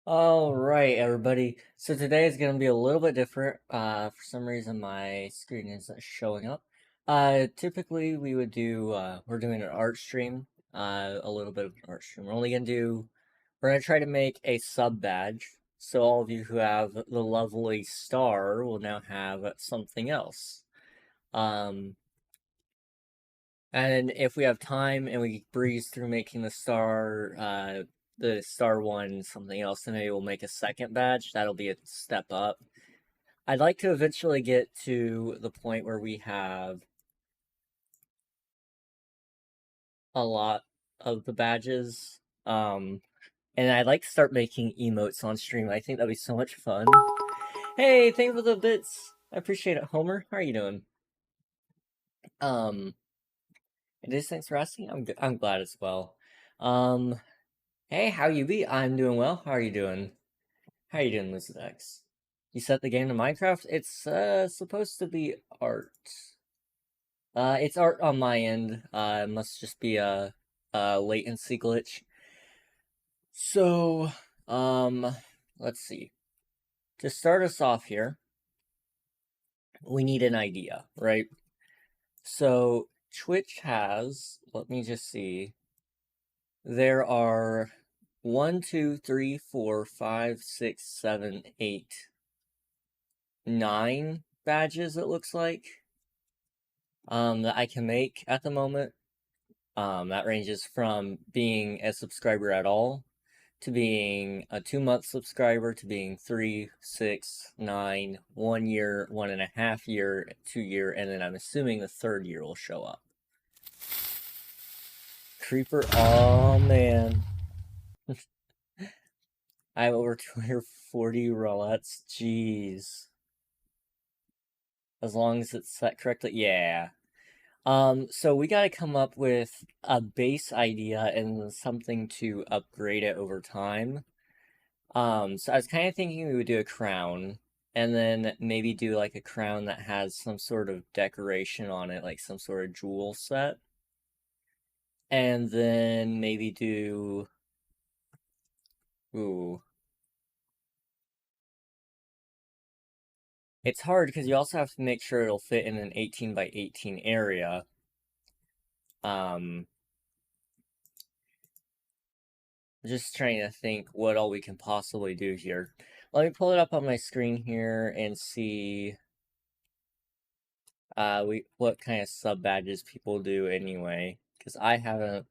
All right, everybody. So today is going to be a little bit different. For some reason, my screen isn't showing up. Typically, we're doing an art stream, a little bit of an art stream. We're going to try to make a sub badge. So all of you who have the lovely star will now have something else. Um, and if we have time and we breeze through making the star one something else, then maybe we'll make a second badge. That'll be a step up. I'd like to eventually get to the point where we have a lot of the badges. And I'd like to start making emotes on stream. I think that'd be so much fun. Hey, thanks for the bits. I appreciate it, Homer. How are you doing? It is, thanks for asking. I'm glad as well. Hey, how you be? I'm doing well. How are you doing? How are you doing, Lizard X? You set the game to Minecraft? It's supposed to be art. It's art on my end. It must just be a latency glitch. So, let's see. To start us off here, we need an idea, right? So Twitch has, let me just see. There are 1, 2, 3, 4, 5, 6, 7, 8, 9 badges, it looks like, that I can make at the moment. That ranges from being a subscriber at all, to being a 2-month subscriber, to being 3, 6, 9, 1 year, 1.5 year, 2 year, and then I'm assuming the 3rd year will show up. Creeper, oh man. I have over 240 roulettes, jeez. As long as it's set correctly, yeah. So we gotta come up with a base idea and something to upgrade it over time. So I was kind of thinking we would do a crown, and then maybe do like a crown that has some sort of decoration on it, like some sort of jewel set. And then maybe do... Ooh. It's hard because you also have to make sure it'll fit in an 18 by 18 area. Just trying to think what all we can possibly do here. Let me pull it up on my screen here and see what kind of sub badges people do anyway, because I haven't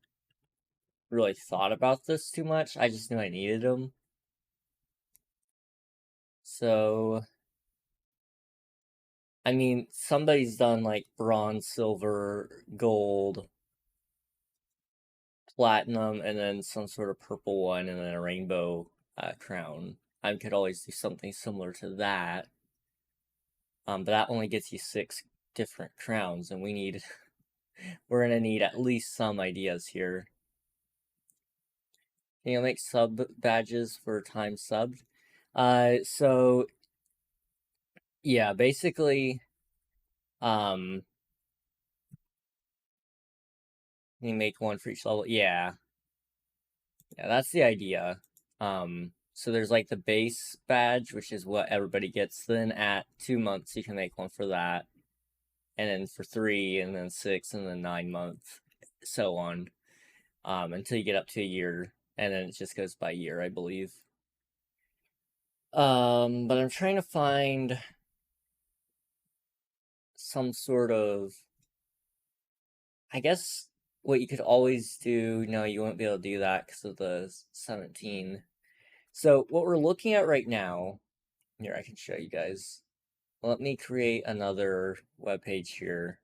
really thought about this too much. I just knew I needed them. So, I mean, somebody's done like bronze, silver, gold, platinum, and then some sort of purple one, and then a rainbow crown. I could always do something similar to that. But that only gets you 6 different crowns, and we're gonna need at least some ideas here. Can you make sub badges for time subbed? So yeah, basically, you make one for each level. Yeah, that's the idea. So there's like the base badge, which is what everybody gets. Then at 2 months, you can make one for that, and then for 3, and then 6, and then 9 months, so on, until you get up to a year, and then it just goes by year, I believe. But I'm trying to find some sort of, I guess what you could always do. No, you won't be able to do that because of the 17. So what we're looking at right now, here I can show you guys. Let me create another web page here.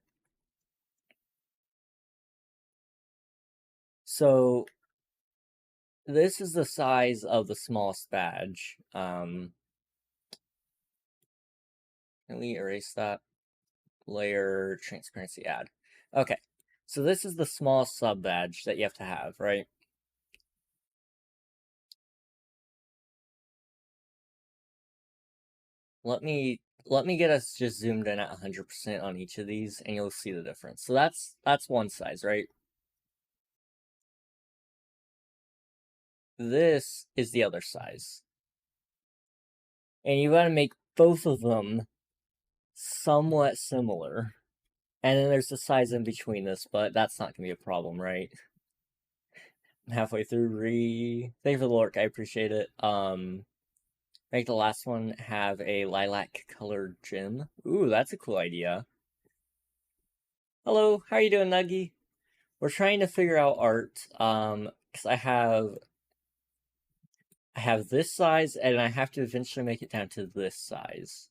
So this is the size of the smallest badge. Can we erase that? Layer, transparency, add. Okay, so this is the small sub badge that you have to have, right? Let me get us just zoomed in at 100% on each of these, and you'll see the difference. So that's one size, right? This is the other size. And you gotta make both of them somewhat similar. And then there's the size in between this, but that's not gonna be a problem, right? I'm halfway through. Thank you for the lurk, I appreciate it. Make the last one have a lilac colored gem. Ooh, that's a cool idea. Hello, how are you doing, Nuggy? We're trying to figure out art, because I have this size, and I have to eventually make it down to this size.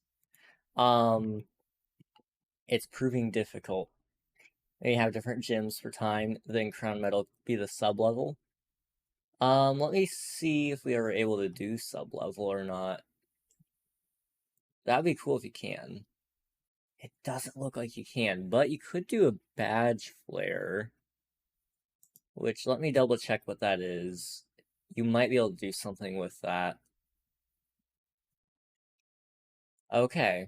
It's proving difficult. They have different gems for time, then crown metal be the sub-level. Let me see if we are able to do sub-level or not. That'd be cool if you can. It doesn't look like you can, but you could do a badge flare. Which, let me double check what that is. You might be able to do something with that. Okay.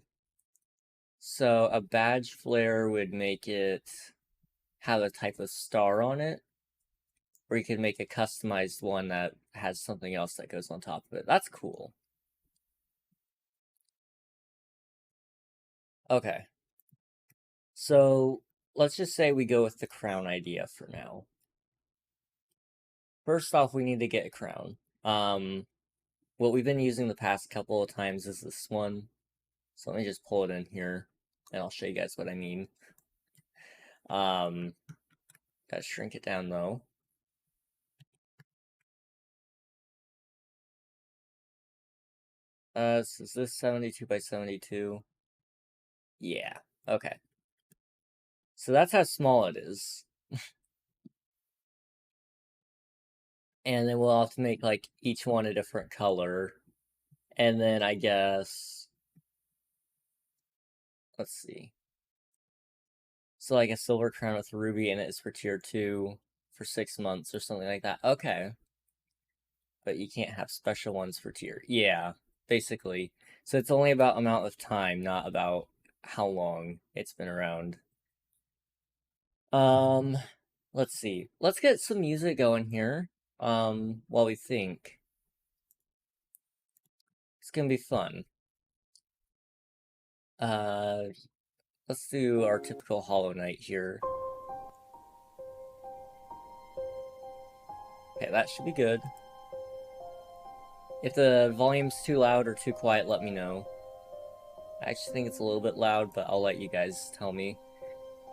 So, a badge flare would make it have a type of star on it. Or you could make a customized one that has something else that goes on top of it. That's cool. Okay. So, let's just say we go with the crown idea for now. First off, we need to get a crown. What we've been using the past couple of times is this one. So let me just pull it in here, and I'll show you guys what I mean. Gotta shrink it down though. So is this 72 by 72? Yeah, okay. So that's how small it is. And then we'll have to make, like, each one a different color. And then I guess... Let's see. So, like, a silver crown with ruby in it is for tier 2 for 6 months or something like that. Okay. But you can't have special ones for tier. Yeah, basically. So it's only about amount of time, not about how long it's been around. Let's see. Let's get some music going here. While we think. It's gonna be fun. Let's do our typical Hollow Knight here. Okay, that should be good. If the volume's too loud or too quiet, let me know. I actually think it's a little bit loud, but I'll let you guys tell me.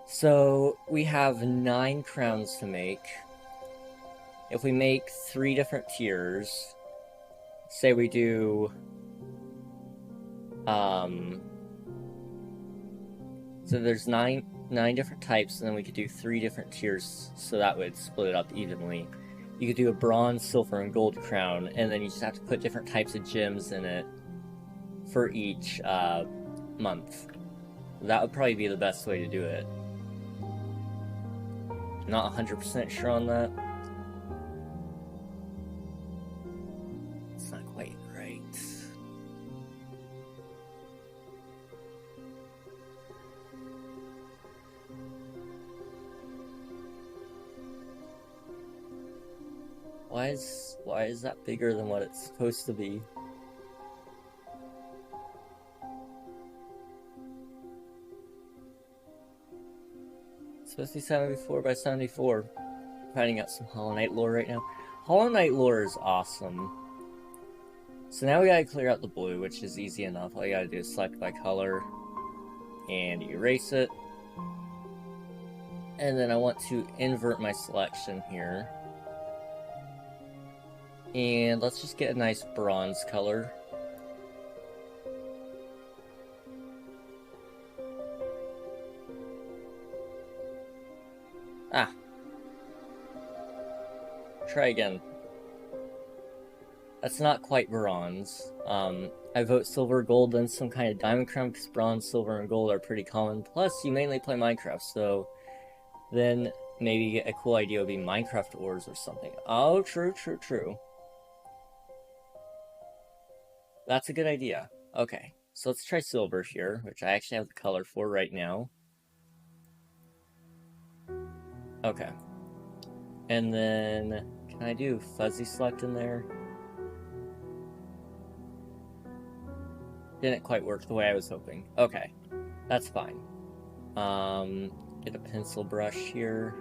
So, we have 9 crowns to make. If we make 3 different tiers, say we do... So there's nine different types, and then we could do 3 different tiers, so that would split it up evenly. You could do a bronze, silver, and gold crown, and then you just have to put different types of gems in it for each month. That would probably be the best way to do it. Not 100% sure on that. It's not quite right. Why is that bigger than what it's supposed to be? It's supposed to be 74 by 74. Finding out some Hollow Knight lore right now. Hollow Knight lore is awesome. So now we gotta clear out the blue, which is easy enough. All you gotta do is select by color and erase it. And then I want to invert my selection here. And let's just get a nice bronze color. Ah. Try again. That's not quite bronze. I vote silver, gold, then some kind of diamond crown, because bronze, silver, and gold are pretty common. Plus, you mainly play Minecraft, so then maybe a cool idea would be Minecraft ores or something. Oh, true. That's a good idea. Okay, so let's try silver here, which I actually have the color for right now. Okay. And then, can I do fuzzy select in there? Didn't quite work the way I was hoping. Okay, that's fine. Get a pencil brush here.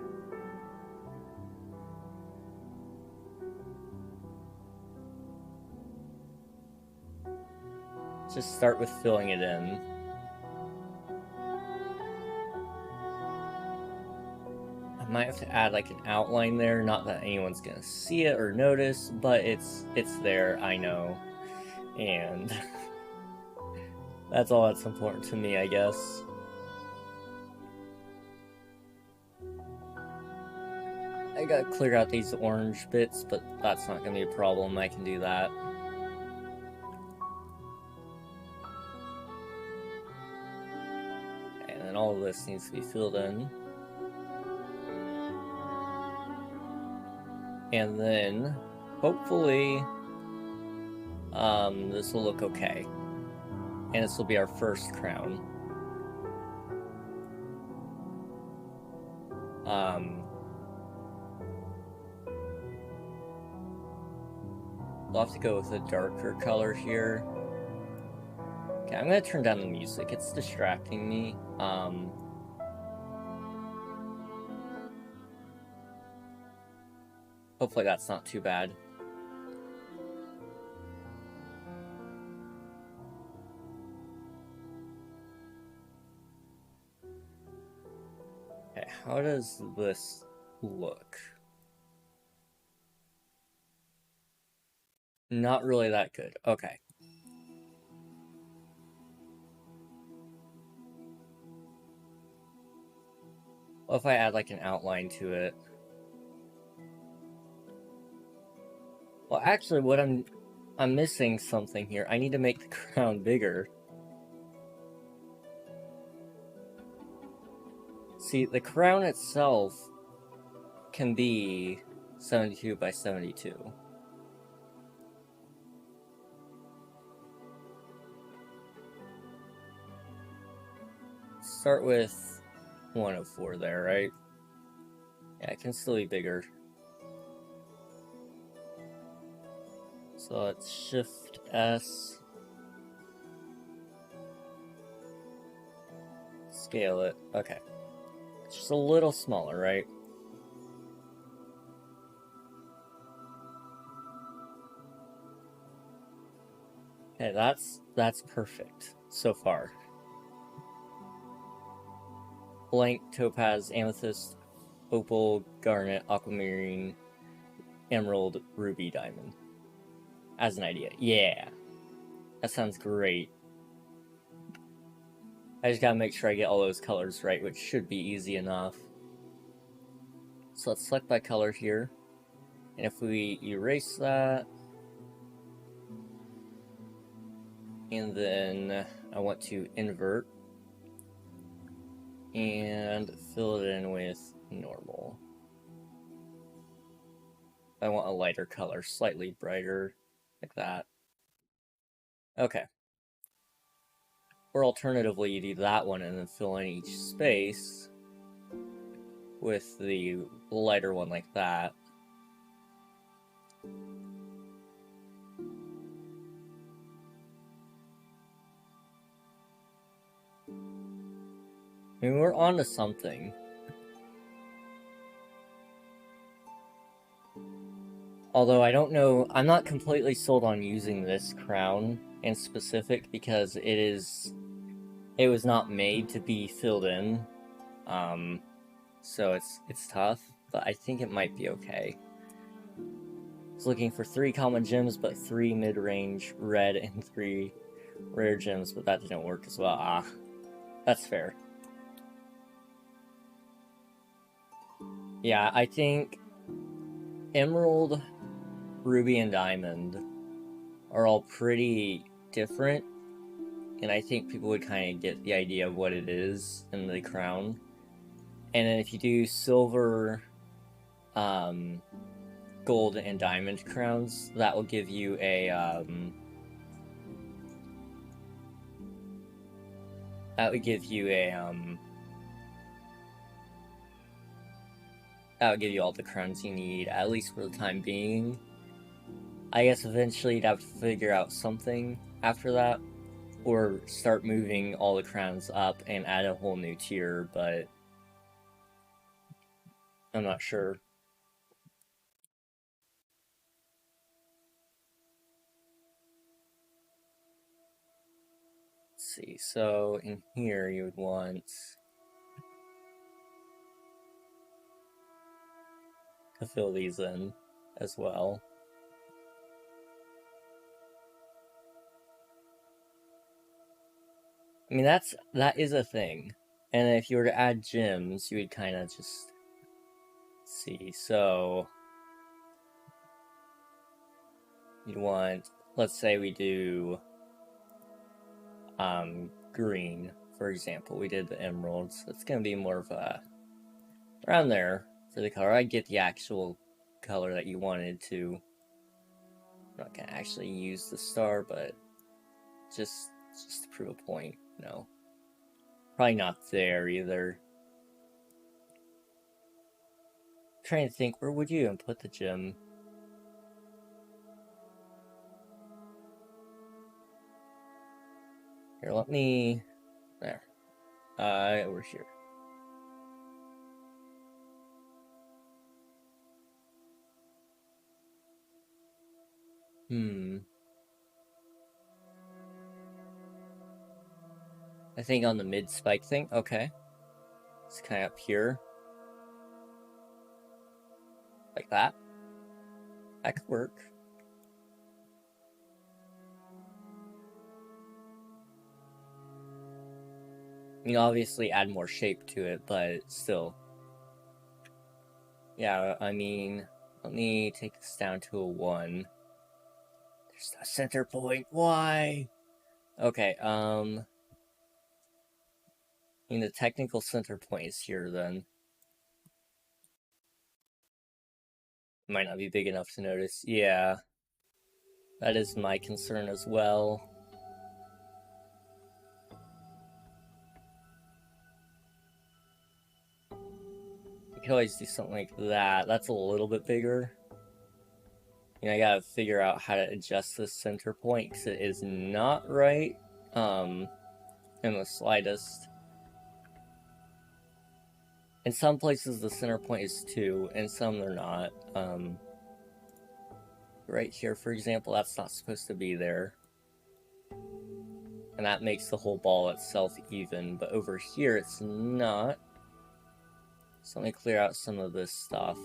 Just start with filling it in. I might have to add like an outline there, not that anyone's gonna see it or notice, but it's there, I know. And that's all that's important to me, I guess. I gotta clear out these orange bits, but that's not gonna be a problem, I can do that. And then all of this needs to be filled in. And then, hopefully, this will look okay. And this will be our first crown. We'll have to go with a darker color here. Okay, I'm gonna turn down the music. It's distracting me. Hopefully that's not too bad. Okay, how does this look? Not really that good. Okay. What if I add like an outline to it? Well, actually, what I'm missing something here. I need to make the crown bigger. See, the crown itself can be 72 by 72. Start with 104 there, right? Yeah, it can still be bigger. So let's Shift S. Scale it. Okay. It's just a little smaller, right? Okay, that's perfect so far. Blank, topaz, amethyst, opal, garnet, aquamarine, emerald, ruby, diamond. As an idea. Yeah. That sounds great. I just gotta make sure I get all those colors right, which should be easy enough. So let's select by color here. And if we erase that, and then I want to invert and fill it in with normal. I want a lighter color, slightly brighter, like that. Okay. Or alternatively, you do that one and then fill in each space with the lighter one like that. I mean, we're on to something. Although I don't know, I'm not completely sold on using this crown in specific because it was not made to be filled in. So it's tough, but I think it might be okay. I was looking for 3 common gems, but 3 mid-range red and 3 rare gems, but that didn't work as well. Ah, that's fair. Yeah, I think emerald, ruby, and diamond are all pretty different, and I think people would kind of get the idea of what it is in the crown. And then if you do silver, gold, and diamond crowns, that will give you a that would give you all the crowns you need, at least for the time being. I guess eventually you'd have to figure out something after that. or start moving all the crowns up and add a whole new tier, but I'm not sure. Let's see, so in here you would want to fill these in as well. I mean, that is a thing. And if you were to add gems, you would kind of just see. So you'd want, let's say we do green, for example. We did the emeralds. It's gonna be more of a around there for the color. I get the actual color that you wanted to. I'm not gonna actually use the star, but just to prove a point. No, probably not there either. I'm trying to think, where would you even put the gem? Here, let me. There. Over here. I think on the mid spike thing. Okay. It's kind of up here. Like that. That could work. You know, obviously add more shape to it, but still. Yeah, I mean, let me take this down to a 1. There's no center point. Why? Okay, I mean, the technical center point is here then. Might not be big enough to notice. Yeah. That is my concern as well. You could always do something like that. That's a little bit bigger. You know, I gotta figure out how to adjust this center point because it is not right in the slightest. In some places the center point is 2, and some they're not. Right here, for example, that's not supposed to be there. And that makes the whole ball itself even, but over here it's not. So let me clear out some of this stuff.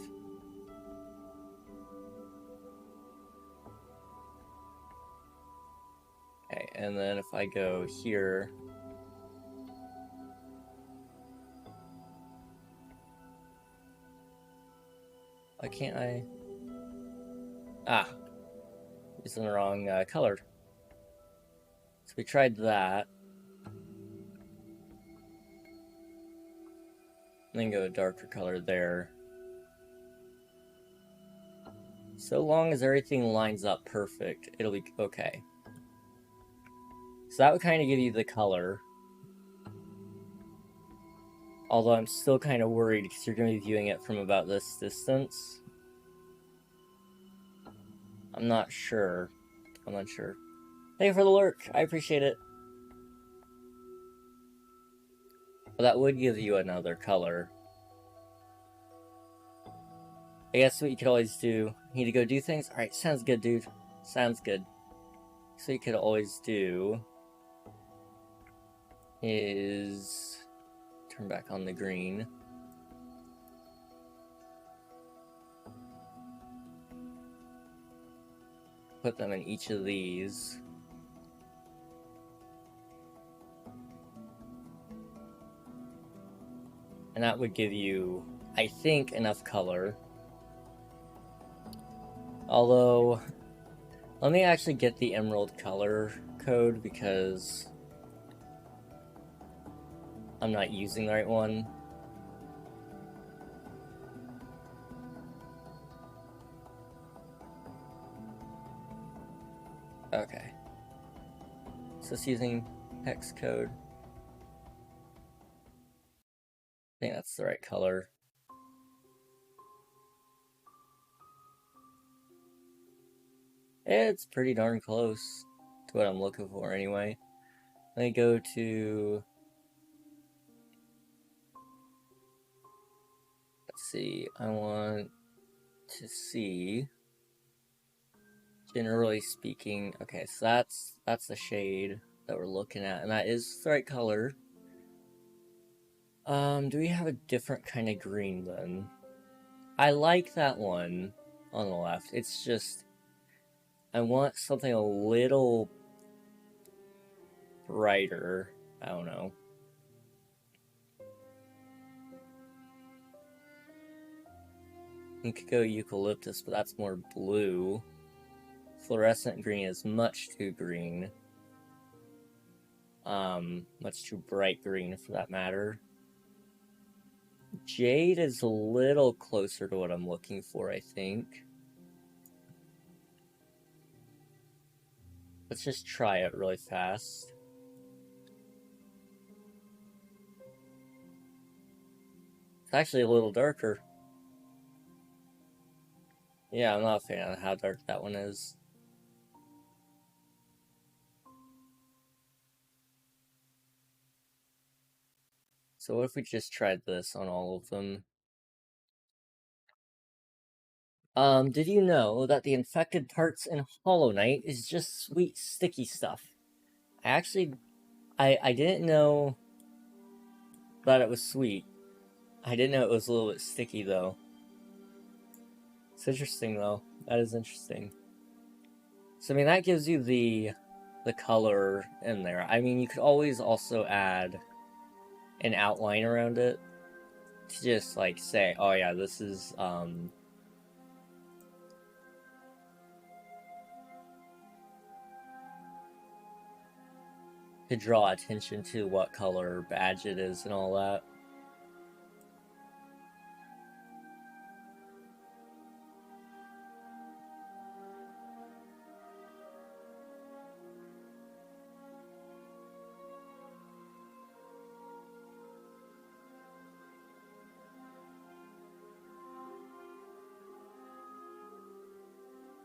Okay, and then if I go here, why can't I? Ah, using the wrong color. So we tried that. And then go a darker color there. So long as everything lines up perfect, it'll be okay. So that would kind of give you the color. Although I'm still kind of worried because you're going to be viewing it from about this distance. I'm not sure. I'm not sure. Thank you for the lurk. I appreciate it. Well, that would give you another color. I guess what you could always do, need to go do things? Alright, sounds good, dude. Sounds good. So you could always do is turn back on the green. Put them in each of these. And that would give you, I think, enough color. Although, let me actually get the emerald color code because I'm not using the right one. Okay. So it's using hex code. I think that's the right color. It's pretty darn close to what I'm looking for anyway. Let me go to... Let's see, I want to see... Generally speaking, okay, so that's the shade that we're looking at, and that is the right color. Do we have a different kind of green then? I like that one on the left. It's just, I want something a little brighter. I don't know. We could go eucalyptus, but that's more blue. Fluorescent green is much too green. Much too bright green for that matter. Jade is a little closer to what I'm looking for, I think. Let's just try it really fast. It's actually a little darker. Yeah, I'm not a fan of how dark that one is. So what if we just tried this on all of them? Did you know that the infected parts in Hollow Knight is just sweet, sticky stuff? I didn't know that it was sweet. I didn't know it was a little bit sticky, though. It's interesting, though. That is interesting. So, I mean, that gives you the color in there. I mean, you could always also add an outline around it to just, like, say, oh yeah, this is, to draw attention to what color badge it is and all that.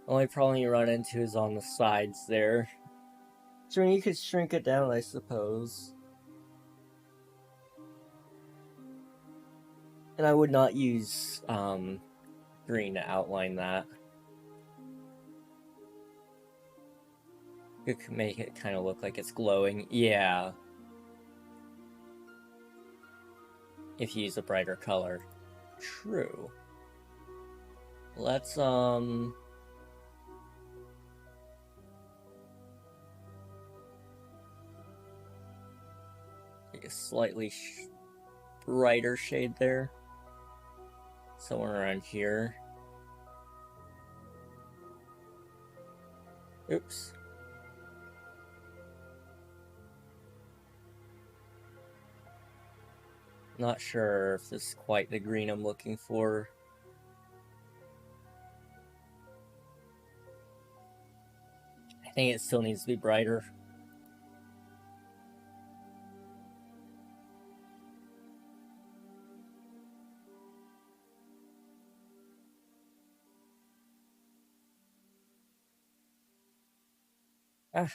Only problem you run into is on the sides there. So I mean, you could shrink it down, I suppose. And I would not use green to outline that. You could make it kind of look like it's glowing. Yeah. If you use a brighter color. True. Let's, make a slightly brighter shade there. Somewhere around here. Oops. Not sure if this is quite the green I'm looking for. I think it still needs to be brighter. Ah.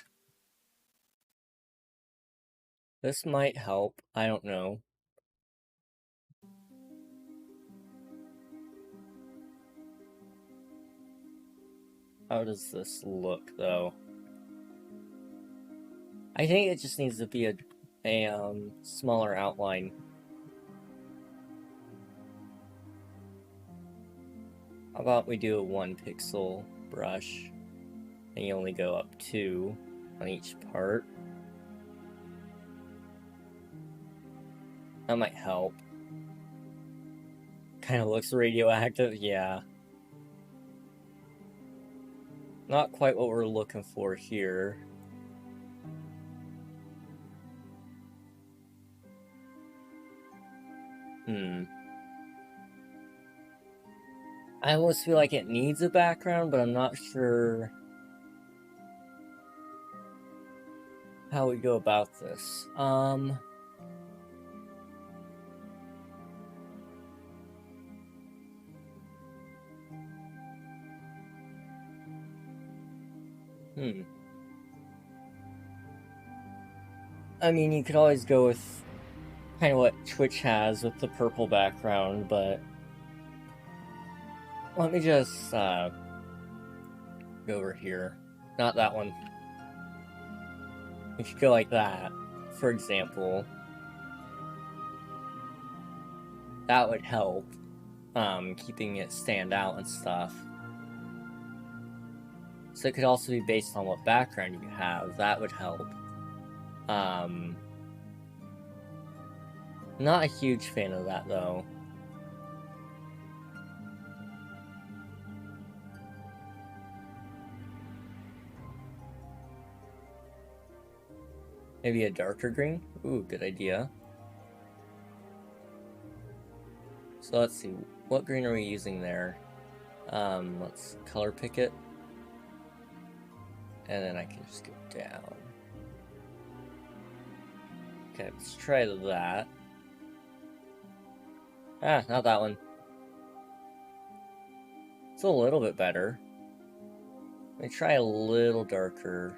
This might help. I don't know. How does this look, though? I think it just needs to be a smaller outline. How about we do a 1 pixel brush, and you only go up 2 on each part. That might help. Kind of looks radioactive, yeah. Not quite what we're looking for here. I almost feel like it needs a background, but I'm not sure how we go about this. I mean, you could always go with kind of what Twitch has with the purple background, but let me just go over here. Not that one. If you go like that, for example, that would help, keeping it stand out and stuff. So it could also be based on what background you have. That would help. Not a huge fan of that, though. Maybe a darker green? Ooh, good idea. So let's see, what green are we using there? Let's color pick it. And then I can just go down. Okay, let's try that. Ah, not that one. It's a little bit better. Let me try a little darker.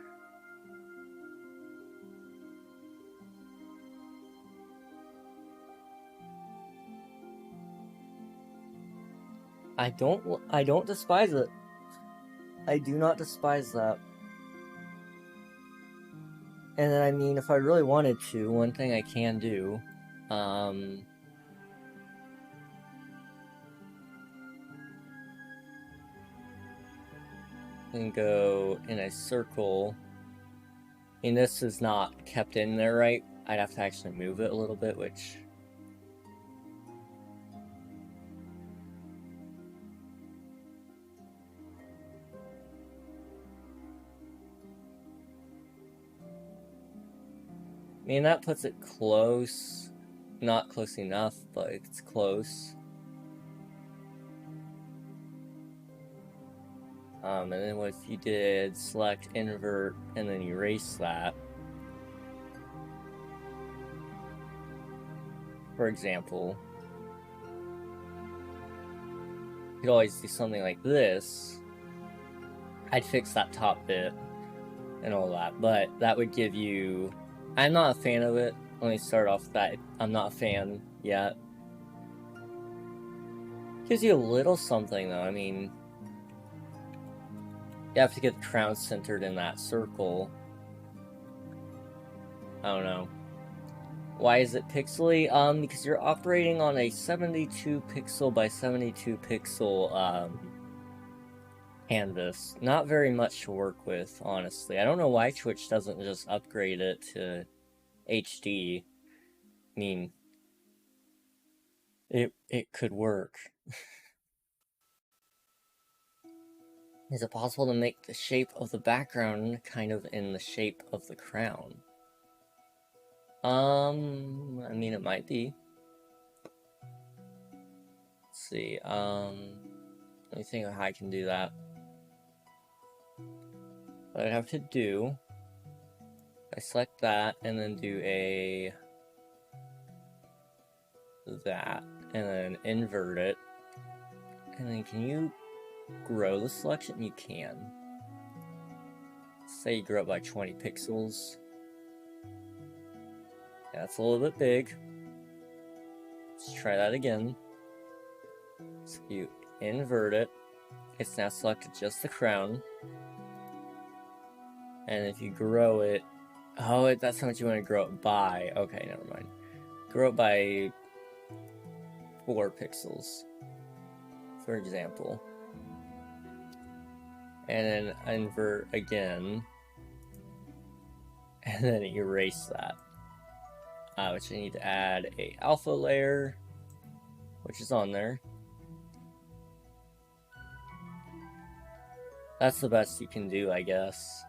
I don't despise it. I do not despise that. And then, I mean, if I really wanted to, one thing I can do, and go in a circle. I mean, this is not kept in there right. I'd have to actually move it a little bit, which... I mean, that puts it close. Not close enough, but it's close. And then what if you did select invert and then erase that? For example, you could always do something like this. I'd fix that top bit and all that, but that would give you... I'm not a fan of it. Let me start off with that. I'm not a fan yet. Gives you a little something, though. I mean, you have to get the crown centered in that circle. I don't know. Why is it pixely? Because you're operating on a 72 pixel by 72 pixel, canvas. Not very much to work with, honestly. I don't know why Twitch doesn't just upgrade it to HD. I mean, it could work. Is it possible to make the shape of the background kind of in the shape of the crown? I mean, it might be. Let's see, let me think of how I can do that. What I'd have to do, I select that, and then do that, and then invert it, and then can you grow the selection? You can. Say you grow it by 20 pixels. Yeah, that's a little bit big. Let's try that again. So you invert it. It's now selected just the crown. And if you grow it... Oh, that's how much you want to grow it by. Okay, never mind. Grow it by 4 pixels, for example. And then invert again. And then erase that. Which I need to add a alpha layer, which is on there. That's the best you can do, I guess.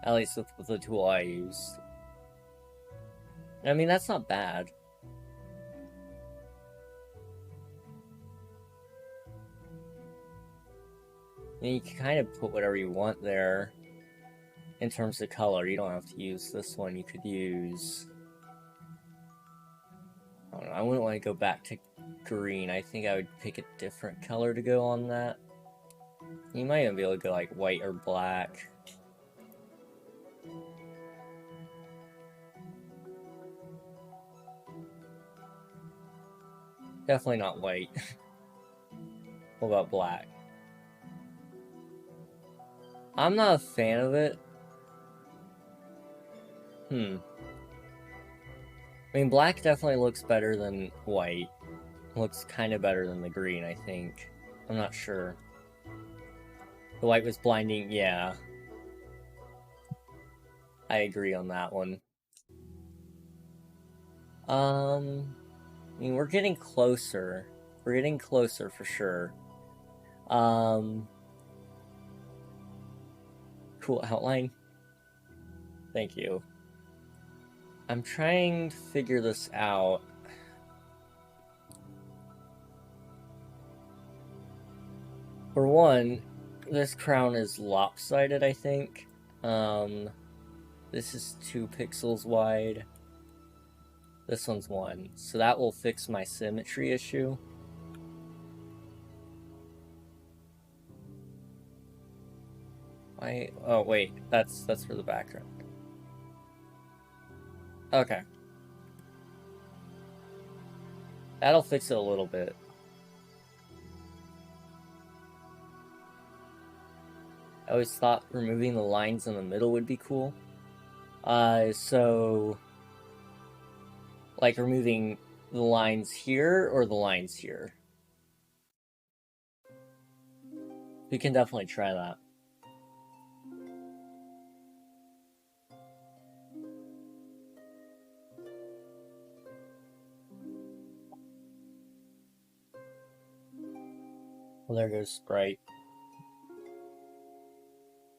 At least with the tool I use. I mean, that's not bad. I mean, you can kind of put whatever you want there. In terms of color, you don't have to use this one. You could use... I don't know, I wouldn't want to go back to green. I think I would pick a different color to go on that. You might even be able to go like white or black. Definitely not white. What about black? I'm not a fan of it. I mean, black definitely looks better than white. Looks kind of better than the green, I think. I'm not sure. The white was blinding, yeah. I agree on that one. I mean, we're getting closer. We're getting closer for sure. Cool outline. Thank you. I'm trying to figure this out. For one, this crown is lopsided, I think. This is 2 pixels wide. This one's 1. So that will fix my symmetry issue. Oh wait, that's for the background. Okay. That'll fix it a little bit. I always thought removing the lines in the middle would be cool. So like removing the lines here or the lines here. We can definitely try that. Well, there goes Sprite.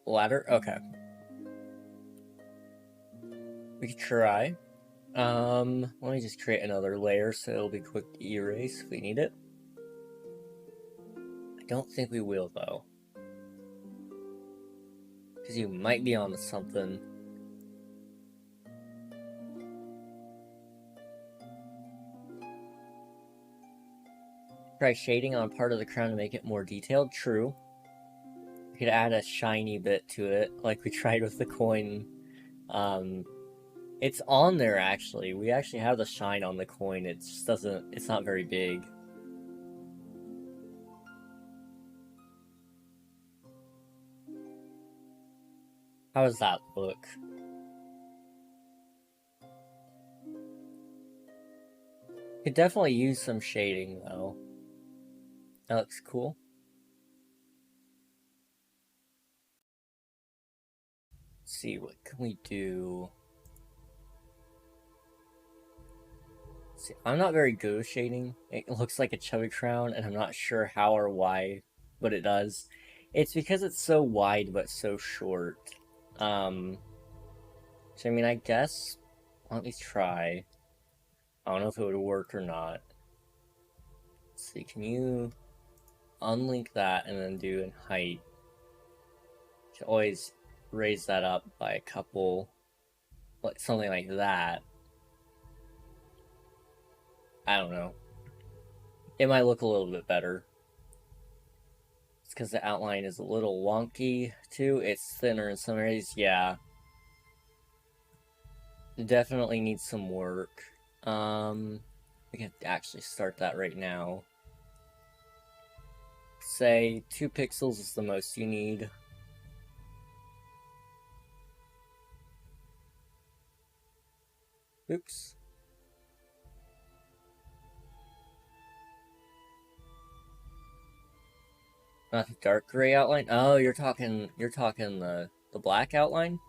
Ladder? Okay. We could try. Let me just create another layer so it'll be quick to erase if we need it. I don't think we will, though. Because you might be onto something. Try shading on part of the crown to make it more detailed. True. We could add a shiny bit to it, like we tried with the coin. It's on there, actually. We actually have the shine on the coin. It just doesn't... It's not very big. How does that look? Could definitely use some shading, though. That looks cool. Let's see, what can we do? Let's see, I'm not very good with shading. It looks like a chubby crown, and I'm not sure how or why, but it does. It's because it's so wide but so short. So I mean, I guess let me try. I don't know if it would work or not. Let's see, can you unlink that and then do in height? You can always raise that up by a couple, like something like that. I don't know. It might look a little bit better. It's because the outline is a little wonky too. It's thinner in some areas. Yeah. It definitely needs some work. We can actually start that right now. Say 2 pixels is the most you need. Oops. Not the dark gray outline. Oh, you're talking the black outline?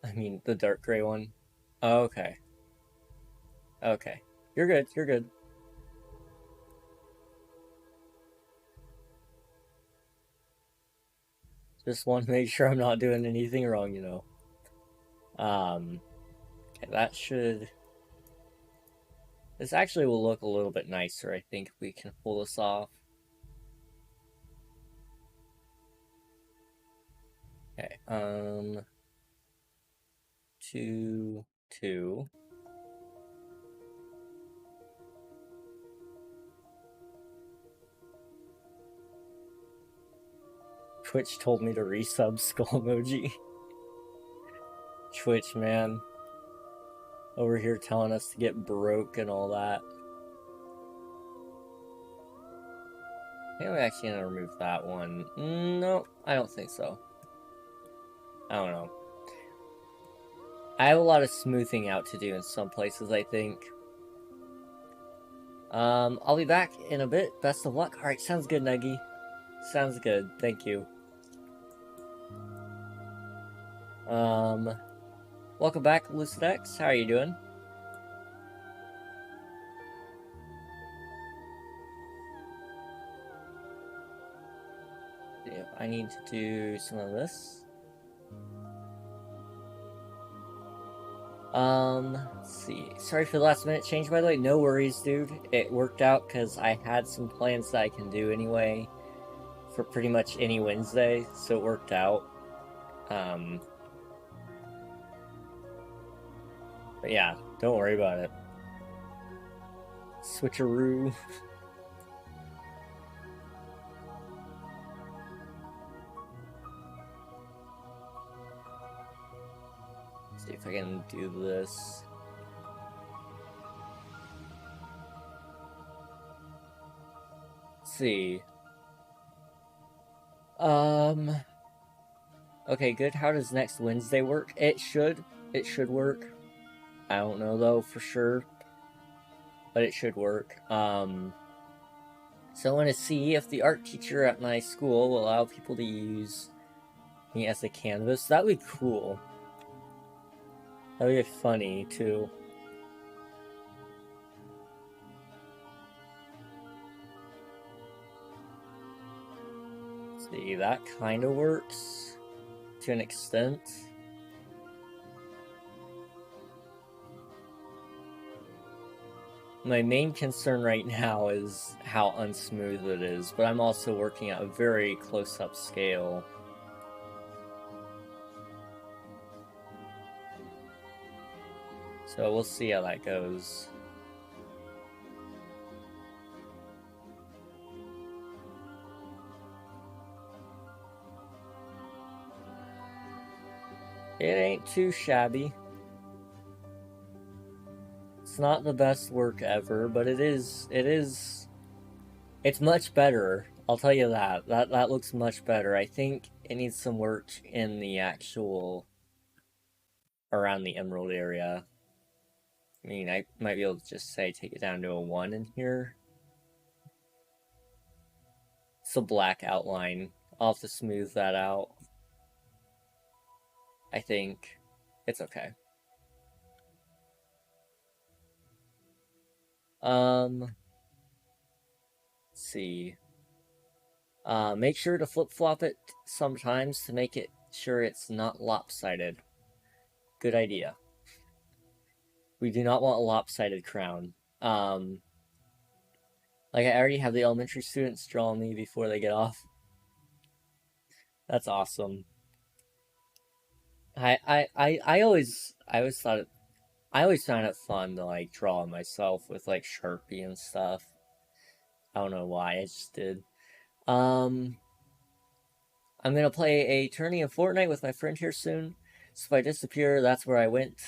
I mean the dark gray one. Oh, okay. Okay. You're good. You're good. Just want to make sure I'm not doing anything wrong, you know. Okay, that should... This actually will look a little bit nicer, I think, if we can pull this off. Okay, 2, 2. Twitch told me to resub skull emoji. Twitch, man. Over here telling us to get broke and all that. I think I'm actually gonna remove that one. No, I don't think so. I don't know. I have a lot of smoothing out to do in some places, I think. I'll be back in a bit. Best of luck. Alright, sounds good, Nuggy. Sounds good. Thank you. Welcome back, Lucidex. How are you doing? Yeah, I need to do some of this. Let's see. Sorry for the last minute change, by the way. No worries, dude. It worked out because I had some plans that I can do anyway for pretty much any Wednesday, so it worked out. But yeah, don't worry about it. Switcheroo. See if I can do this. Let's see. Okay, good. How does next Wednesday work? It should work. I don't know though for sure, but it should work. So I want to see if the art teacher at my school will allow people to use me as a canvas. That would be cool. That would be funny too. See, that kind of works to an extent. My main concern right now is how unsmooth it is, but I'm also working at a very close-up scale. So we'll see how that goes. It ain't too shabby. It's not the best work ever, but it's much better. I'll tell you that. That looks much better. I think it needs some work in the actual around the emerald area. I mean, I might be able to just say take it down to a 1 in here. It's a black outline. I'll have to smooth that out. I think it's okay. Let's see. Make sure to flip-flop it sometimes to make it sure it's not lopsided. Good idea. We do not want a lopsided crown. Like I already have the elementary students draw me before they get off. That's awesome. I always thought I always found it fun to like draw myself with like Sharpie and stuff. I don't know why, I just did. I'm gonna play a tourney of Fortnite with my friend here soon. So if I disappear, that's where I went.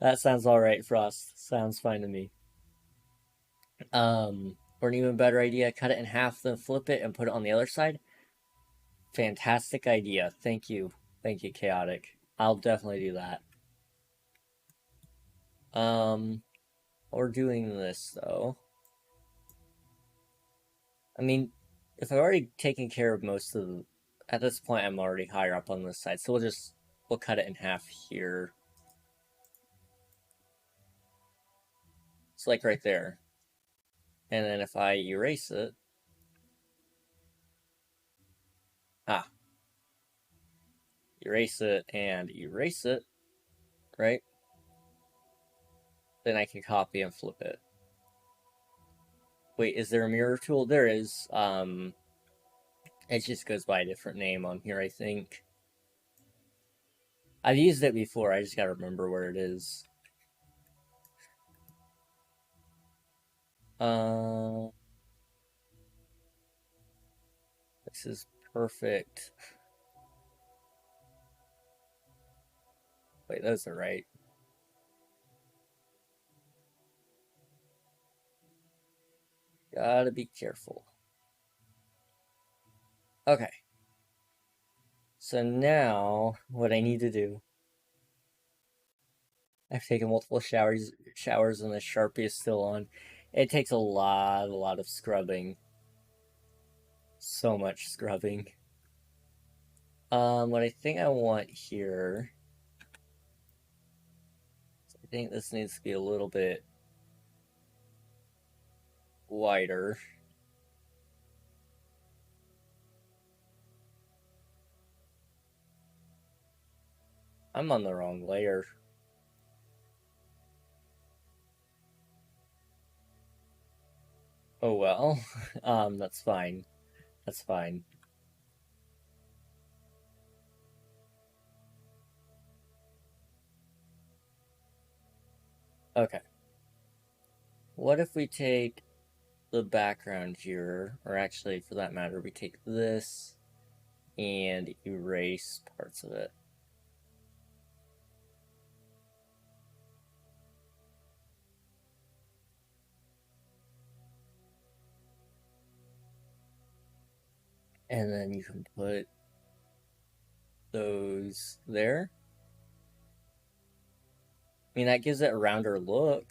That sounds alright, Frost. Sounds fine to me. Or an even better idea, cut it in half, then flip it and put it on the other side. Fantastic idea. Thank you. Thank you, Chaotic. I'll definitely do that. We're doing this, though. I mean, if I've already taken care of most of the... At this point, I'm already higher up on this side, so we'll cut it in half here. It's like right there. And then if I erase it... Erase it and erase it, right? Then I can copy and flip it. Wait, is there a mirror tool? There is. It just goes by a different name on here, I think. I've used it before, I just gotta remember where it is. This is Perfect. Wait, those are right. Gotta be careful. Okay. So now, what I need to do, I've taken multiple showers, and the Sharpie is still on. It takes a lot of scrubbing. So much scrubbing. What I think I want here, I think this needs to be a little bit wider. I'm on the wrong layer. Oh well. That's fine. That's fine. Okay. What if we take the background here, or actually, for that matter, we take this and erase parts of it. And then you can put those there. I mean, that gives it a rounder look.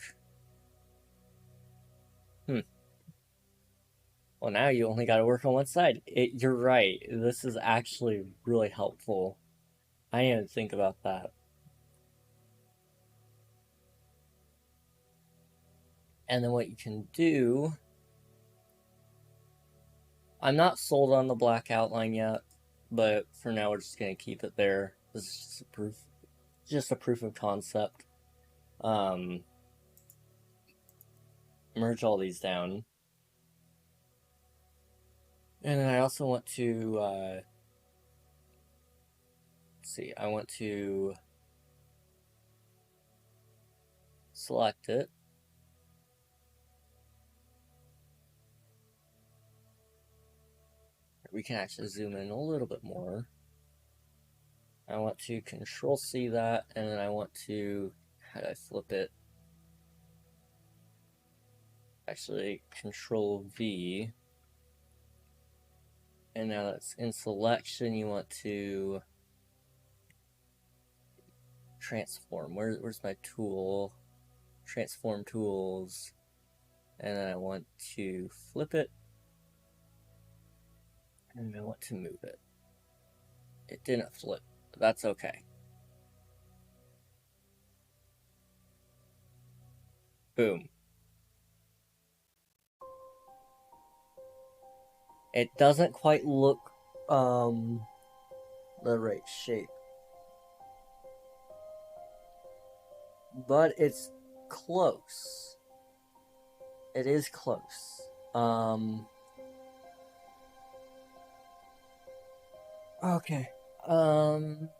Well, now you only got to work on one side. You're right. This is actually really helpful. I didn't even think about that. And then what you can do, I'm not sold on the black outline yet, but for now we're just gonna keep it there. This is just a proof of concept. Merge all these down. And then I also want to, let's see, I want to select it. We can actually zoom in a little bit more. I want to Control C that, and then I want to, how do I flip it? Actually, Control V. And now that's in selection, you want to transform. Where's my tool? Transform tools. And then I want to flip it. And I want to move it. It didn't flip, but that's okay. Boom. It doesn't quite look the right shape, but it's close. It is close. Okay. Well.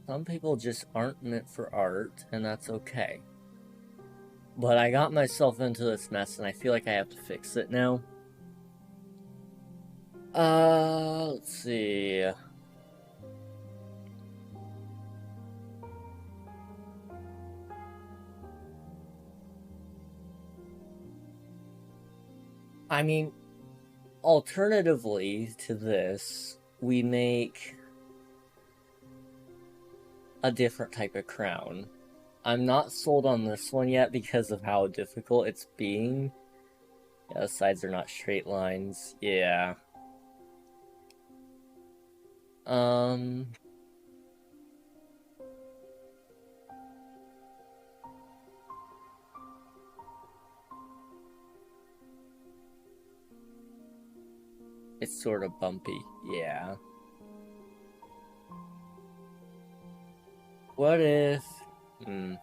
Some people just aren't meant for art, and that's okay. But I got myself into this mess, and I feel like I have to fix it now. Let's see. I mean, alternatively to this, we make a different type of crown. I'm not sold on this one yet because of how difficult it's being. Yeah, the sides are not straight lines. Yeah. It's sort of bumpy. Yeah. What if... It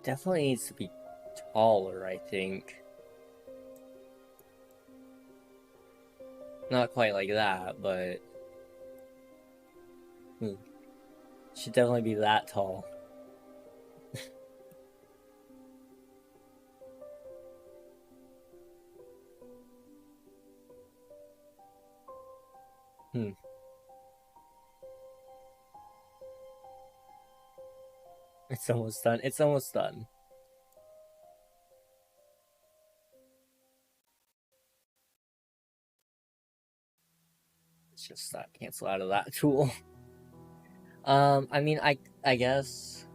definitely needs to be taller, I think. Not quite like that, but... Should definitely be that tall. It's almost done. It's almost done. Let's just cancel out of that tool. I mean, I guess.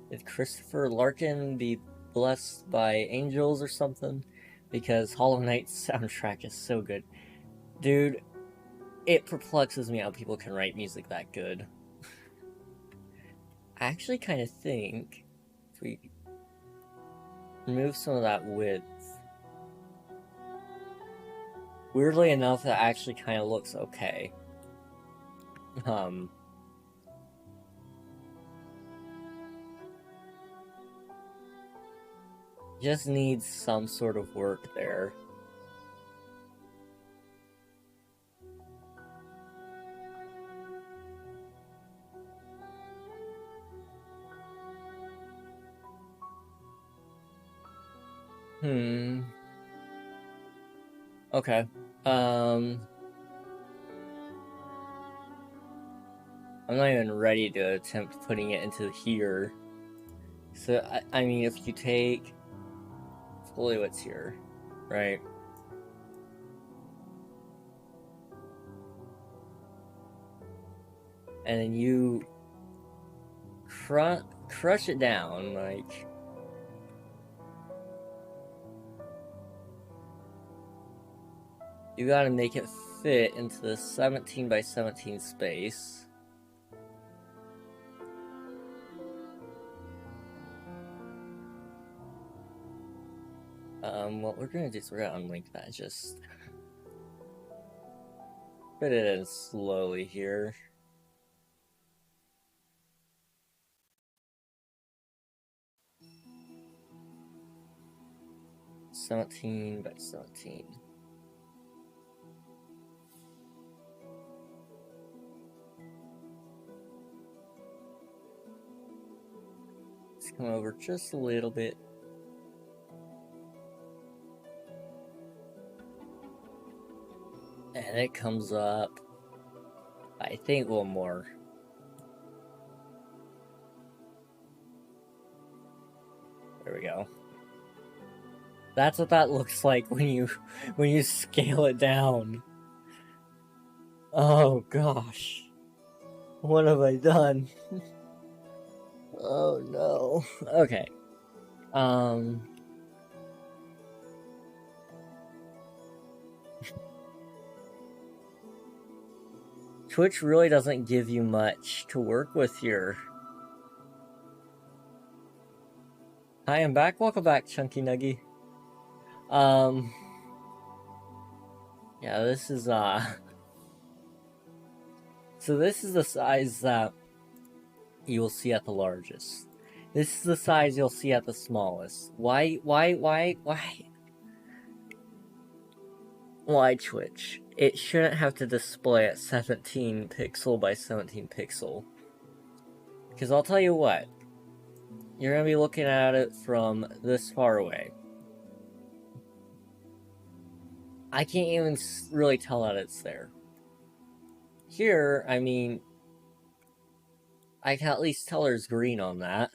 Did Christopher Larkin be blessed by angels or something? Because Hollow Knight's soundtrack is so good. Dude, it perplexes me how people can write music that good. I actually kind of think if we remove some of that width, weirdly enough, that actually kind of looks okay. Just needs some sort of work there. Okay. I'm not even ready to attempt putting it into here. So, I mean, if you take fully what's here, right? And then you crush it down, like... You gotta make it fit into the 17 by 17 space. What we're gonna do is we're gonna unlink that, just put it in slowly here. $17 by 17. Let's come over just a little bit. And it comes up, I think, one more. There we go. That's what that looks like when you scale it down. Oh gosh. What have I done? Oh no. Okay. Twitch really doesn't give you much to work with here. Hi, I'm back. Welcome back, Chunky Nuggy. Yeah, this is, so this is the size that you'll see at the largest. This is the size you'll see at the smallest. Why Twitch? It shouldn't have to display at 17 pixel by 17 pixel. Because I'll tell you what, you're going to be looking at it from this far away. I can't even really tell that it's there. Here, I mean, I can at least tell there's green on that.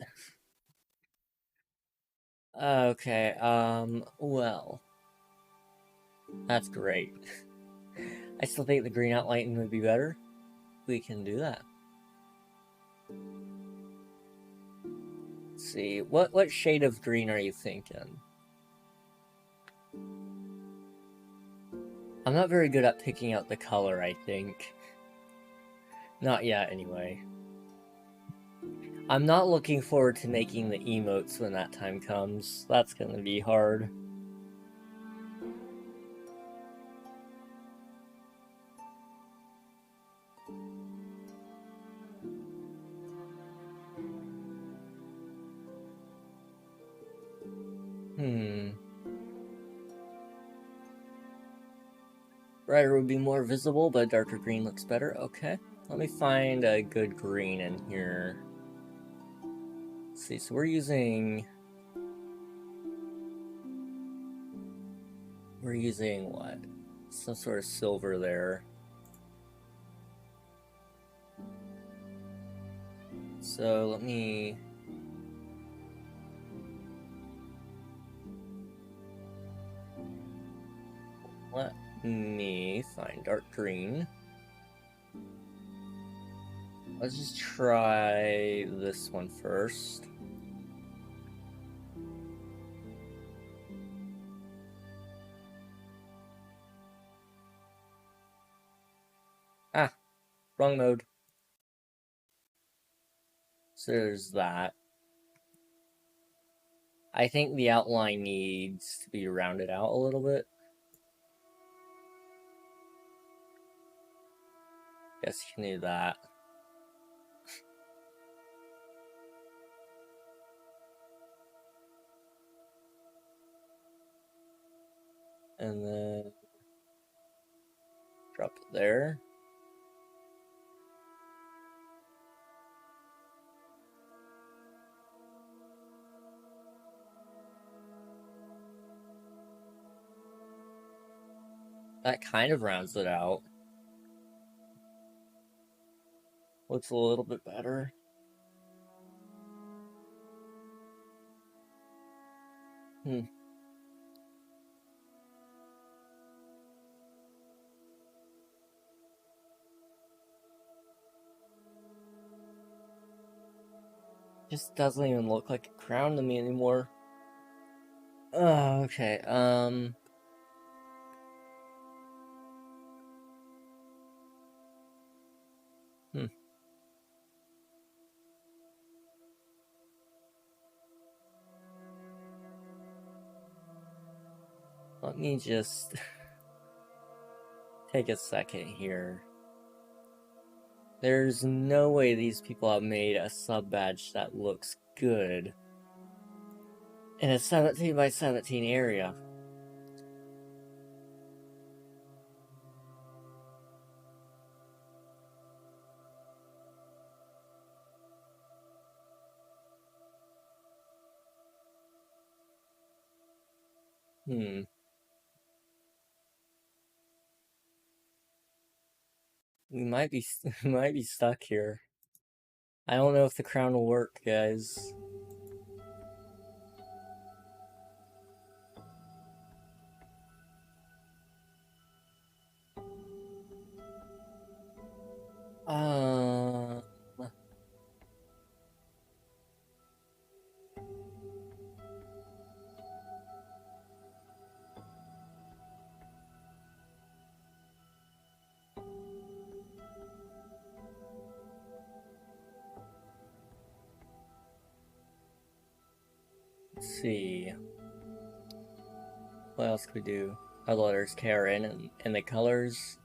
Okay, well, that's great. I still think the green outlining would be better. We can do that. Let's see, what shade of green are you thinking? I'm not very good at picking out the color, I think. Not yet, anyway. I'm not looking forward to making the emotes when that time comes. That's gonna be hard. Brighter would be more visible, but darker green looks better. Okay. Let me find a good green in here. Let's see, so we're using what? Some sort of silver there. So let me find dark green. Let's just try this one first. Ah, wrong mode. So there's that. I think the outline needs to be rounded out a little bit. Guess you can do that. And then drop it there. That kind of rounds it out. Looks a little bit better. Just doesn't even look like a crown to me anymore. Oh, okay, Let me just take a second here. There's no way these people have made a sub badge that looks good in a 17 by 17 area. We might be we might be stuck here. I don't know if the crown will work, guys. Let's see. What else could we do? Our letters Karen and the colors.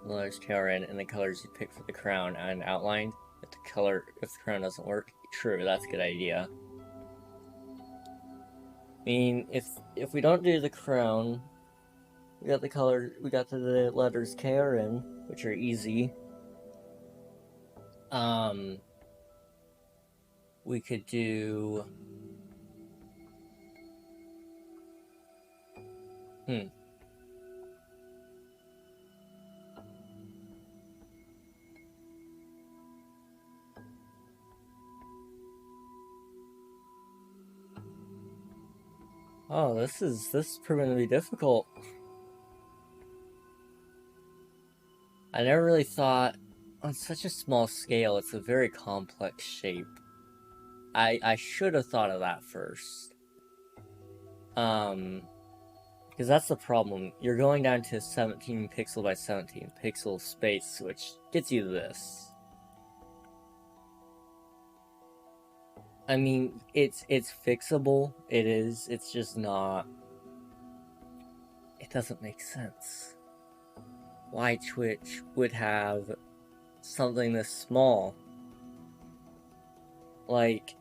Letters Karen and the colors you pick for the crown and outline. If the crown doesn't work, true, that's a good idea. I mean, if we don't do the crown, we got the letters Karen, which are easy. We could do. Oh, this is proving to be difficult. I never really thought on such a small scale. It's a very complex shape. I should have thought of that first. Because that's the problem. You're going down to 17 pixel by 17 pixel space, which gets you this. I mean, it's fixable. It is. It's just not. It doesn't make sense. Why Twitch would have something this small? Like,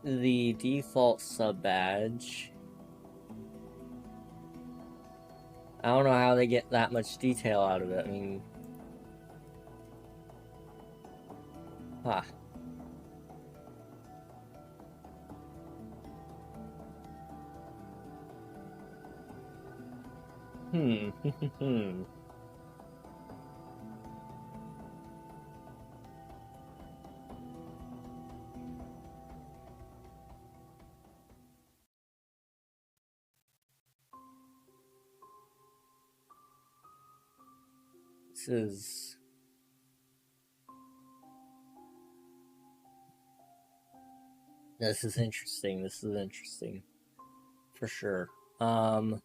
the default sub badge. I don't know how they get that much detail out of it. I mean, huh. This is... This is interesting. This is interesting. For sure. I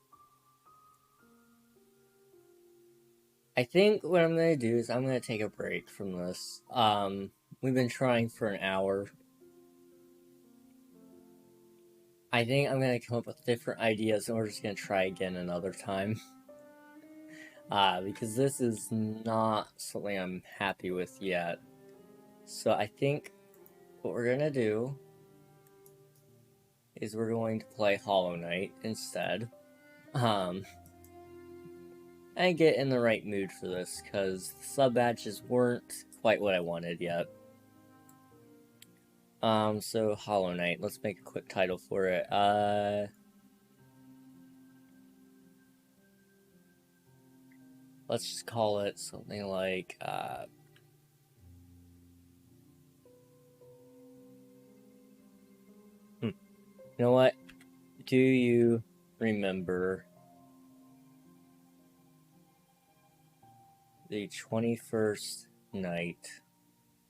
think what I'm gonna do is I'm gonna take a break from this. We've been trying for an hour. I think I'm gonna come up with different ideas and we're just gonna try again another time. Because this is not something I'm happy with yet. So I think what we're gonna do is we're going to play Hollow Knight instead. And get in the right mood for this, because the sub badges weren't quite what I wanted yet. So Hollow Knight, let's make a quick title for it. Let's just call it something like, You know what? Do you remember the 21st night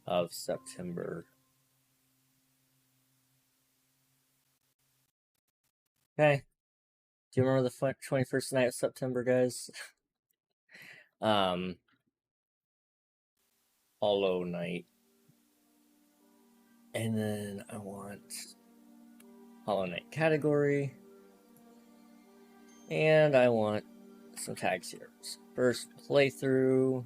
of September? Okay. Do you remember the 21st night of September, guys? Hollow Knight. And then I want Hollow Knight category. And I want some tags here. First playthrough.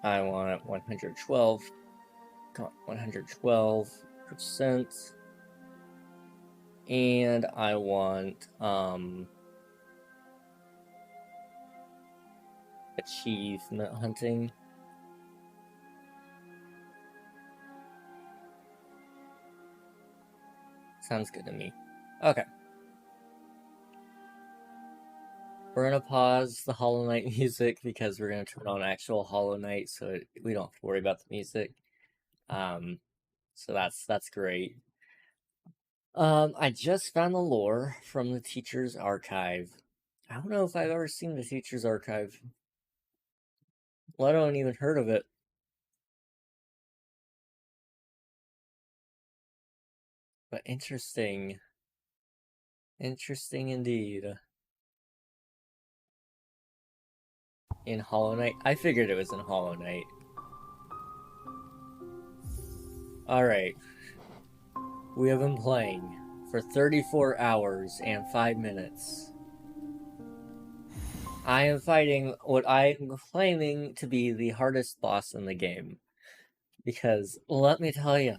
I want 112%. And I want achievement hunting. Sounds good to me. Okay. We're gonna pause the Hollow Knight music because we're gonna turn on actual Hollow Knight so we don't have to worry about the music. So that's great. I just found the lore from the Teacher's Archive. I don't know if I've ever seen the Teacher's Archive. Let alone even heard of it. But interesting. Interesting indeed. In Hollow Knight? I figured it was in Hollow Knight. Alright. We have been playing for 34 hours and 5 minutes. I am fighting what I am claiming to be the hardest boss in the game. Because, let me tell you,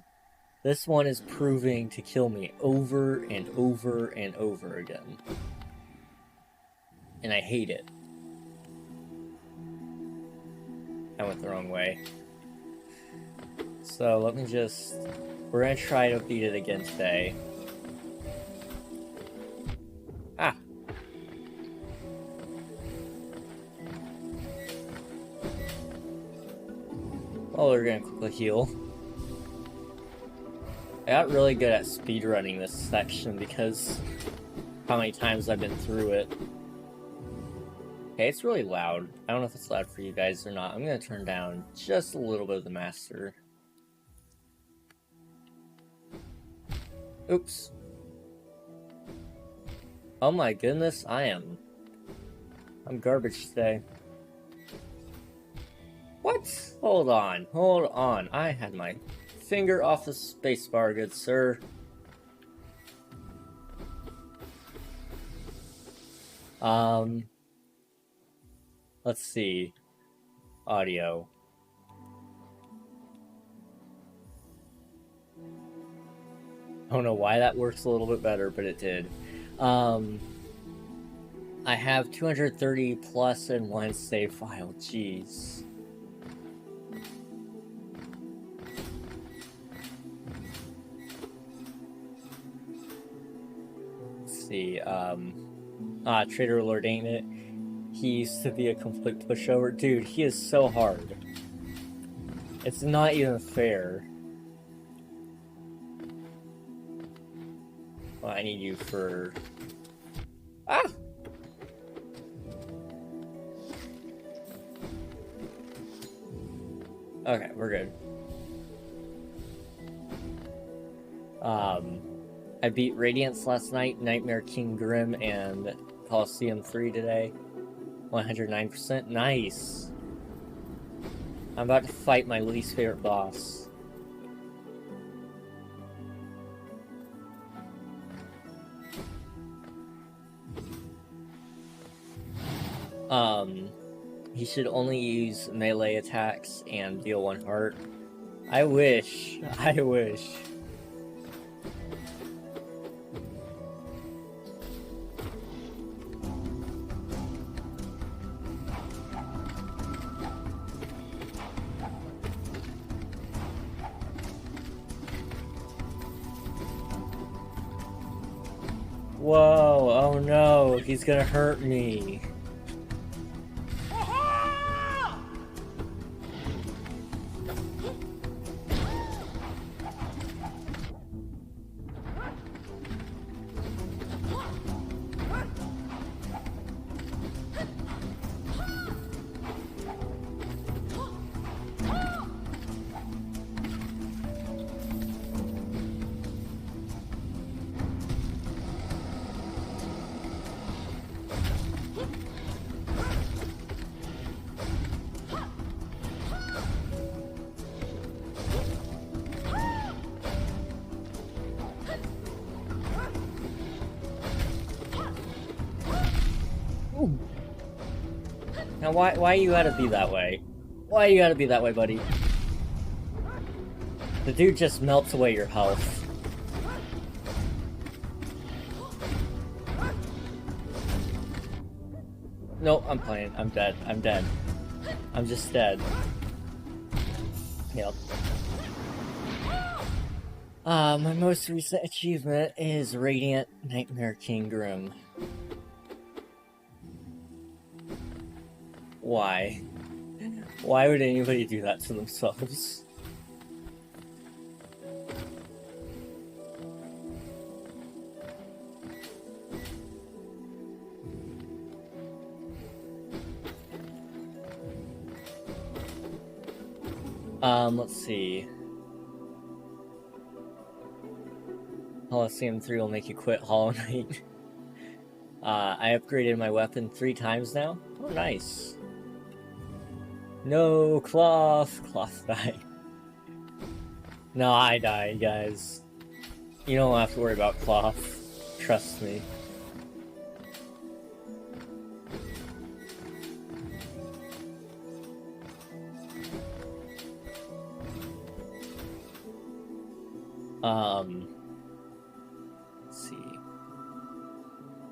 this one is proving to kill me over and over and over again. And I hate it. I went the wrong way. So let me just... We're gonna try to beat it again today. Ah! Oh, we're gonna quickly heal. I got really good at speedrunning this section because how many times I've been through it. Okay, it's really loud. I don't know if it's loud for you guys or not. I'm gonna turn down just a little bit of the master. Oops. Oh my goodness, I'm garbage today. What? Hold on. I had my finger off the spacebar, good sir. Let's see. Audio. I don't know why that works a little bit better, but it did. I have 230 plus in one save file. Jeez. Let's see. Trader Lord, ain't it? He used to be a complete pushover. Dude, he is so hard. It's not even fair. Well, I need you for... Ah! Okay, we're good. I beat Radiance last night, Nightmare King Grim, and Coliseum 3 today. 109%. Nice! I'm about to fight my least favorite boss. He should only use melee attacks and deal 1 heart. I wish. I wish. Whoa, oh no, he's gonna hurt me. Ooh. Now why you gotta be that way? Why you gotta be that way, buddy? The dude just melts away your health. Nope, I'm playing. I'm dead. I'm dead. I'm just dead. Yep. My most recent achievement is Radiant Nightmare King Grim. Why? Why would anybody do that to themselves? Let's see. Coliseum 3 will make you quit Hollow Knight. I upgraded my weapon 3 times now. Oh, nice. No, Cloth! Cloth died. No, I died, guys. You don't have to worry about Cloth. Trust me. Let's see.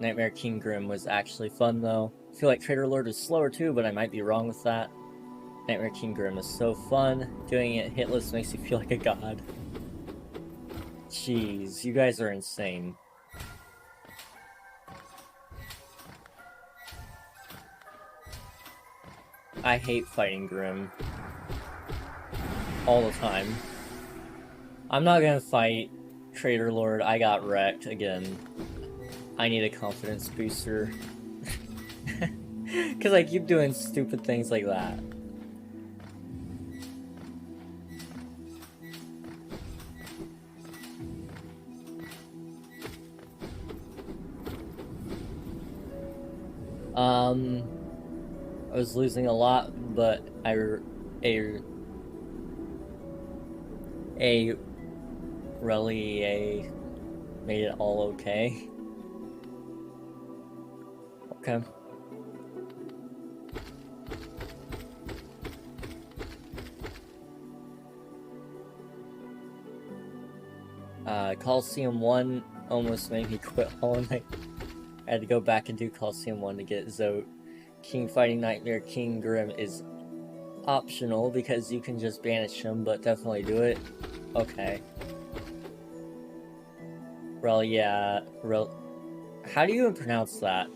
Nightmare King Grim was actually fun, though. I feel like Traitor Lord is slower, too, but I might be wrong with that. Nightmare King Grim is so fun. Doing it hitless makes you feel like a god. Jeez, you guys are insane. I hate fighting Grim. All the time. I'm not gonna fight Traitor Lord. I got wrecked again. I need a confidence booster. Because I keep doing stupid things like that. I was losing a lot, but a really made it all okay. Okay. Coliseum 1 almost made me quit Hollow Knight. I had to go back and do Coliseum 1 to get Zote. King Fighting Nightmare King Grim is optional because you can just banish him, but definitely do it. Okay. How do you even pronounce that?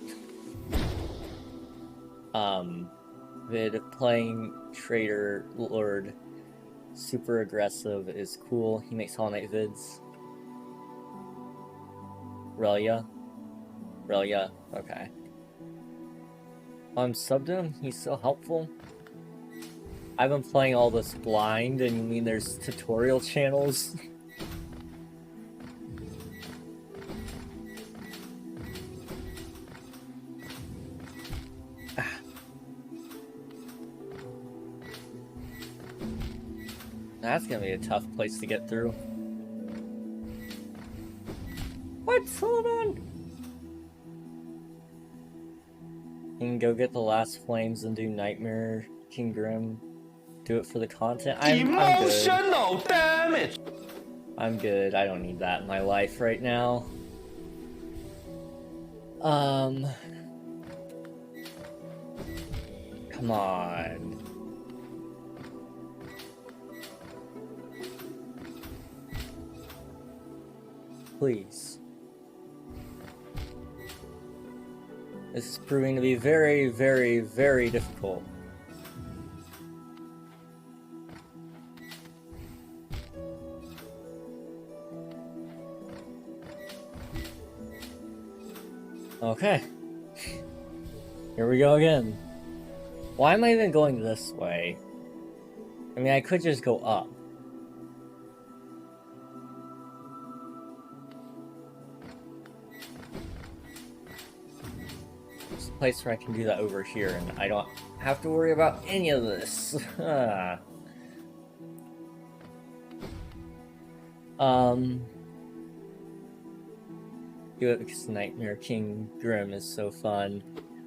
Vid playing Traitor Lord super aggressive is cool. He makes Hollow Knight vids. Relia, okay. I'm subbed him, he's so helpful. I've been playing all this blind, and you mean there's tutorial channels? That's gonna be a tough place to get through. What's going on? You can go get the last flames and do Nightmare King Grim. Do it for the content. I'm Emotional damage. I'm good. I don't need that in my life right now. Come on. Please. This is proving to be very, very, very difficult. Okay. Here we go again. Why am I even going this way? I mean, I could just go up. There's a place where I can do that over here, and I don't have to worry about any of this. Do it because Nightmare King Grim is so fun.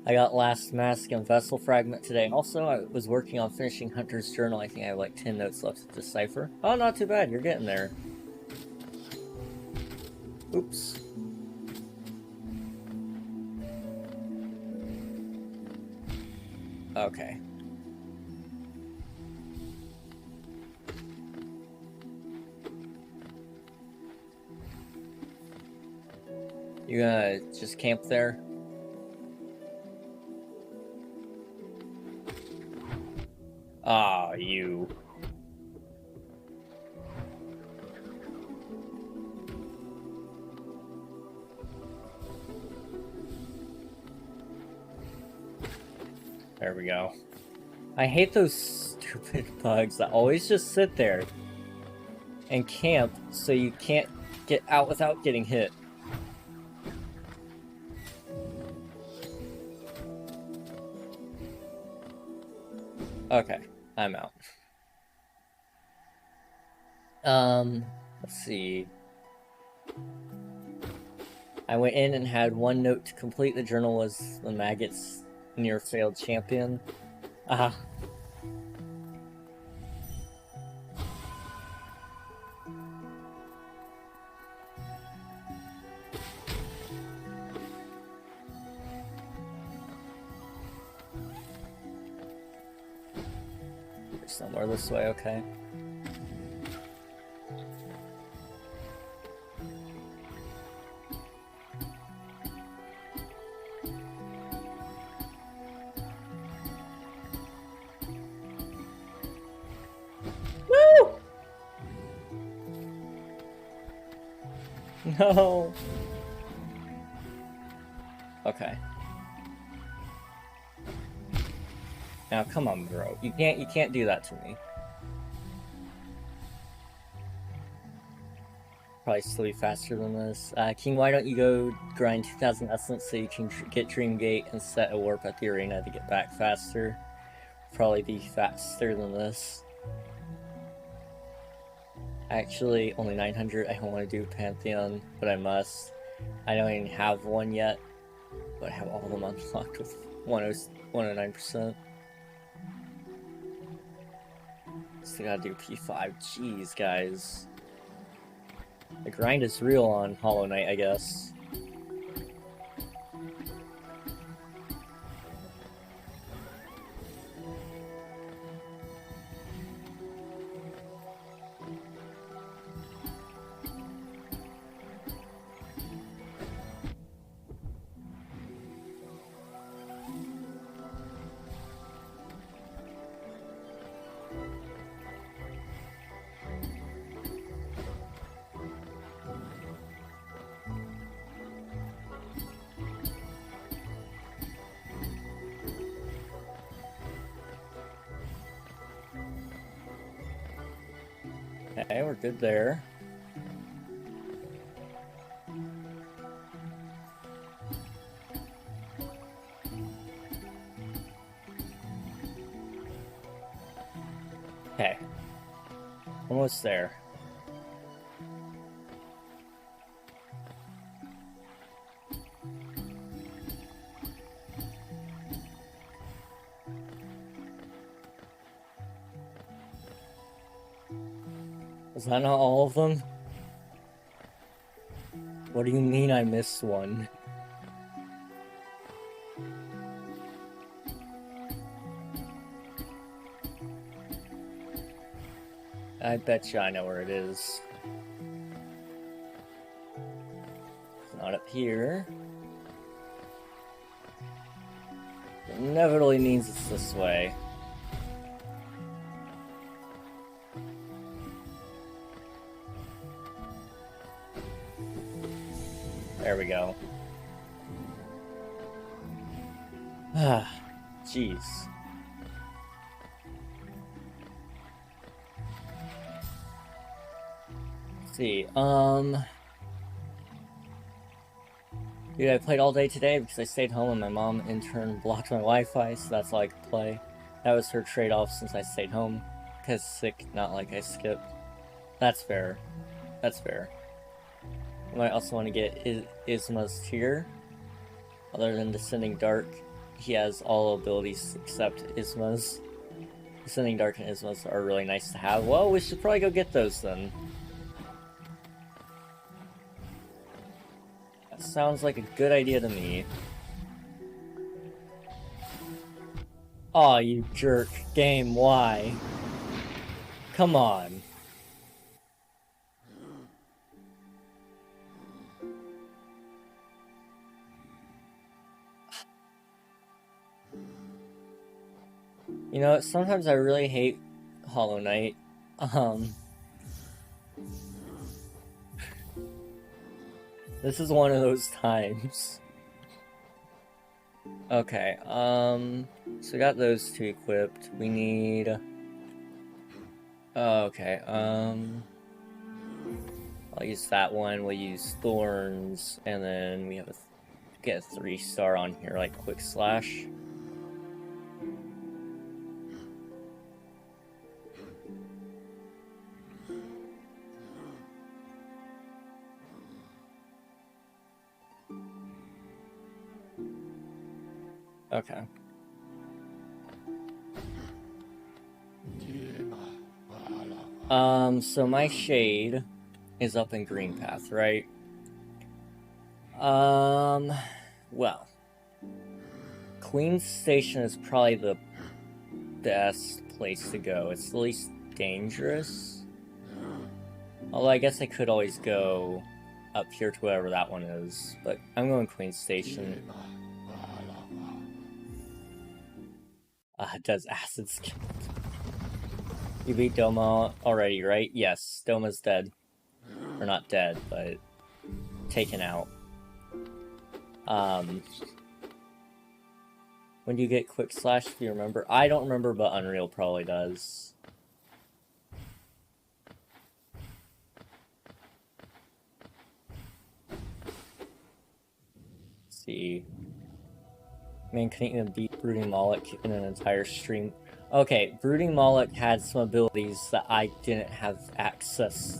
I got Last Mask and Vessel Fragment today. Also, I was working on finishing Hunter's Journal. I think I have like 10 notes left to decipher. Oh, not too bad. You're getting there. Oops. Okay. You gonna just camp there? Ah, you. There we go. I hate those stupid bugs that always just sit there and camp so you can't get out without getting hit. Okay, I'm out. Let's see. I went in and had one note to complete. The journal was the maggots near failed champion. There's somewhere this way, okay. No. Okay. Now come on, bro. You can't do that to me. Probably still be faster than this. King, why don't you go grind 2,000 essence so you can get Dream Gate and set a warp at the arena to get back faster? Probably be faster than this. Actually, only 900. I don't want to do Pantheon, but I must. I don't even have one yet, but I have all of them unlocked with 109%. Still gotta do P5. Jeez, guys. The grind is real on Hollow Knight, I guess. Okay, we're good there. Okay. Almost there. Is that not all of them? What do you mean I missed one? I bet you I know where it is. It's not up here. It inevitably means it's this way. There we go. Ah, jeez. Let's see, dude, I played all day today because I stayed home and my mom in turn blocked my Wi-Fi, so that's all I could play. That was her trade-off since I stayed home. Because sick, not like I skipped. That's fair. That's fair. I might also want to get Isma's tier. Other than Descending Dark, he has all abilities except Isma's. Descending Dark and Isma's are really nice to have. Well, we should probably go get those then. That sounds like a good idea to me. Aw, you jerk. Game, why? Come on. You know, sometimes I really hate Hollow Knight. This is one of those times. Okay, so we got those two equipped. We need... okay, I'll use that one, we'll use Thorns, and then we have get a 3-star on here, like Quick Slash. Okay. So my shade is up in Green Path, right? Well, Queen's Station is probably the best place to go. It's the least dangerous. Although I guess I could always go up here to wherever that one is, but I'm going Queen's Station. It does acid skin. You beat Doma already, right? Yes, Doma's dead. Or not dead, but taken out. When do you get Quick Slash, if you remember? I don't remember, but Unreal probably does. Let's see. Man, couldn't even beat Brooding Moloch in an entire stream. Okay, Brooding Moloch had some abilities that I didn't have access...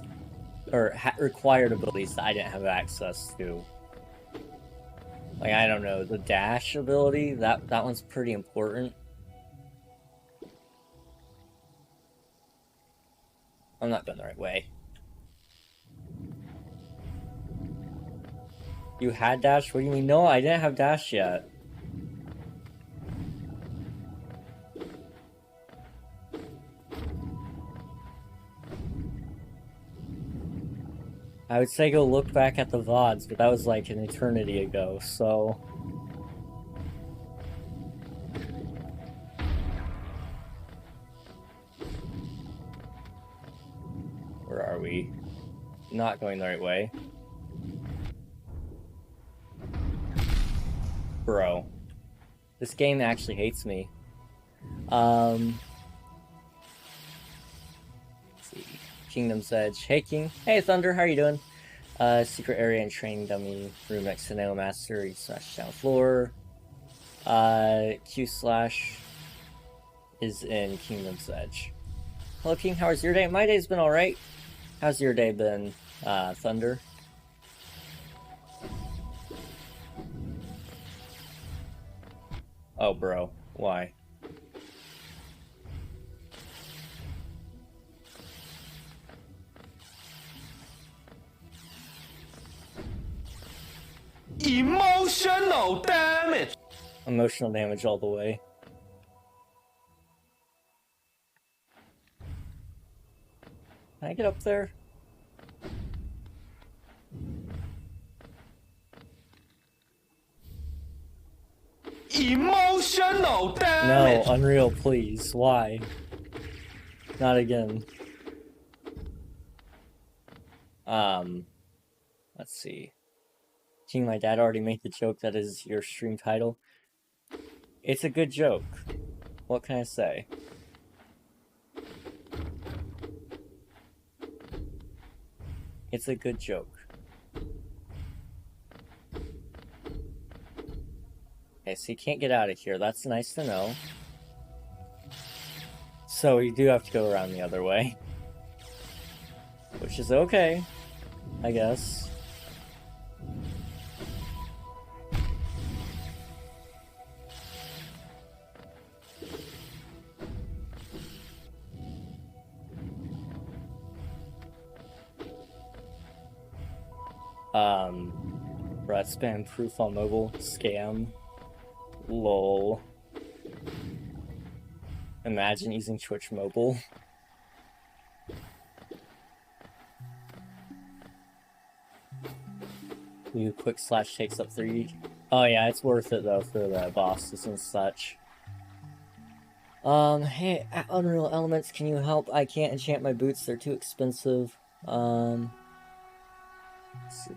or required abilities that I didn't have access to. Like, I don't know, the dash ability, that one's pretty important. I'm not going the right way. You had dash? What do you mean? No, I didn't have dash yet. I would say go look back at the VODs, but that was like an eternity ago, so... Where are we? Not going the right way. Bro. This game actually hates me. Let's see. Kingdom's Edge. Hey, King. Hey, Thunder. How are you doing? Secret area and training dummy room next to Nail Master. You smash down floor. Q slash is in Kingdom's Edge. Hello, King. How was your day? My day's been alright. How's your day been, Thunder? Oh, bro. Why? Emotional damage. Emotional damage all the way. Can I get up there? Emotional damage. No, Unreal, please. Why? Not again. Let's see. King, my dad already made the joke that is your stream title. It's a good joke. What can I say? It's a good joke. Okay, so you can't get out of here. That's nice to know. So you do have to go around the other way. Which is okay, I guess. Rat spam proof on mobile. Scam. Lol. Imagine using Twitch mobile. You quick slash takes up 3. Oh yeah, it's worth it though for the bosses and such. Hey, Unreal Elements, can you help? I can't enchant my boots, they're too expensive. Let's see.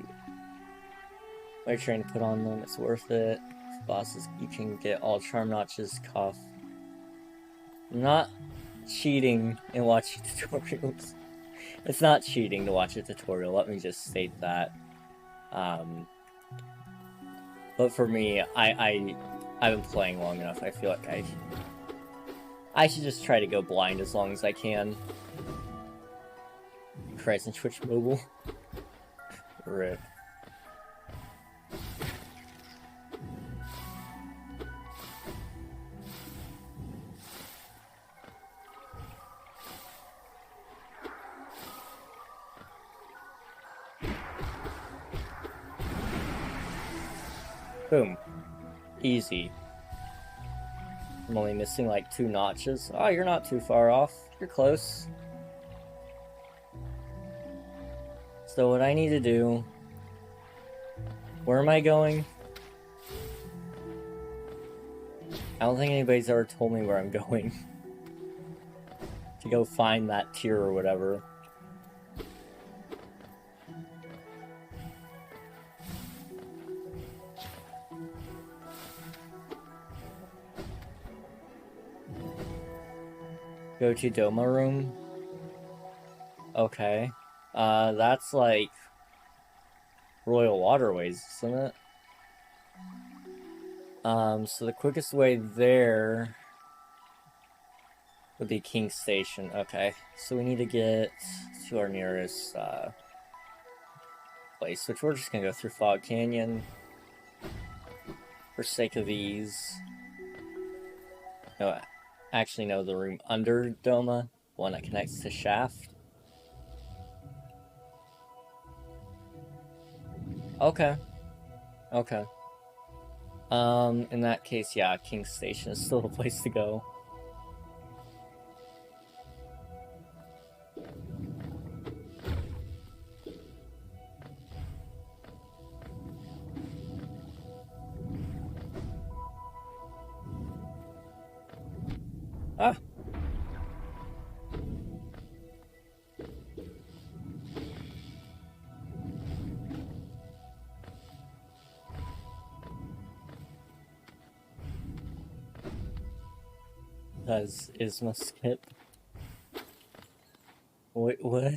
What are you trying to put on them? It's worth it. For bosses, you can get all charm notches, cuff. I'm not cheating and watching tutorials. It's not cheating to watch a tutorial, let me just state that. But for me, I've been playing long enough, I feel like I should just try to go blind as long as I can. Christ, and Twitch mobile. Rip. Boom. Easy. I'm only missing like 2 notches. Oh, you're not too far off. You're close. So what I need to do... Where am I going? I don't think anybody's ever told me where I'm going. To go find that tier or whatever. Go to Doma room. Okay. That's like Royal Waterways, isn't it? So the quickest way there would be King Station. Okay. So we need to get to our nearest place, which we're just gonna go through Fog Canyon for sake of ease. No, actually no, the room under Doma, one that connects to Shaft. Okay. Okay. In that case, yeah, King Station is still the place to go. Ah! Does Isma skip? Wait, what?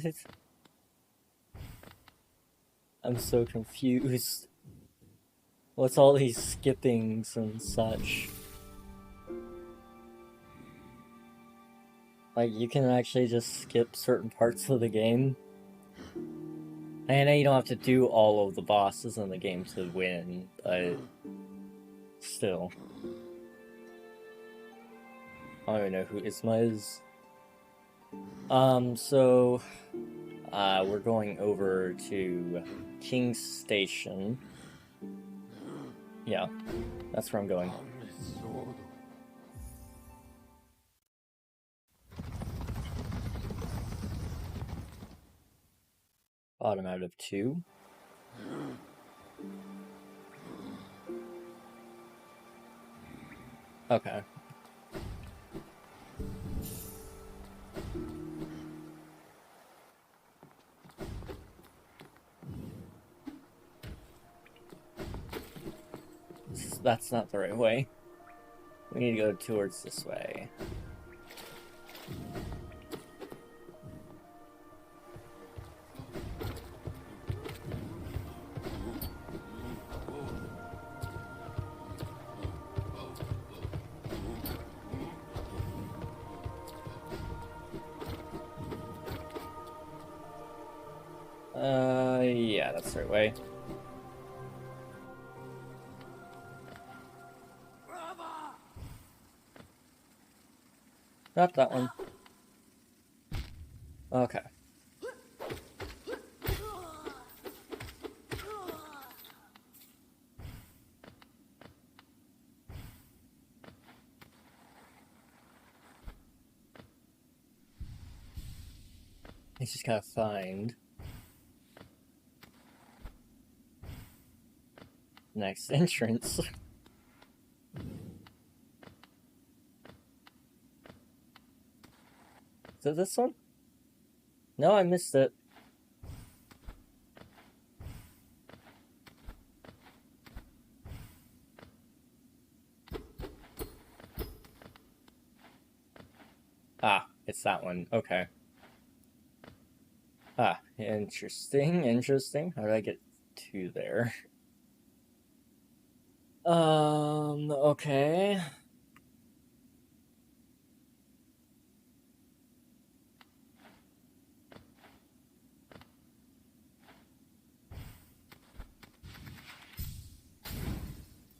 I'm so confused. What's all these skippings and such? Like, you can actually just skip certain parts of the game. I know you don't have to do all of the bosses in the game to win, but still. I don't even know who Isma is. So we're going over to King's Station. Yeah, that's where I'm going. Bottom out of 2. Okay. That's not the right way. We need to go towards this way. Yeah, that's the right way. Not that one. Okay. I just gotta find next entrance. Is it this one? No, I missed it. Ah, it's that one. Okay. Ah, interesting. How did I get to there? Okay.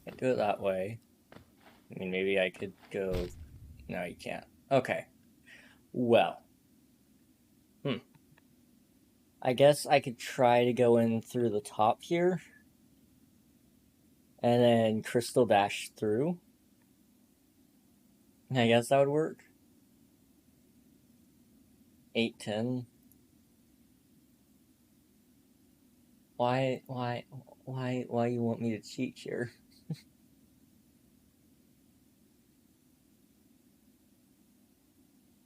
Can't do it that way. I mean, maybe I could go... No, you can't. Okay. Well. I guess I could try to go in through the top here. And then crystal dash through. I guess that would work. 810. Why you want me to cheat here?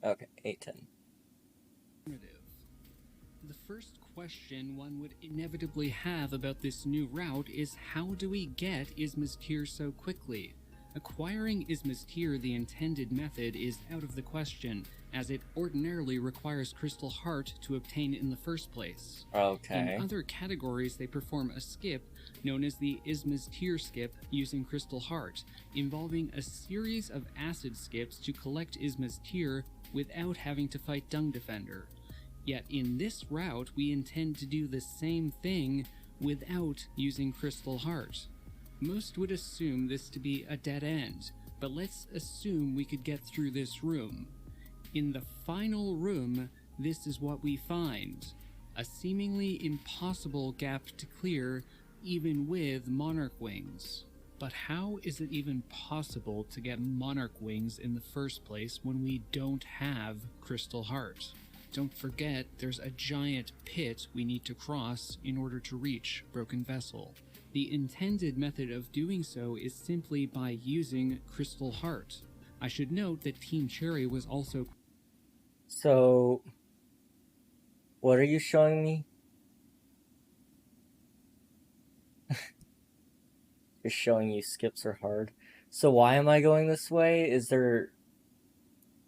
Okay, 810. The first question one would inevitably have about this new route is how do we get Isma's Tear so quickly? Acquiring Isma's Tear, the intended method, is out of the question, as it ordinarily requires Crystal Heart to obtain in the first place. Okay. In other categories, they perform a skip known as the Isma's Tear skip using Crystal Heart, involving a series of acid skips to collect Isma's Tear without having to fight Dung Defender. Yet in this route, we intend to do the same thing without using Crystal Heart. Most would assume this to be a dead end, but let's assume we could get through this room. In the final room, this is what we find. A seemingly impossible gap to clear, even with Monarch Wings. But how is it even possible to get Monarch Wings in the first place when we don't have Crystal Heart? Don't forget, there's a giant pit we need to cross in order to reach Broken Vessel. The intended method of doing so is simply by using Crystal Heart. I should note that Team Cherry was also... So, what are you showing me? You're showing you skips are hard. So why am I going this way? Is there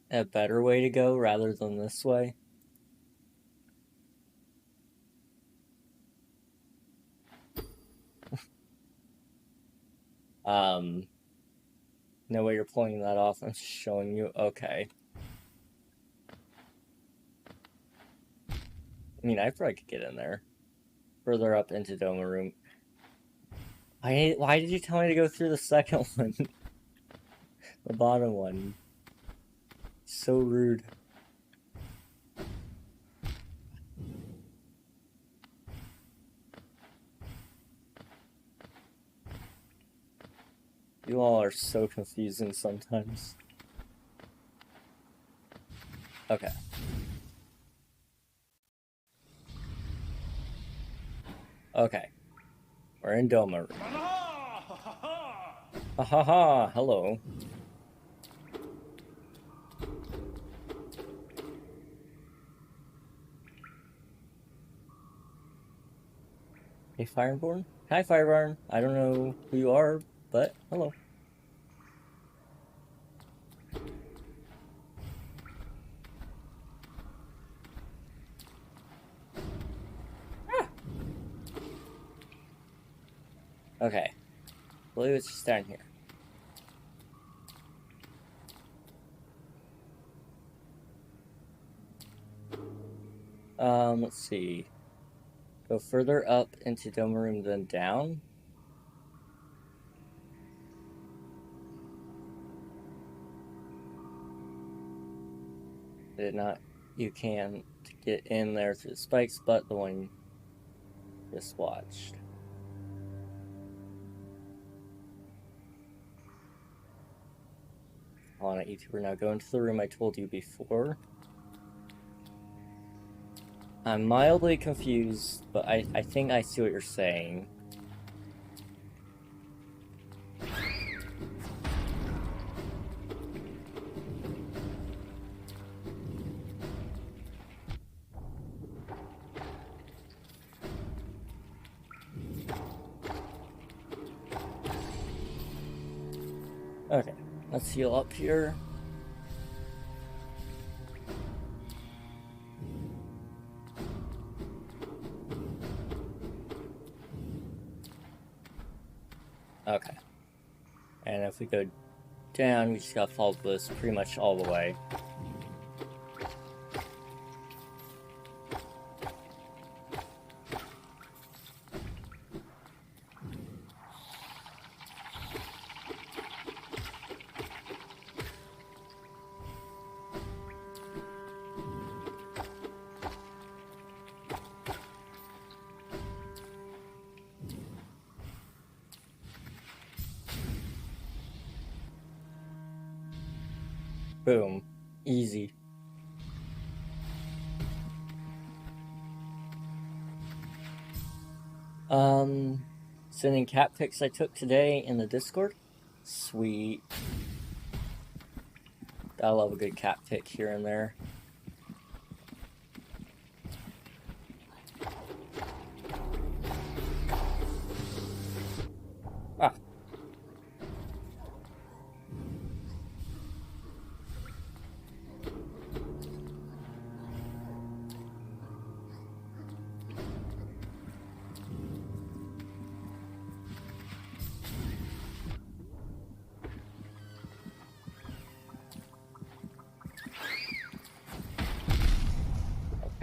a better way to go rather than this way? No way you're pulling that off. I'm just showing you. Okay. I mean, I probably could get in there. Further up into Doma Room. Why did you tell me to go through the second one? The bottom one. So rude. You all are so confusing sometimes. Okay. Okay. We're in Doma Room. Ha ha ha! Hello. Hey, Fireborn? Hi, Fireborn. I don't know who you are, but hello. Ah! Okay. I believe it's just down here. Let's see. Go further up into Doma Room than down. Did not. You can get in there through the spikes, but the one you just watched. Hold on, YouTuber, now go into the room I told you before. I'm mildly confused, but I think I see what you're saying. Okay, let's heal up here. Okay. And if we go down, we just gotta follow this pretty much all the way. Boom. Easy. Sending cat pics I took today in the Discord. Sweet. I love a good cat pic here and there. Ah.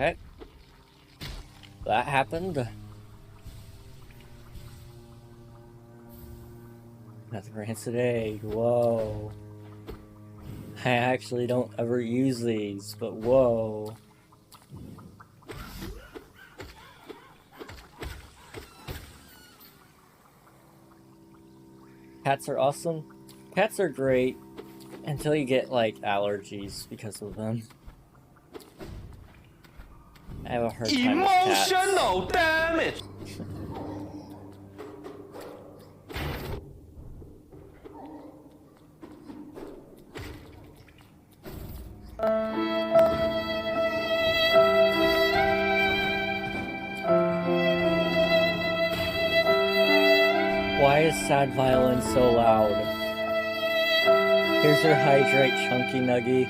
Okay. That happened. Another rancid egg. Whoa. I actually don't ever use these, but whoa. Cats are awesome. Cats are great until you get like allergies because of them. I have a hard time with cats. Emotional damage. Why is sad violin so loud? Here's your hydrate, Chunky Nuggy.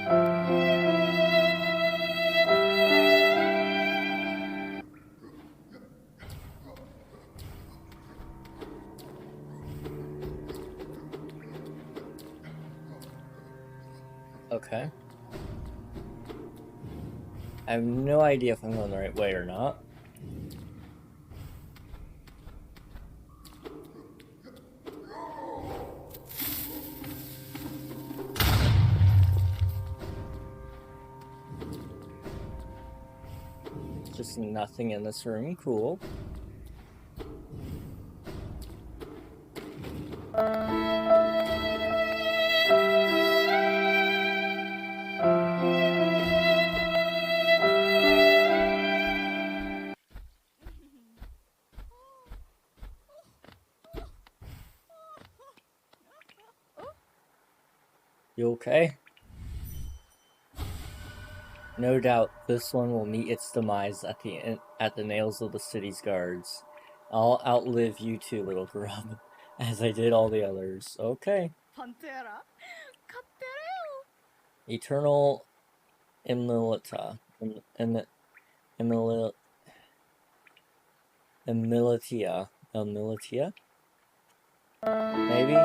Okay. I have no idea if I'm going the right way or not. Just nothing in this room. Cool. You okay? No doubt this one will meet its demise at the nails of the city's guards. I'll outlive you too, little grub, as I did all the others. Okay. Eternal Immilita. Immilitia? Maybe?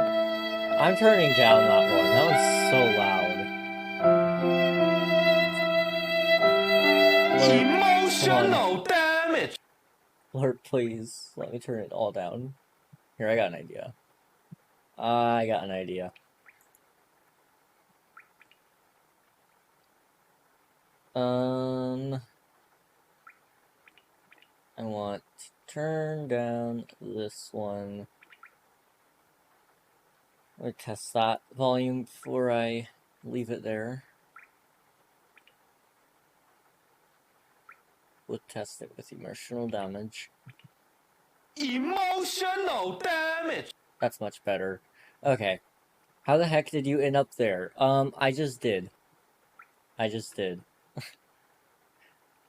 I'm turning down that one. That was so loud. Lord, Emotional damage. Lord, please, let me turn it all down. Here, I got an idea. I want to turn down this one. I'm gonna test that volume before I leave it there. We'll test it with emotional damage. Emotional damage. That's much better. Okay. How the heck did you end up there? I just did.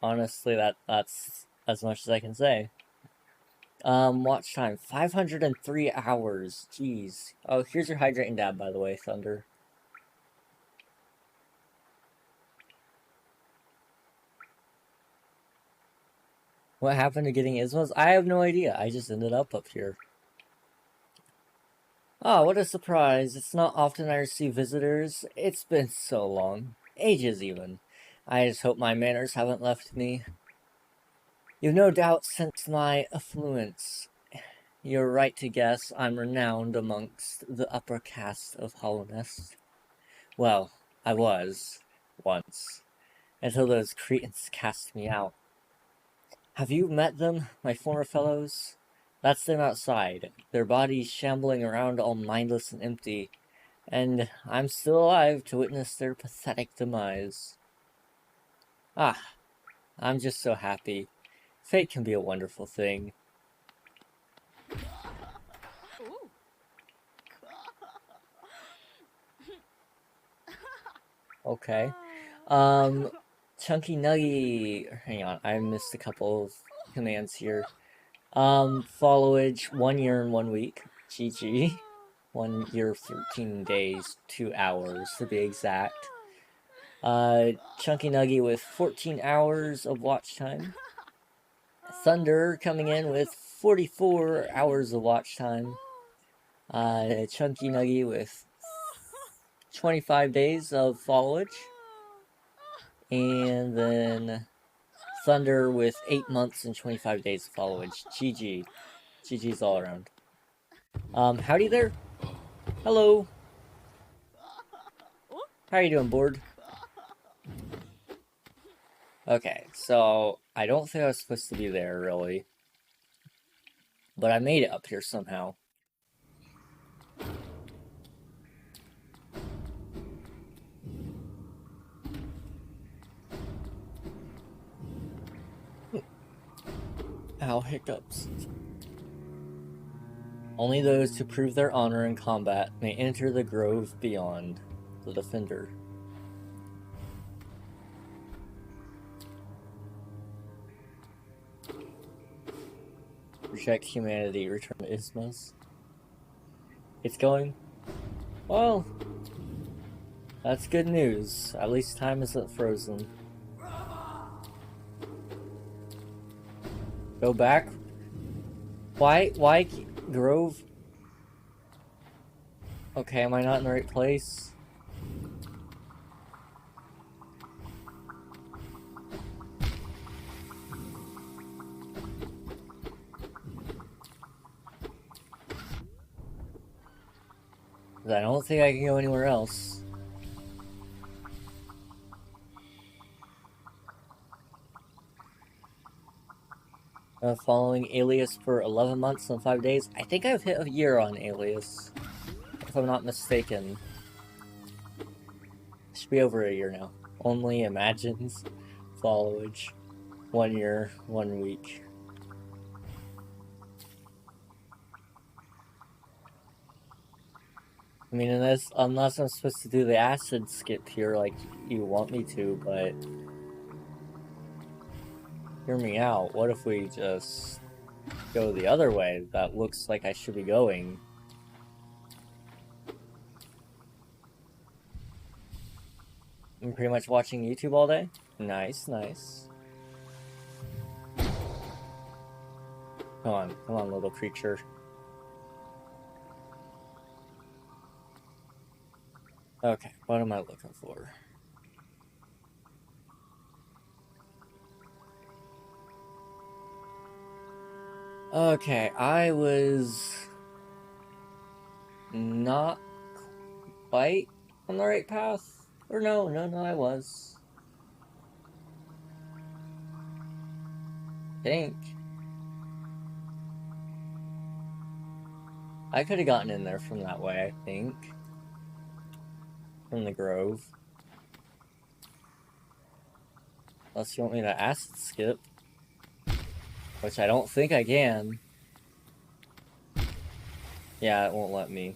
Honestly, that's as much as I can say. Watch time, 503 hours. Jeez. Oh, here's your hydrating dab, by the way, Thunder. What happened to getting Ismas? I have no idea. I just ended up here. Oh, what a surprise. It's not often I receive visitors. It's been so long. Ages, even. I just hope my manners haven't left me. You've no doubt sensed my affluence. You're right to guess I'm renowned amongst the upper caste of Hollownest. Well, I was, once, until those cretins cast me out. Have you met them, my former fellows? That's them outside, their bodies shambling around all mindless and empty, and I'm still alive to witness their pathetic demise. Ah, I'm just so happy. Fate can be a wonderful thing. Okay. Chunky Nuggy. Hang on, I missed a couple of commands here. Followage, 1 year and 1 week. GG. 1 year, 13 days, 2 hours to be exact. Chunky Nuggy with 14 hours of watch time. Thunder coming in with 44 hours of watch time. Chunky Nuggy with 25 days of followage. And then Thunder with 8 months and 25 days of followage. GG. GG's all around. Howdy there. Hello. How are you doing, board? Okay, so I don't think I was supposed to be there, really. But I made it up here somehow. Ow, hiccups. Only those who prove their honor in combat may enter the grove beyond the defender. Reject humanity, return to Isthmus. It's going well. That's good news. At least time isn't frozen. Go back? Why Grove? Okay, am I not in the right place? I don't think I can go anywhere else. Following Alias for 11 months and 5 days. I think I've hit a year on Alias, if I'm not mistaken. It should be over a year now. Only imagines followage. 1 year, 1 week. I mean, unless I'm supposed to do the acid skip here like you want me to, but... Hear me out. What if we just go the other way? That looks like I should be going. I'm pretty much watching YouTube all day. Nice, nice. Come on, little creature. Okay, what am I looking for? Okay, I was not quite on the right path. Or no, I was. I think. I could have gotten in there from that way, I think. From the grove. Unless you want me to acid skip. Which I don't think I can. Yeah, it won't let me.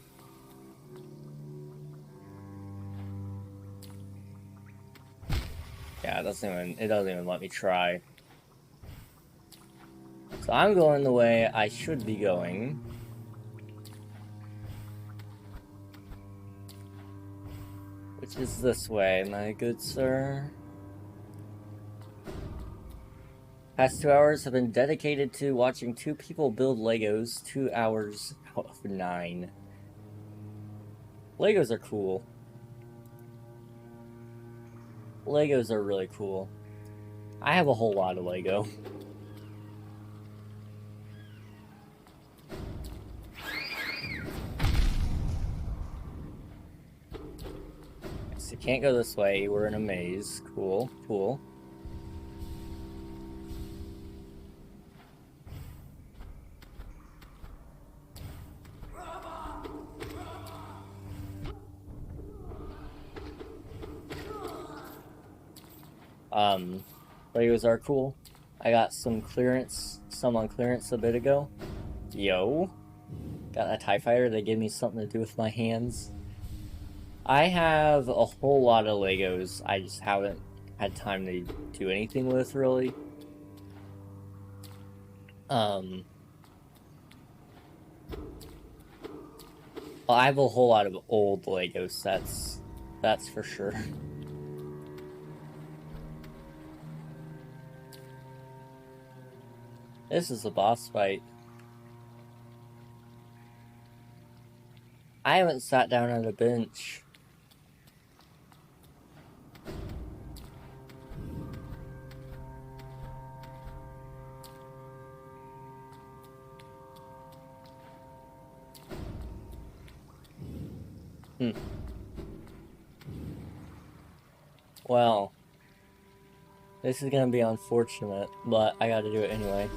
Yeah, it doesn't even let me try. So I'm going the way I should be going. Which is this way, my good sir. Past 2 hours have been dedicated to watching 2 people build Legos. 2 hours out of 9. Legos are cool. Legos are really cool. I have a whole lot of Lego. So you can't go this way. We're in a maze. Cool, cool. Legos are cool. I got some on clearance a bit ago. Yo. Got a TIE fighter that gave me something to do with my hands. I have a whole lot of Legos. I just haven't had time to do anything with, really. Well, I have a whole lot of old Lego sets. That's for sure. This is a boss fight. I haven't sat down on a bench. Well, this is gonna be unfortunate, but I gotta do it anyway.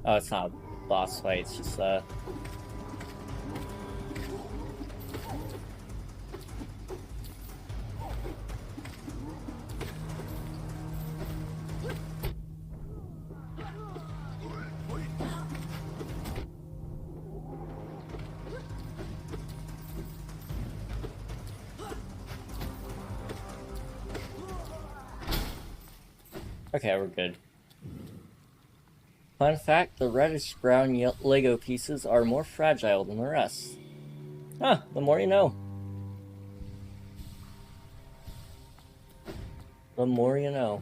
Oh, it's not a boss fight, it's just okay, we're good. Fun fact, the reddish-brown Lego pieces are more fragile than the rest. Huh, the more you know. The more you know.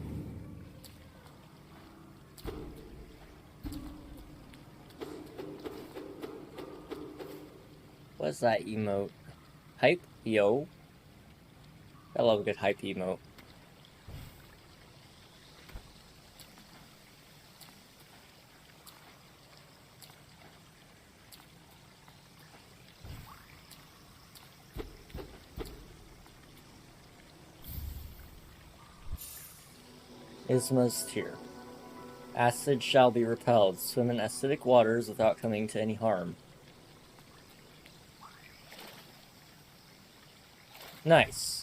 What's that emote? Hype? Yo. I love a good hype emote. Isma's Tear. Acid shall be repelled. Swim in acidic waters without coming to any harm. Nice.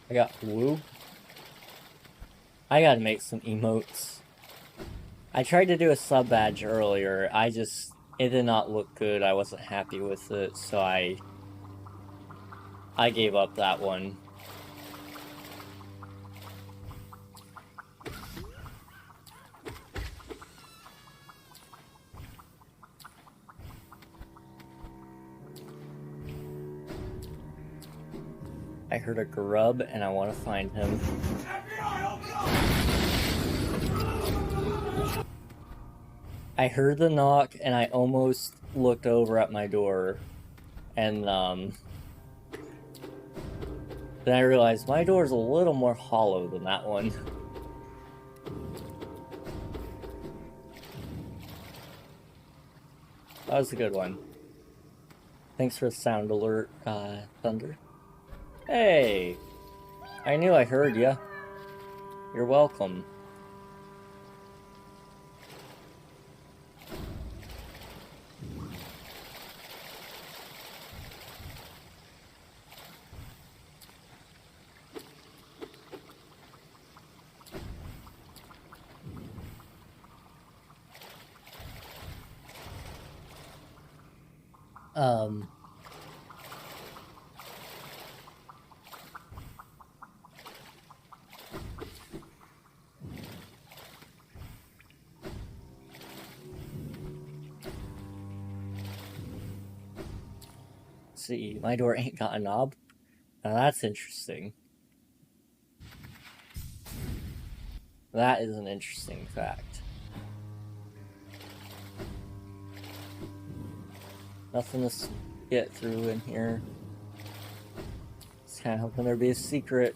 I got woo. I gotta make some emotes. I tried to do a sub badge earlier. It did not look good. I wasn't happy with it, so I gave up that one. I heard a grub and I want to find him. I heard the knock and I almost looked over at my door, and then I realized my door is a little more hollow than that one. That was a good one. Thanks for the sound alert, Thunder. Hey! I knew I heard ya. You're welcome. See, my door ain't got a knob. Now that's interesting. That is an interesting fact. Nothing to get through in here. Just kind of hoping there'd be a secret.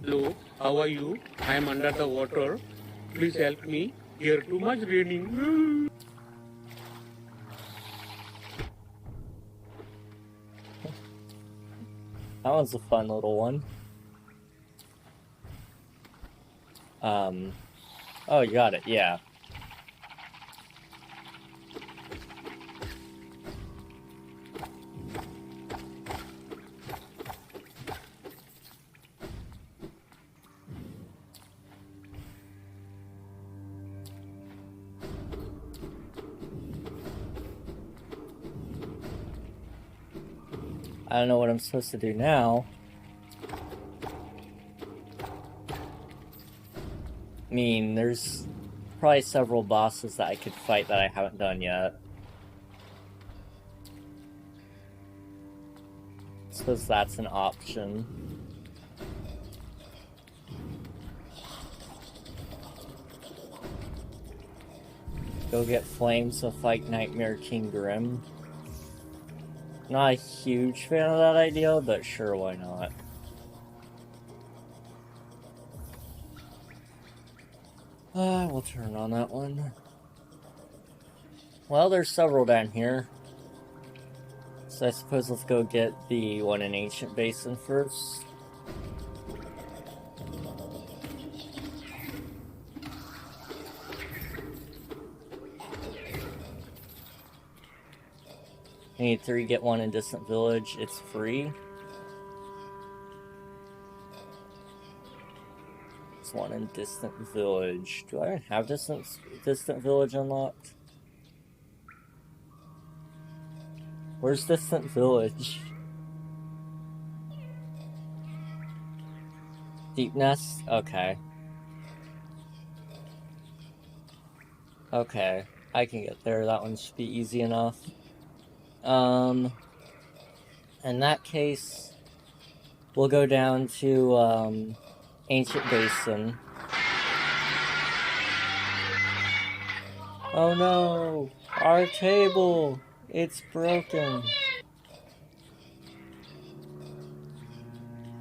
Hello, how are you? I am under the water. Please help me. Here too much raining. That one's a fun little one. Oh, you got it, yeah. I don't know what I'm supposed to do now. I mean, there's probably several bosses that I could fight that I haven't done yet. I suppose that's an option. Go get flames to fight Nightmare King Grim. Not a huge fan of that idea, but sure, why not? We'll turn on that one. Well, there's several down here. So I suppose let's go get the one in Ancient Basin first. I need 3, get 1 in Distant Village. It's free. It's 1 in Distant Village. Do I have Distant Village unlocked? Where's Distant Village? Deep Nest? Okay. Okay. I can get there. That one should be easy enough. In that case, we'll go down to, Ancient Basin. Oh no! Our table! It's broken.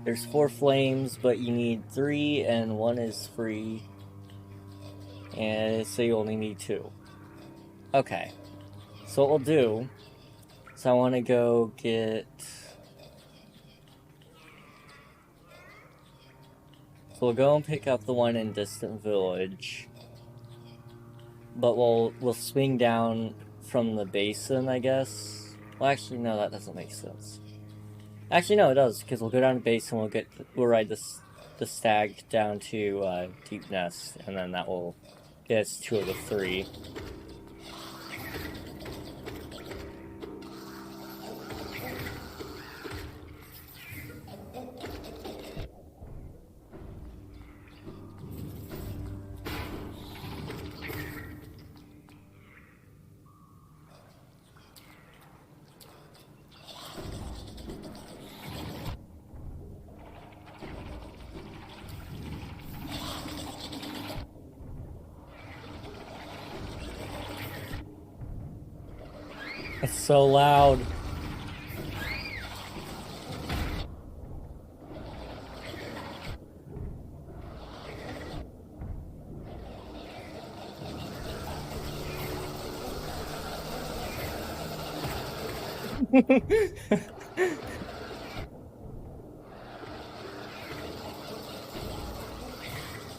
There's 4 flames, but you need 3, and 1 is free. And so you only need 2. Okay. So what we'll do is I want to go get... So we'll go and pick up the one in Distant Village. But we'll swing down from the basin, I guess. Well, actually, no, that doesn't make sense. Actually, no, it does, because we'll go down to basin, we'll ride the stag down to Deep Nest, and then that will get us 2 of the 3. It's so loud.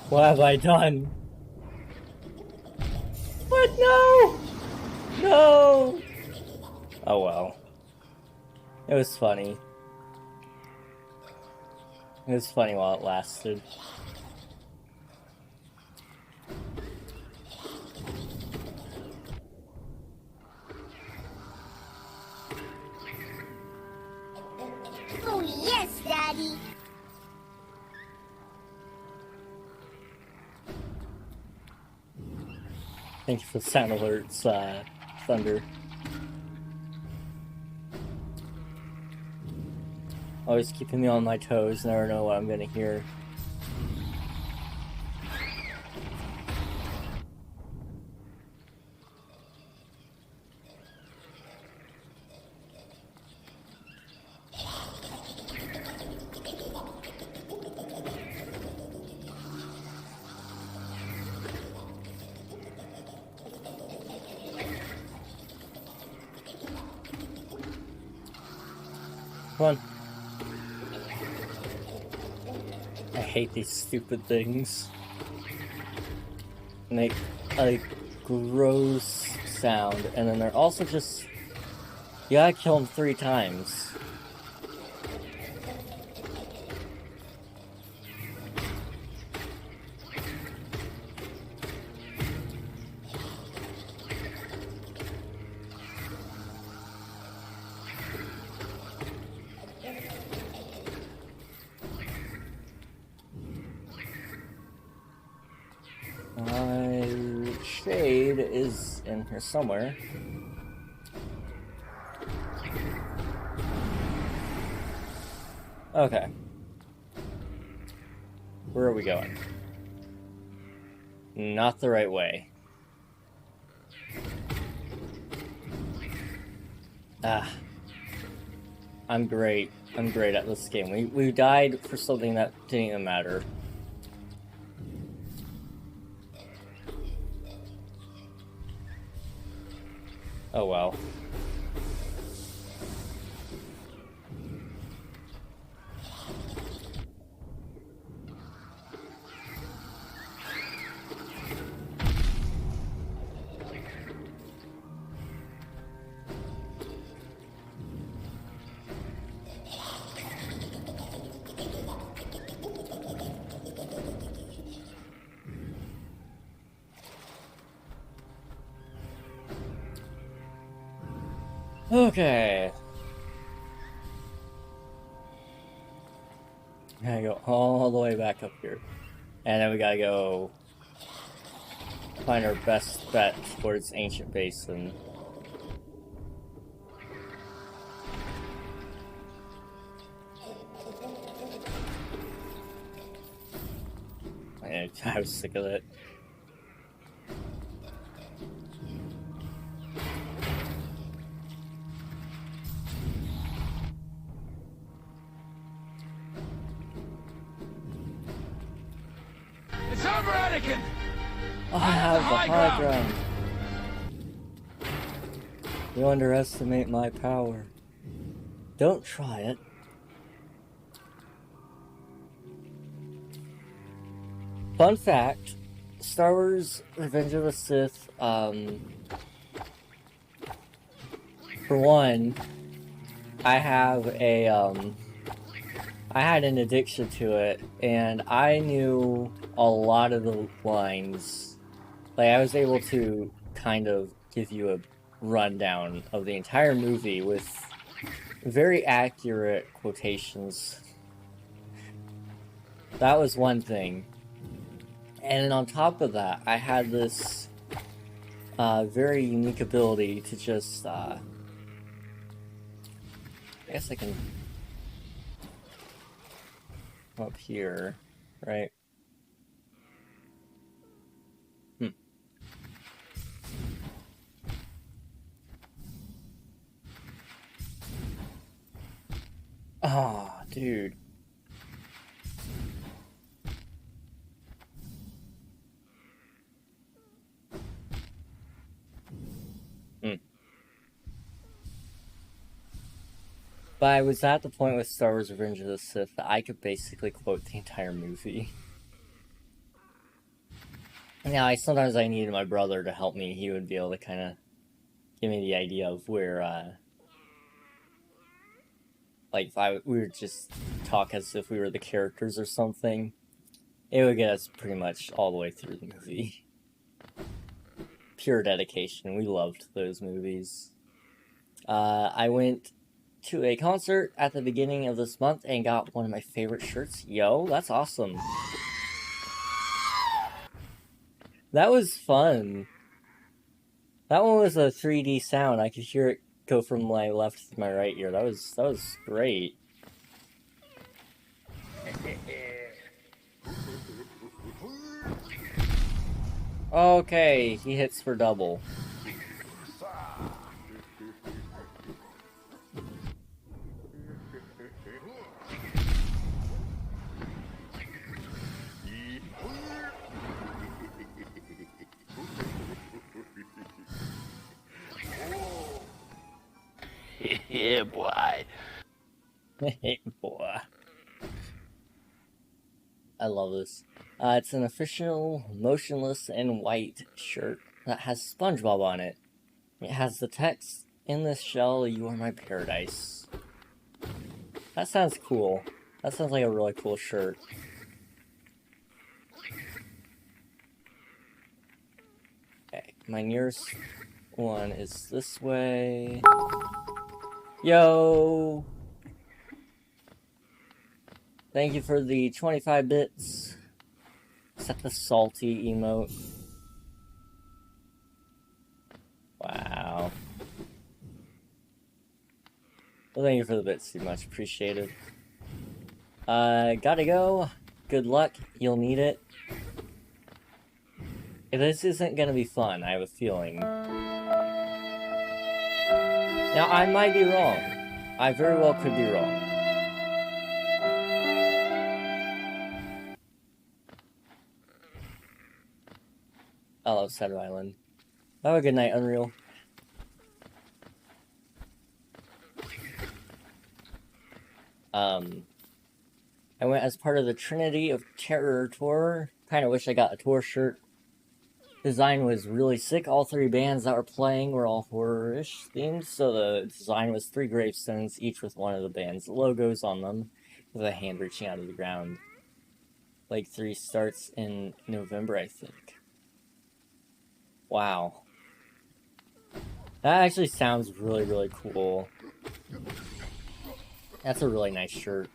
What have I done? What? No! No! Oh well. It was funny. It was funny while it lasted. Oh yes, Daddy! Thank you for the sound alerts, Thunder. Always keeping me on my toes, never know what I'm gonna hear. Come on. I hate these stupid things. Make a gross sound, and then they're also just... You gotta kill them 3 times. Shade is in here somewhere. Okay. Where are we going? Not the right way. Ah. I'm great. I'm great at this game. We died for something that didn't even matter. Oh well. Okay. Gotta go all the way back up here. And then we gotta go find our best bet towards Ancient Basin. I was sick of it. Anakin! I have the high ground. You underestimate my power. Don't try it. Fun fact, Star Wars Revenge of the Sith, for one, I have a, I had an addiction to it, and I knew a lot of the lines. Like, I was able to kind of give you a rundown of the entire movie with very accurate quotations. That was one thing. And on top of that, I had this very unique ability to just, I guess I can come up here, right? Oh, dude. But I was at the point with Star Wars Revenge of the Sith that I could basically quote the entire movie. Now, sometimes I needed my brother to help me. He would be able to kind of give me the idea of where, like, if we would just talk as if we were the characters or something, it would get us pretty much all the way through the movie. Pure dedication. We loved those movies. I went to a concert at the beginning of this month and got one of my favorite shirts. Yo, that's awesome. That was fun. That one was a 3D sound. I could hear it go from my left to my right ear. That was great. Okay, he hits for double. Yeah, boy. Hey, boy. I love this. It's an official motionless and white shirt that has SpongeBob on it. It has the text, "In this shell, you are my paradise." That sounds cool. That sounds like a really cool shirt. Okay, my nearest one is this way. Yo! Thank you for the 25 bits. Set the salty emote. Wow. Well, thank you for the bits too much. Appreciated. Gotta go. Good luck. You'll need it. This isn't gonna be fun, I have a feeling. Now, I might be wrong. I very well could be wrong. I love Shadow Island. Have a good night, Unreal. I went as part of the Trinity of Terror tour. Kinda wish I got a tour shirt. Design was really sick. All three bands that were playing were all horror-ish themed, so the design was 3 gravestones, each with one of the band's logos on them, with a hand reaching out of the ground. Leg 3 starts in November, I think. Wow. That actually sounds really, really cool. That's a really nice shirt.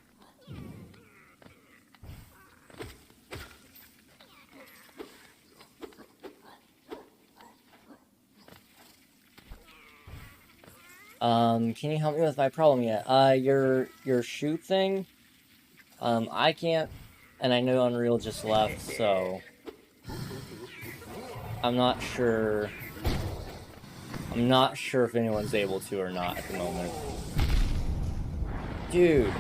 Can you help me with my problem yet? Your shoot thing? I can't, and I know Unreal just left, so I'm not sure if anyone's able to or not at the moment. Dude.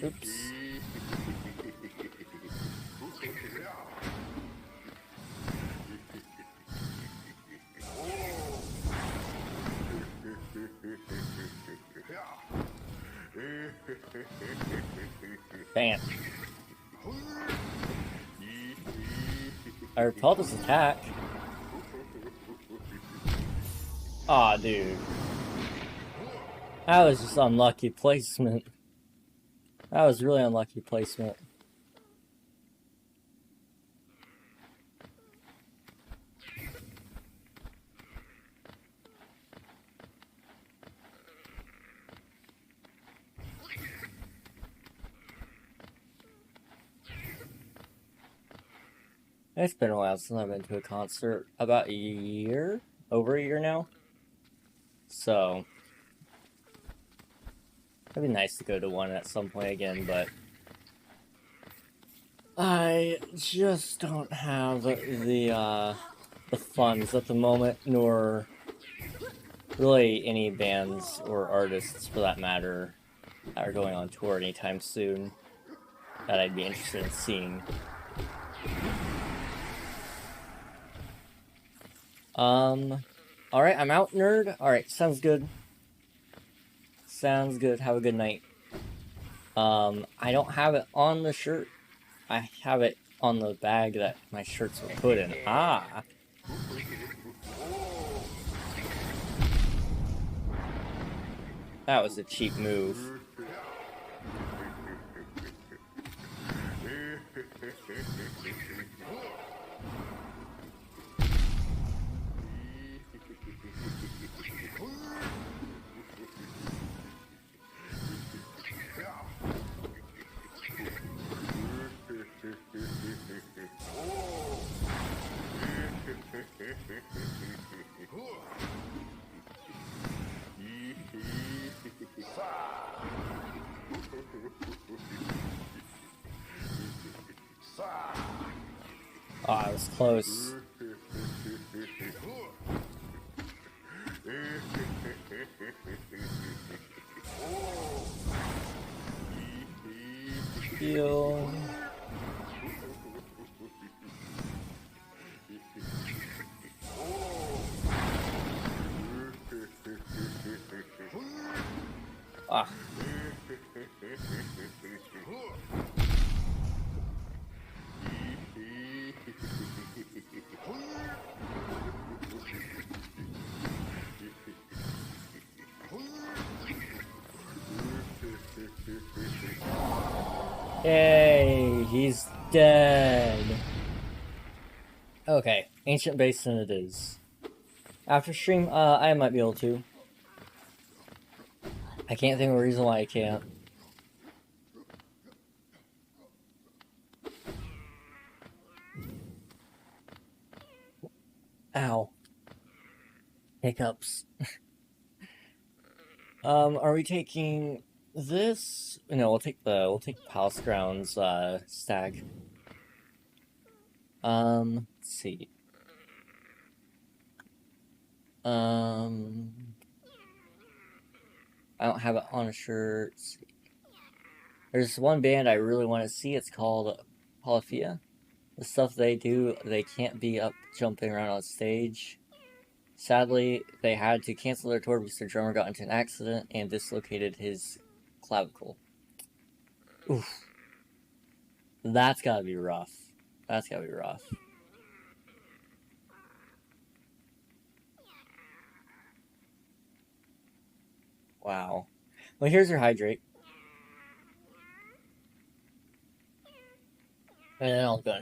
Oops. Bam. I repelled his attack. Aw, dude. That was just unlucky placement. That was really unlucky placement. It's been a while since I've been to a concert. About a year? Over a year now? So, it'd be nice to go to one at some point again, but I just don't have the funds at the moment, nor really any bands or artists, for that matter, that are going on tour anytime soon that I'd be interested in seeing. Alright, I'm out, nerd. Alright, sounds good. Sounds good. Have a good night. I don't have it on the shirt. I have it on the bag that my shirts were put in. Ah! That was a cheap move. Oh, I was close. Heal. Ah. Yay, he's dead. Okay, Ancient Basin it is. After stream, I might be able to. I can't think of a reason why I can't. Ow. Hiccups. Are we taking this? No, we'll take Palace Grounds, stag. Let's see. I don't have it on a shirt. There's one band I really want to see. It's called Polyphia. The stuff they do, they can't be up jumping around on stage. Sadly, they had to cancel their tour because their drummer got into an accident and dislocated his clavicle. Oof. That's gotta be rough. That's gotta be rough. Wow. Well, here's your hydrate. And then I'll go.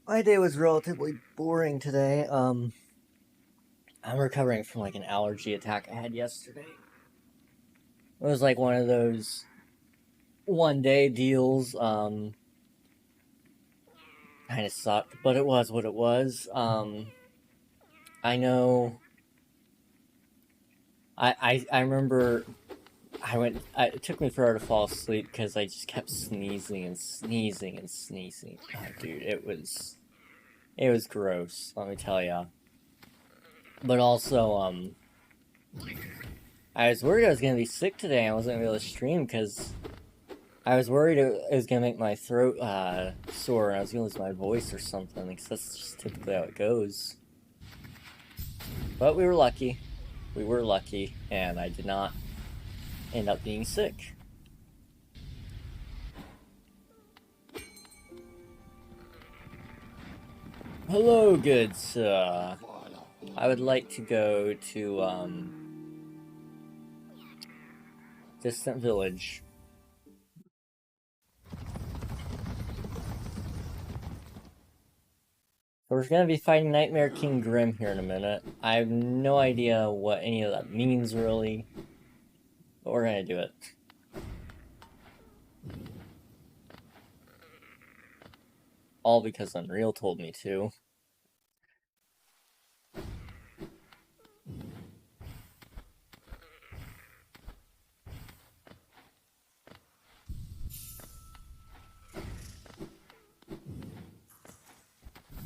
My day was relatively boring today. I'm recovering from like an allergy attack I had yesterday. It was like one of those one-day deals. Kind of sucked, but it was what it was. I know. I remember It took me forever to fall asleep because I just kept sneezing and sneezing and sneezing. Oh, dude, it was gross, let me tell ya. But also, I was worried I was gonna be sick today. I wasn't gonna be able to stream because I was worried it was gonna make my throat sore and I was gonna lose my voice or something, because that's just typically how it goes. But we were lucky. We were lucky, and I did not end up being sick. Hello, good sir. I would like to go to, Distant Village. So we're gonna be fighting Nightmare King Grim here in a minute. I have no idea what any of that means, really. But we're gonna do it. All because Unreal told me to.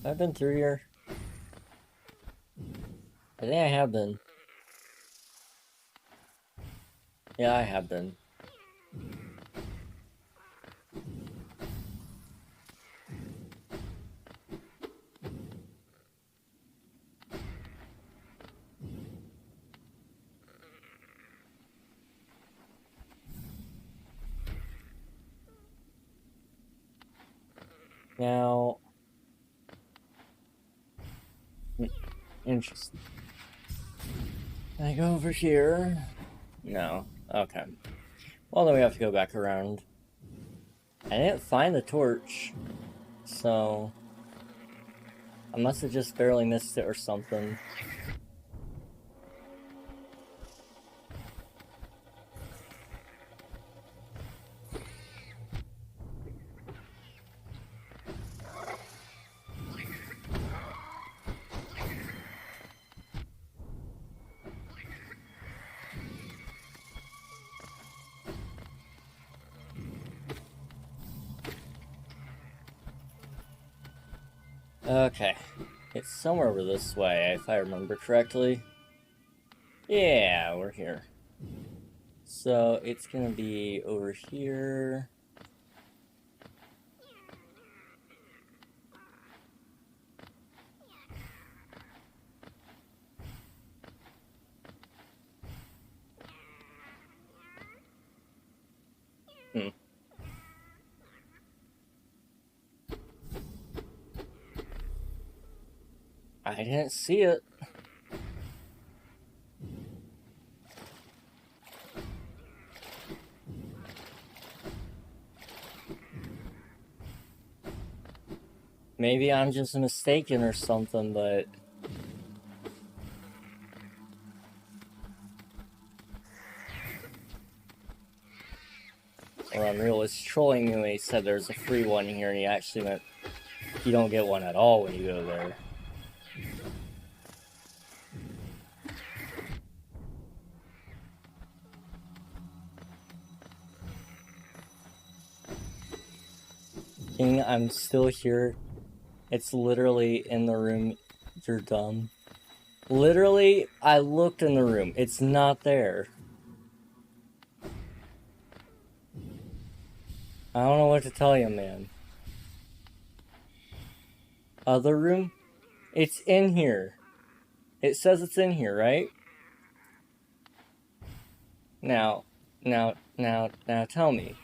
I've been through here. I think I have been. Yeah, I have been. Now, interesting. Can I go over here? No. Okay. Well, then we have to go back around. I didn't find the torch, so I must have just barely missed it or something. Okay. It's somewhere over this way, if I remember correctly. Yeah, we're here. So it's gonna be over here. I didn't see it. Maybe I'm just mistaken or something, but or Unreal was trolling me when he said there's a free one here, and he actually meant you don't get one at all when you go there. King, I'm still here. It's literally in the room. You're dumb. Literally, I looked in the room. It's not there. I don't know what to tell you, man. Other room? It's in here. It says it's in here, right? Now tell me.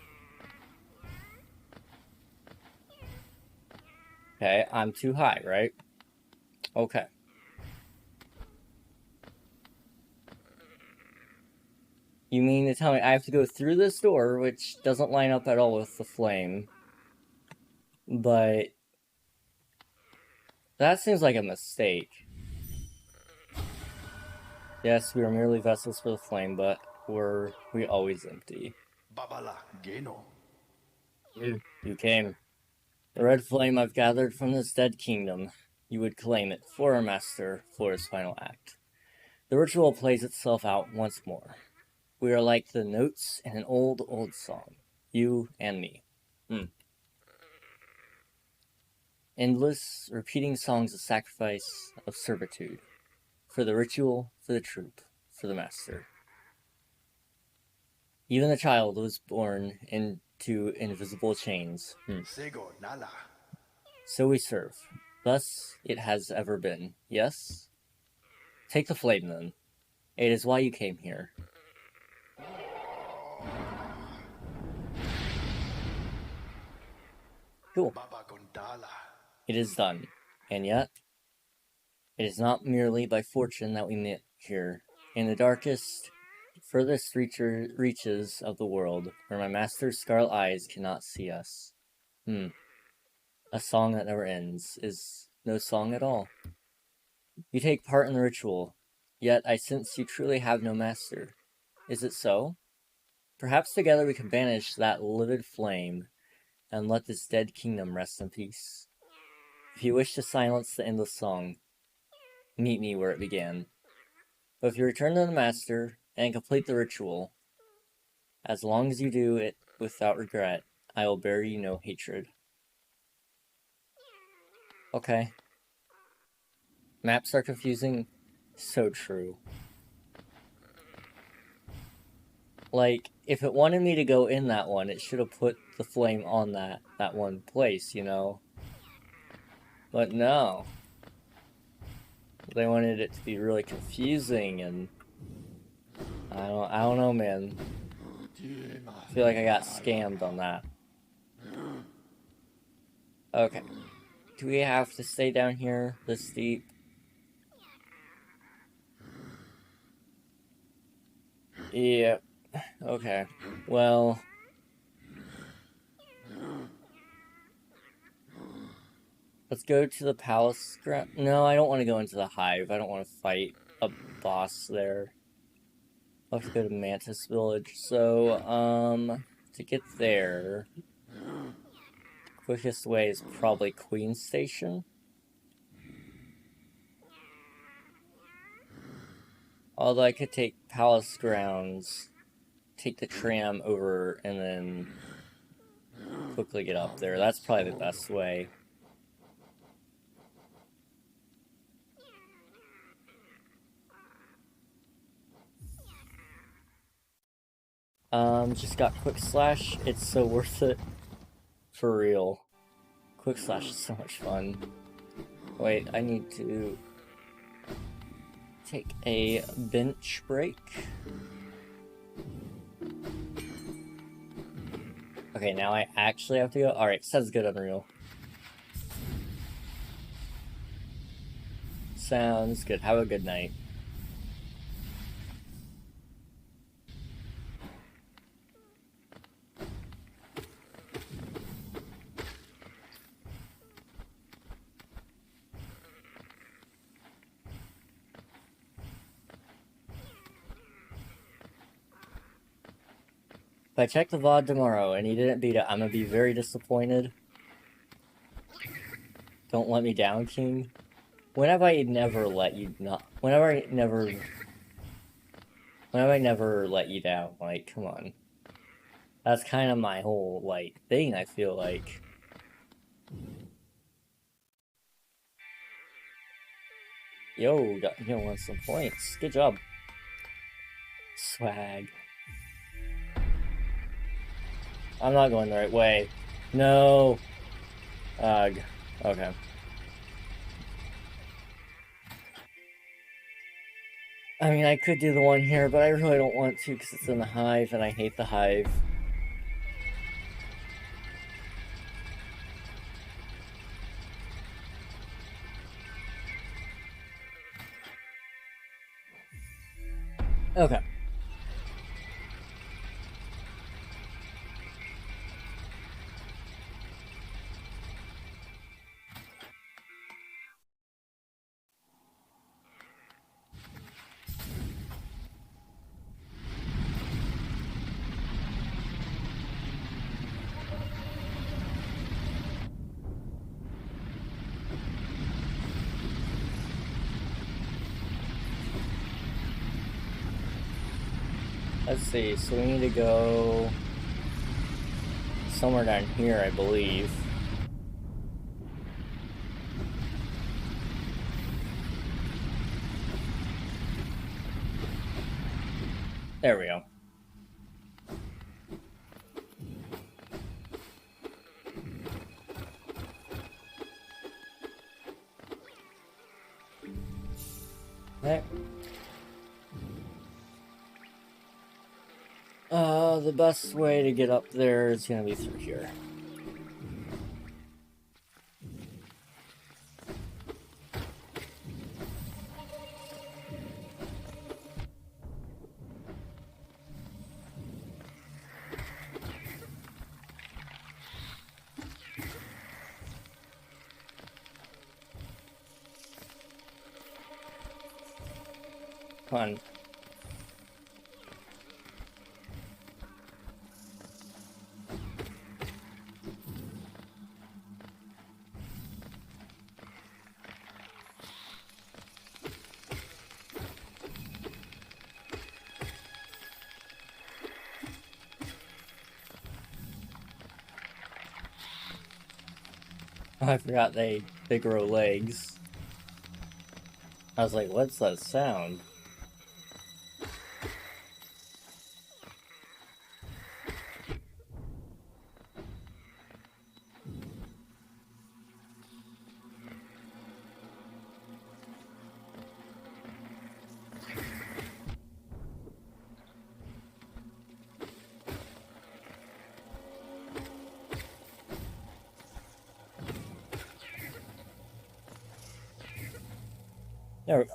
Okay, I'm too high, right? Okay. You mean to tell me I have to go through this door, which doesn't line up at all with the flame, but that seems like a mistake. Yes, we are merely vessels for the flame, but we always empty. Babala Geno. You came. The red flame I've gathered from this dead kingdom. You would claim it for our master for his final act. The ritual plays itself out once more. We are like the notes in an old, old song. You and me. Endless, repeating songs of sacrifice, of servitude. For the ritual, for the troop, for the master. Even the child was born into invisible chains. Sego Nala. So we serve. Thus it has ever been. Yes? Take the flame then. It is why you came here. Cool. Baba Gondala. It is done. And yet, it is not merely by fortune that we meet here. In the darkest, furthest reaches of the world, where my master's scarlet eyes cannot see us. A song that never ends is no song at all. You take part in the ritual, yet I sense you truly have no master. Is it so? Perhaps together we can banish that livid flame and let this dead kingdom rest in peace. If you wish to silence the endless song, meet me where it began. But if you return to the master and complete the ritual, as long as you do it without regret, I will bear you no hatred. Okay. Maps are confusing. So true. Like, if it wanted me to go in that one, it should have put the flame on that one place, you know? But no. They wanted it to be really confusing, and I don't know, man. I feel like I got scammed on that. Okay. Do we have to stay down here this deep? Yeah. Okay. Well. Let's go to the palace. No, I don't want to go into the hive. I don't want to fight a boss there. I'll have to go to Mantis Village. So, to get there, quickest way is probably Queen Station. Although I could take Palace Grounds, take the tram over, and then quickly get up there. That's probably the best way. Just got Quick Slash. It's so worth it. For real. Quick Slash is so much fun. Wait, I need to take a bench break. Okay, now I actually have to go. Alright, sounds good, Unreal. Sounds good. Have a good night. If I check the VOD tomorrow and he didn't beat it, I'm gonna be very disappointed. Don't let me down, King. When have I never let you not? When have I never let you down? Like, come on. That's kind of my whole, like, thing, I feel like. Yo, you want some points. Good job. Swag. I'm not going the right way. No. Ugh. Okay. I mean, I could do the one here, but I really don't want to because it's in the hive, and I hate the hive. Okay. let's see. So we need to go somewhere down here, I believe. There we go. Okay. The best way to get up there is gonna be through here. Come on. I forgot they grow legs. I was like, what's that sound? There we go.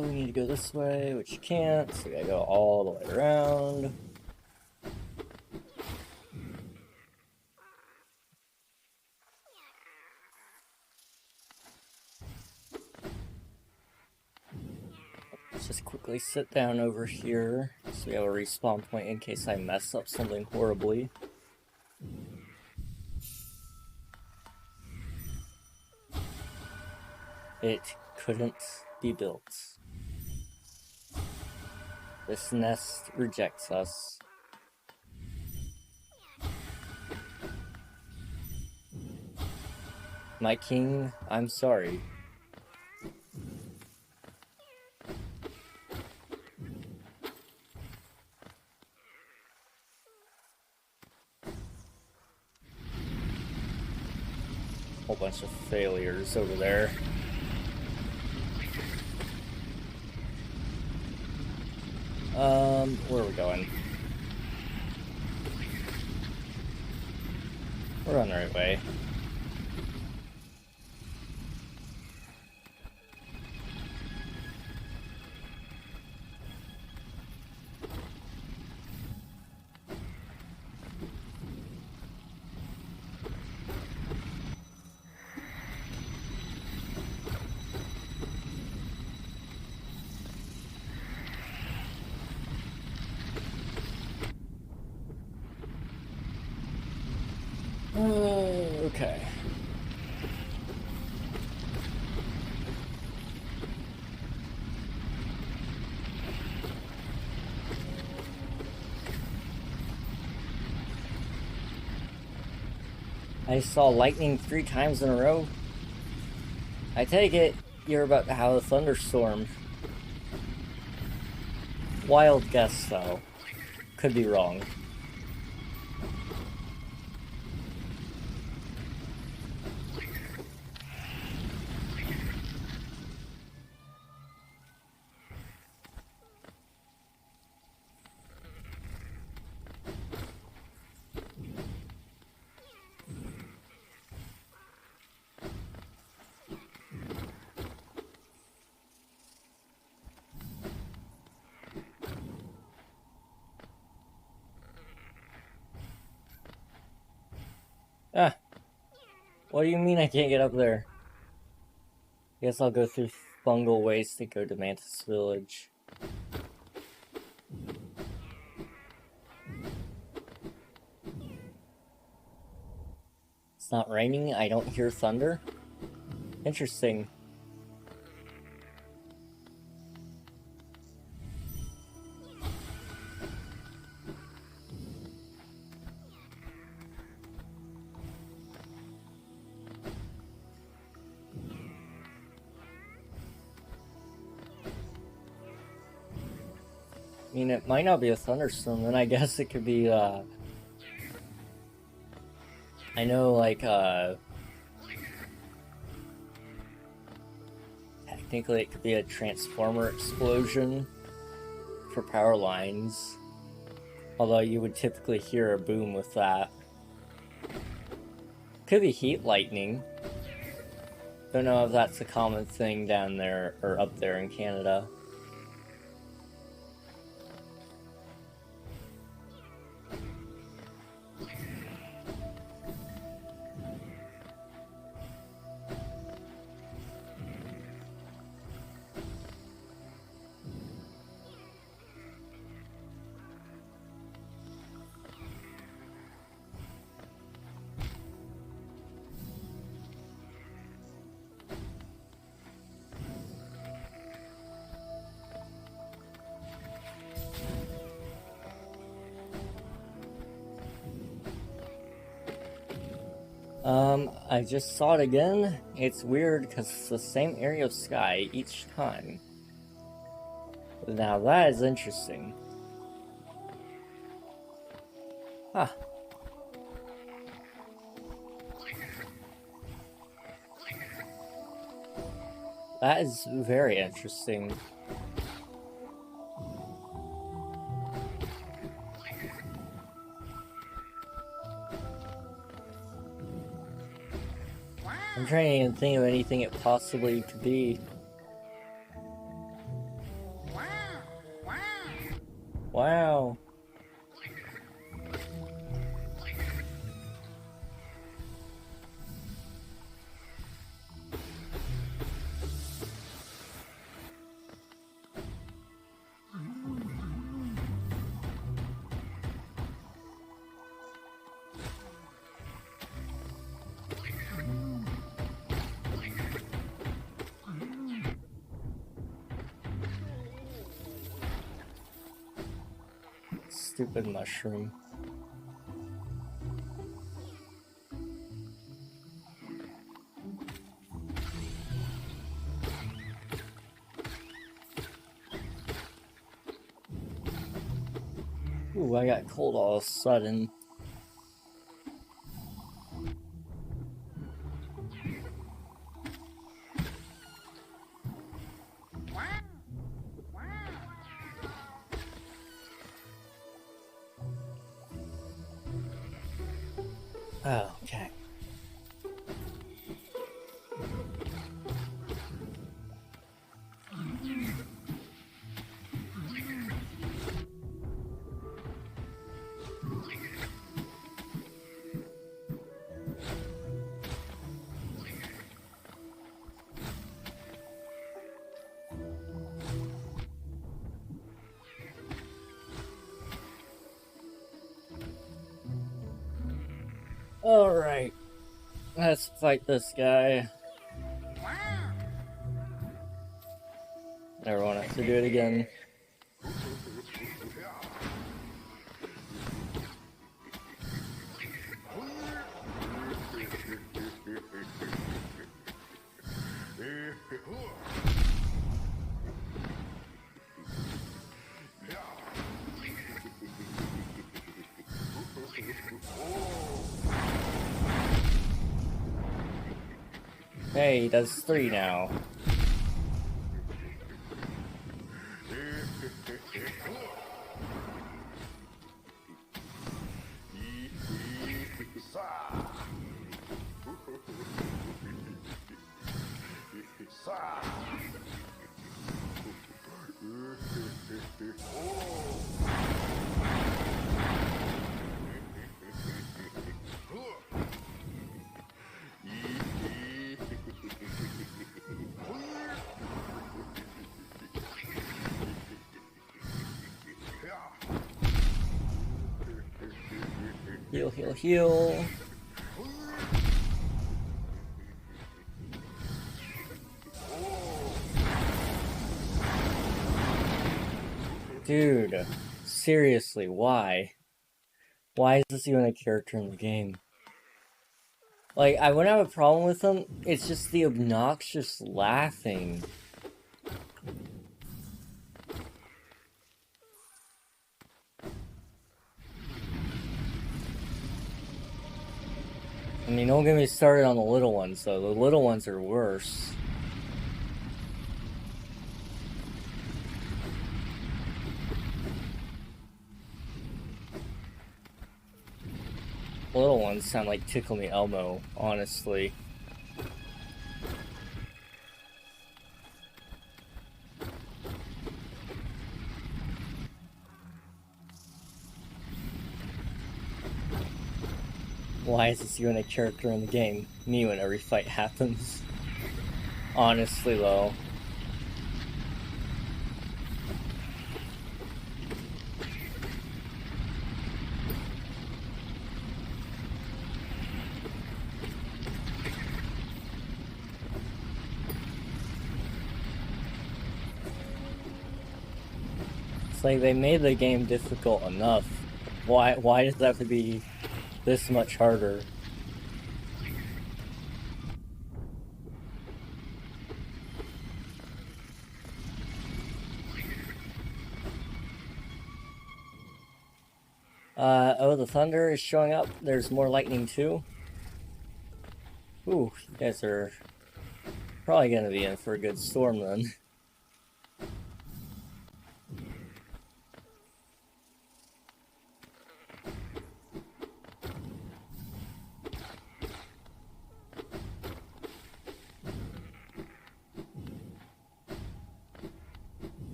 We need to go this way, which you can't, so we gotta go all the way around. Let's just quickly sit down over here, so we have a respawn point in case I mess up something horribly. It couldn't be built. This nest rejects us. My king, I'm sorry. Whole bunch of failures over there. Where are we going? We're on the right way. Okay. I saw lightning 3 times in a row. I take it you're about to have a thunderstorm. Wild guess, though. Could be wrong. Ah, what do you mean I can't get up there? Guess I'll go through fungal waste to go to Mantis Village. It's not raining, I don't hear thunder. Interesting. mean, it might not be a thunderstorm, then I guess it could be, I know, like, technically it could be a transformer explosion for power lines. Although you would typically hear a boom with that. Could be heat lightning. Don't know if that's a common thing down there, or up there in Canada. I just saw it again. It's weird because it's the same area of sky each time. Now that is interesting. Huh. That is very interesting. I'm trying to even think of anything it possibly could be. Wow. Stupid mushroom. Ooh, I got cold all of a sudden. Oh, okay. Alright. Let's fight this guy. Never want to have to do it again. Hey, he does 3 now. Heal, heal, heal. Dude, seriously, why? Why is this even a character in the game? Like, I wouldn't have a problem with him, it's just the obnoxious laughing. I mean, don't get me started on the little ones, though. The little ones are worse. Little ones sound like Tickle Me Elmo, honestly. Why is this even a character in the game? Me when every fight happens. Honestly, though. It's like they made the game difficult enough. Why does it have to be this much harder? Oh, the thunder is showing up. There's more lightning too. Ooh, you guys are probably gonna be in for a good storm then.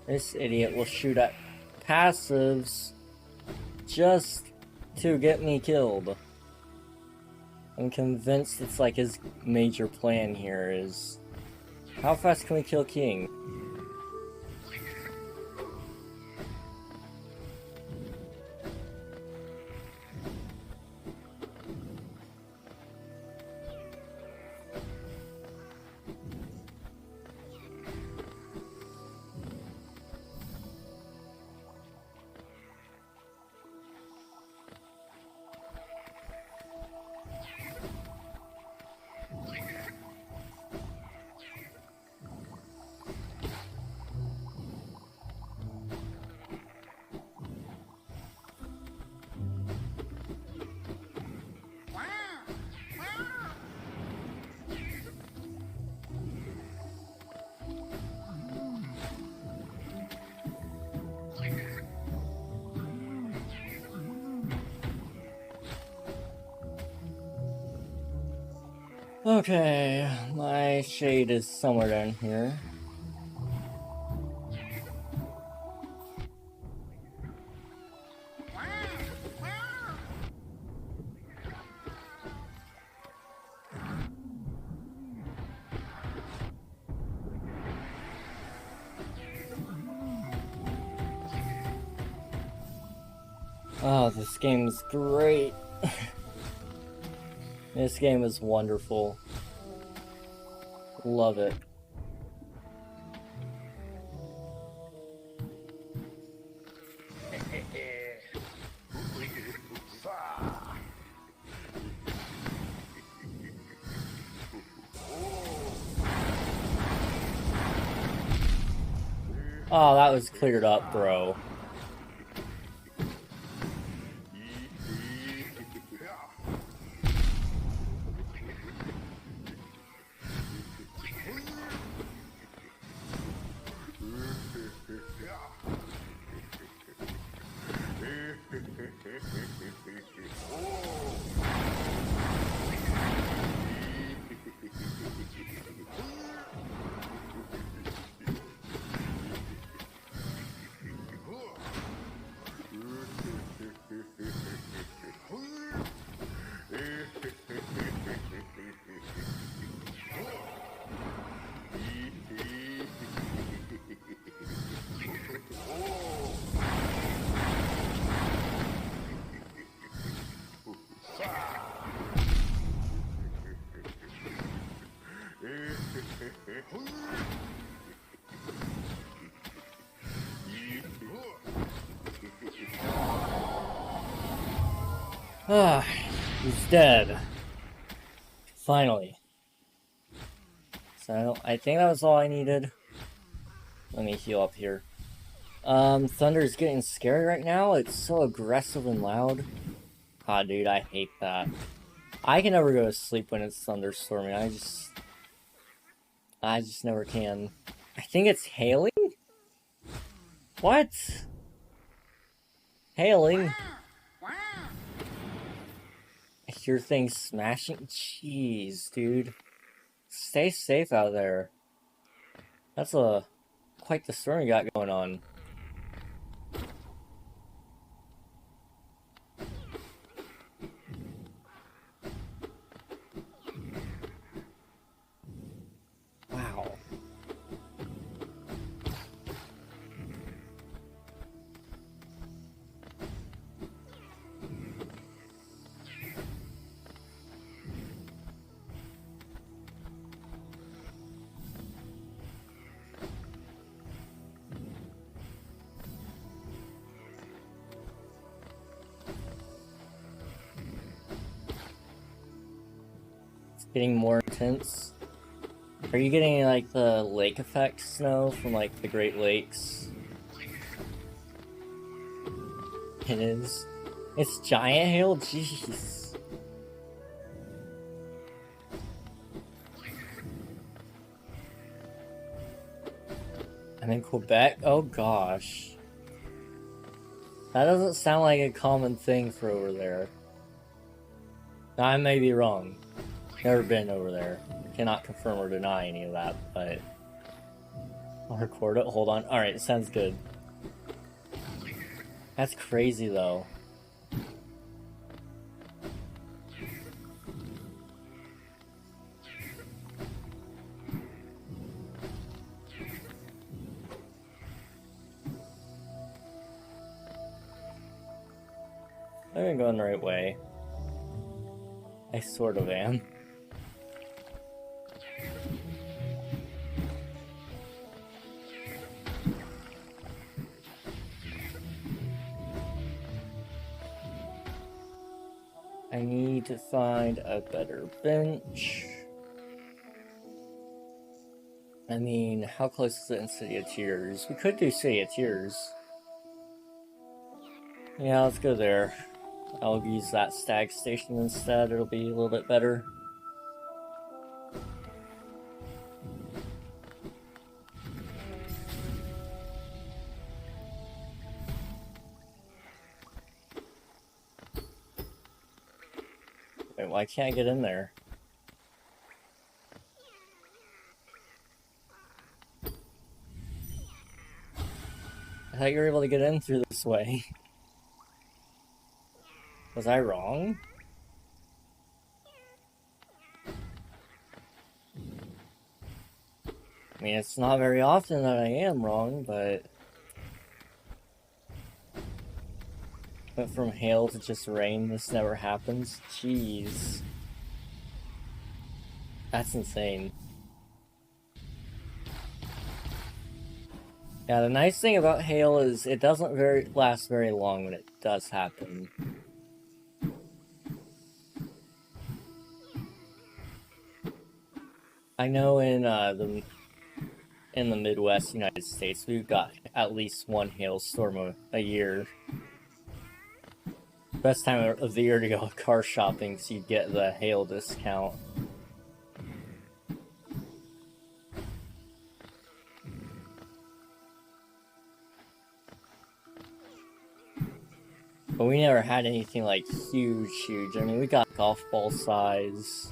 This idiot will shoot at passives just to get me killed. I'm convinced it's like his major plan here is, how fast can we kill King? Okay, my shade is somewhere down here. Oh, this game's great. This game is wonderful. Love it. Oh, that was cleared up, bro. Ah, he's dead. Finally. So I think that was all I needed. Let me heal up here. Thunder's getting scary right now. It's so aggressive and loud. Ah, dude, I hate that. I can never go to sleep when it's thunderstorming. I just never can. I think it's hailing? What? Hailing? I hear things smashing. Jeez, dude. Stay safe out there. That's quite the storm you got going on. Wow. It's getting more intense. Are you getting like the lake effect snow from like the Great Lakes? It is. It's giant hail? Jeez. I'm in Quebec? Oh gosh. That doesn't sound like a common thing for over there. Now, I may be wrong. Never been over there. Cannot confirm or deny any of that, but I'll record it. Hold on. Alright, sounds good. That's crazy though. I'm going the right way. I sort of am. I need to find a better bench. I mean, how close is it in City of Tears? We could do City of Tears. Yeah, let's go there. I'll use that stag station instead, it'll be a little bit better. Wait, why can't I get in there? I thought you were able to get in through this way. Was I wrong? I mean, it's not very often that I am wrong, but... Went from hail to just rain, this never happens? Jeez. That's insane. Yeah, the nice thing about hail is it doesn't last very long when it does happen. I know in the Midwest United States, we've got at least one hailstorm a year. Best time of the year to go car shopping, so you get the hail discount. But we never had anything like huge. I mean, we got golf ball size.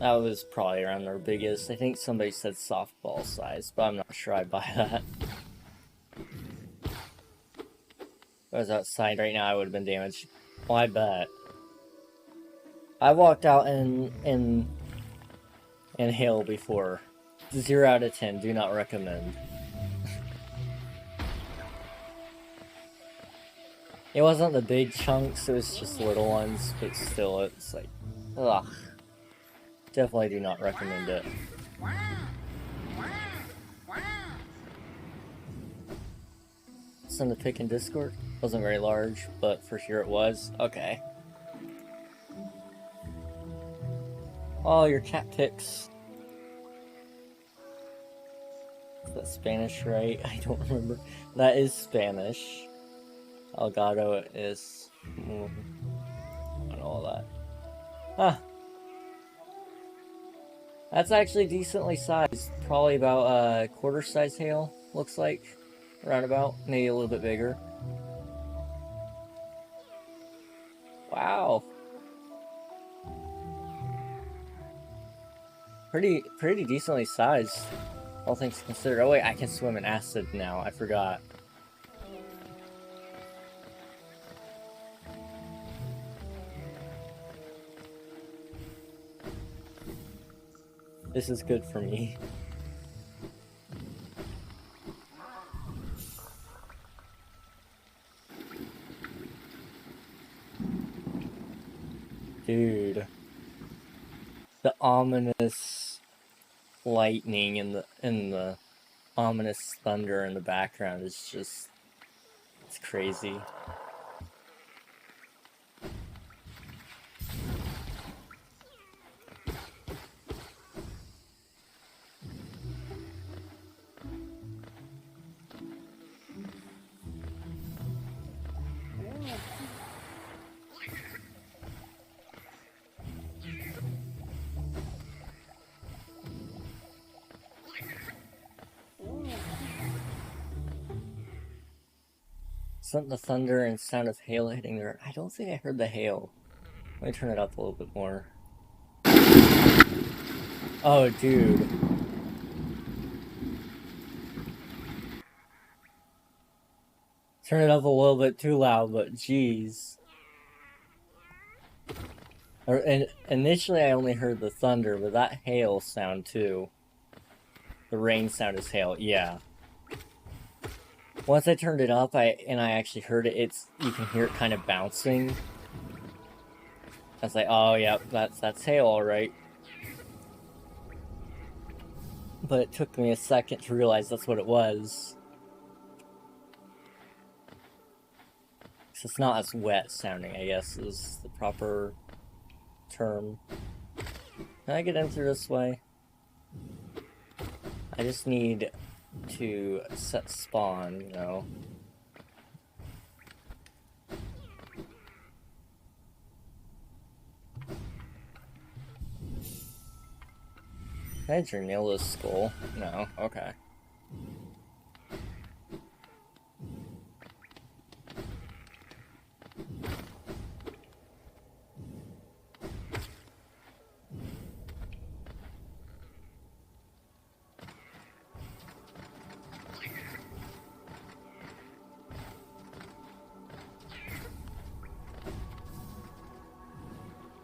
That was probably around our biggest. I think somebody said softball size, but I'm not sure I buy that. If I was outside right now, I would have been damaged. Well, I bet. I walked out in hail before. 0 out of 10, do not recommend. It wasn't the big chunks, it was just little ones, but still, it's like, ugh. Definitely do not recommend it. Send a pic in Discord. Wasn't very large, but for sure it was. Okay. Oh, your cat pics. Is that Spanish, right? I don't remember. That is Spanish. Elgato is... and all that. Huh. That's actually decently sized. Probably about a quarter size hail, looks like. Around about. Maybe a little bit bigger. Wow. Pretty decently sized. All things considered. Oh wait, I can swim in acid now. I forgot. This is good for me. Dude. The ominous lightning and the ominous thunder in the background is just... it's crazy. Isn't the thunder and sound of hail hitting there? I don't think I heard the hail. Let me turn it up a little bit more. Oh, dude. Turn it up a little bit too loud, but jeez. And initially I only heard the thunder, but that hail sound too. The rain sound is hail, yeah. Once I turned it up, I actually heard it. You can hear it kind of bouncing. I was like, oh yeah, that's hail, all right. But it took me a second to realize that's what it was. So it's not as wet sounding, I guess, is the proper term. Can I get in through this way? I just need to set spawn, you know. Can I nail this skull? No, okay.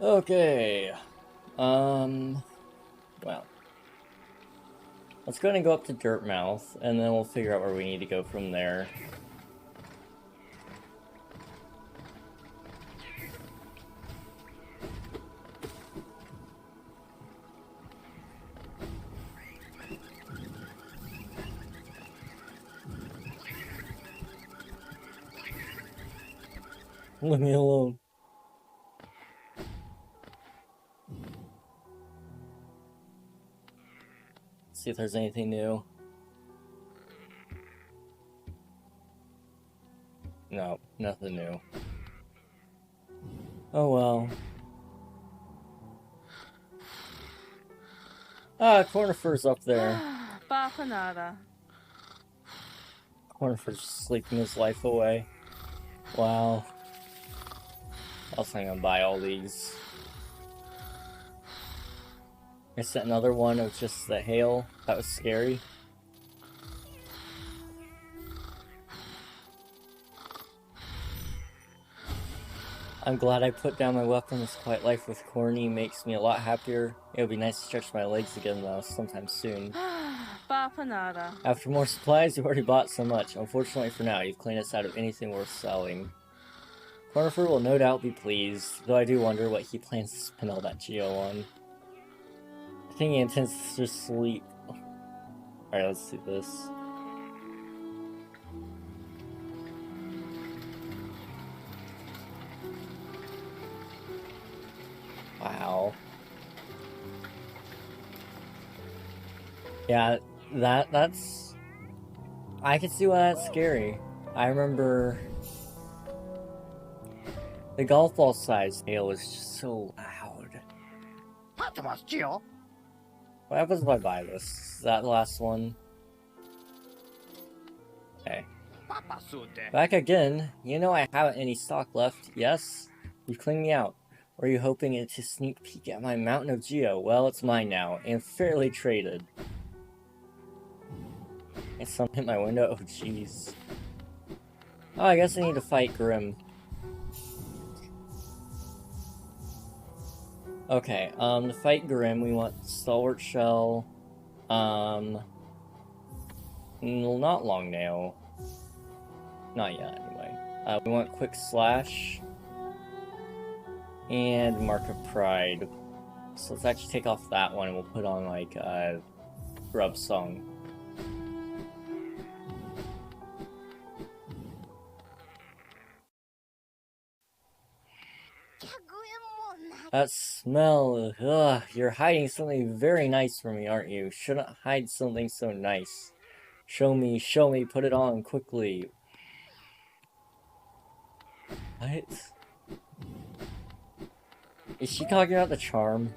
Okay. Well. Let's go ahead and go up to Dirtmouth, and then we'll figure out where we need to go from there. Leave me alone. See if there's anything new. No, nothing new. Oh well. Ah, Cornifer's up there. Cornifer's sleeping his life away. Wow. I was gonna buy all these. I sent another one of just the hail. That was scary. I'm glad I put down my weapon. This quiet life with Corny makes me a lot happier. It would be nice to stretch my legs again though, sometime soon. After more supplies, you've already bought so much. Unfortunately for now, you've cleaned us out of anything worth selling. Cornifer will no doubt be pleased, though I do wonder what he plans to spend all that geo on. I think he intends to just sleep. Alright, let's do this. Wow. Yeah, that's... I can see why that's scary. I remember... The golf ball size hail was just so loud. What happens if I buy this? Is that the last one? Okay. Back again. You know I haven't any stock left, yes? You cleaned me out. Or are you hoping it to sneak peek at my mountain of Geo? Well, it's mine now, and fairly traded. And someone hit my window? Oh, jeez. Oh, I guess I need to fight Grim. Okay, to fight Grim, we want Stalwart Shell, well, not Long Nail. Not yet, anyway. We want Quick Slash, and Mark of Pride. So let's actually take off that one, and we'll put on, like, Grub Song. That smell, ugh, you're hiding something very nice from me, aren't you? Shouldn't hide something so nice. Show me, put it on quickly. What? Is she talking about the charm?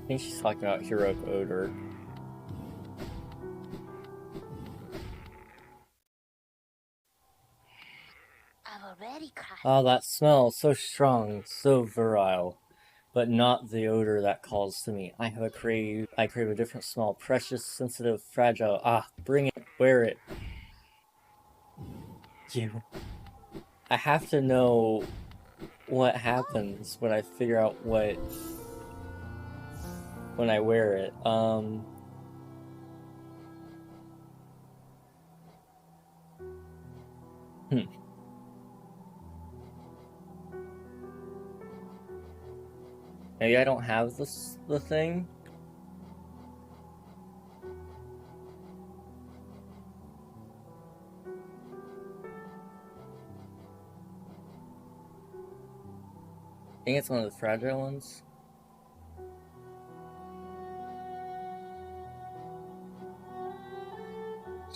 I think she's talking about Heroic Odor. Oh, that smell, so strong, so virile. But not the odor that calls to me. I crave a different smell. Precious, sensitive, fragile. Ah, bring it, wear it. You. I have to know what happens when I figure out what... when I wear it. Maybe I don't have the thing? I think it's one of the fragile ones.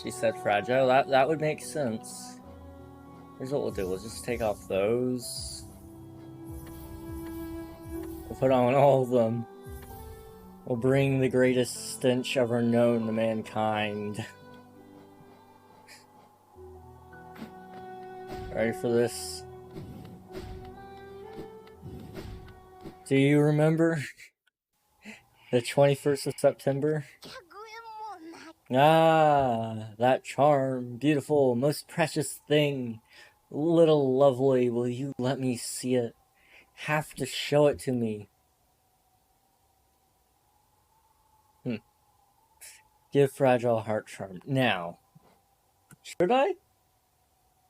She said fragile. That would make sense. Here's what we'll do. We'll just take off those. We'll put on all of them. We'll bring the greatest stench ever known to mankind. Ready for this? Do you remember? The 21st of September? Ah, that charm, beautiful, most precious thing. Little lovely, will you let me see it? Have to show it to me. Give fragile heart charm. Now. Should I?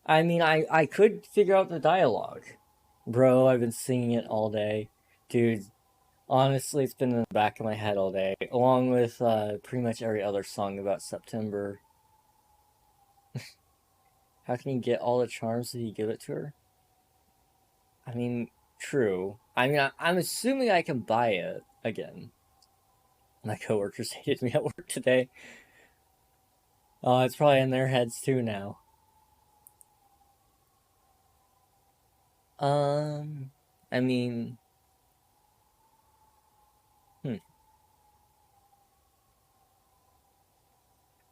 I mean, I could figure out the dialogue. Bro, I've been singing it all day. Dude, honestly, it's been in the back of my head all day. Along with pretty much every other song about September. How can you get all the charms if you give it to her? I mean, true. I mean, I'm assuming I can buy it again. My coworkers hated me at work today. Oh, it's probably in their heads too now. I mean...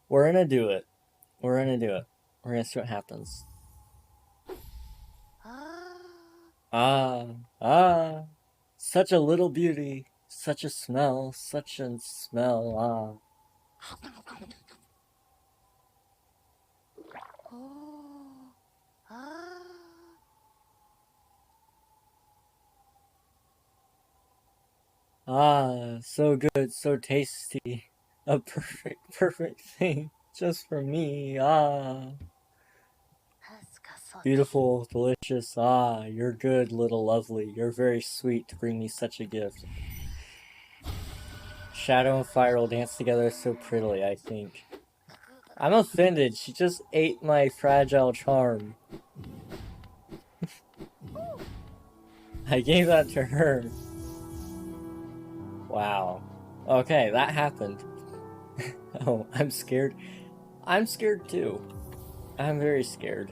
We're gonna do it. We're gonna see what happens. Such a little beauty. Such a smell. Such a smell. So good, so tasty. A perfect thing. Just for me. Beautiful, delicious. You're good, little lovely. You're very sweet to bring me such a gift. Shadow and fire will dance together so prettily, I think. I'm offended. She just ate my fragile charm. I gave that to her. Wow. Okay, that happened. Oh, I'm scared. I'm scared too. I'm very scared.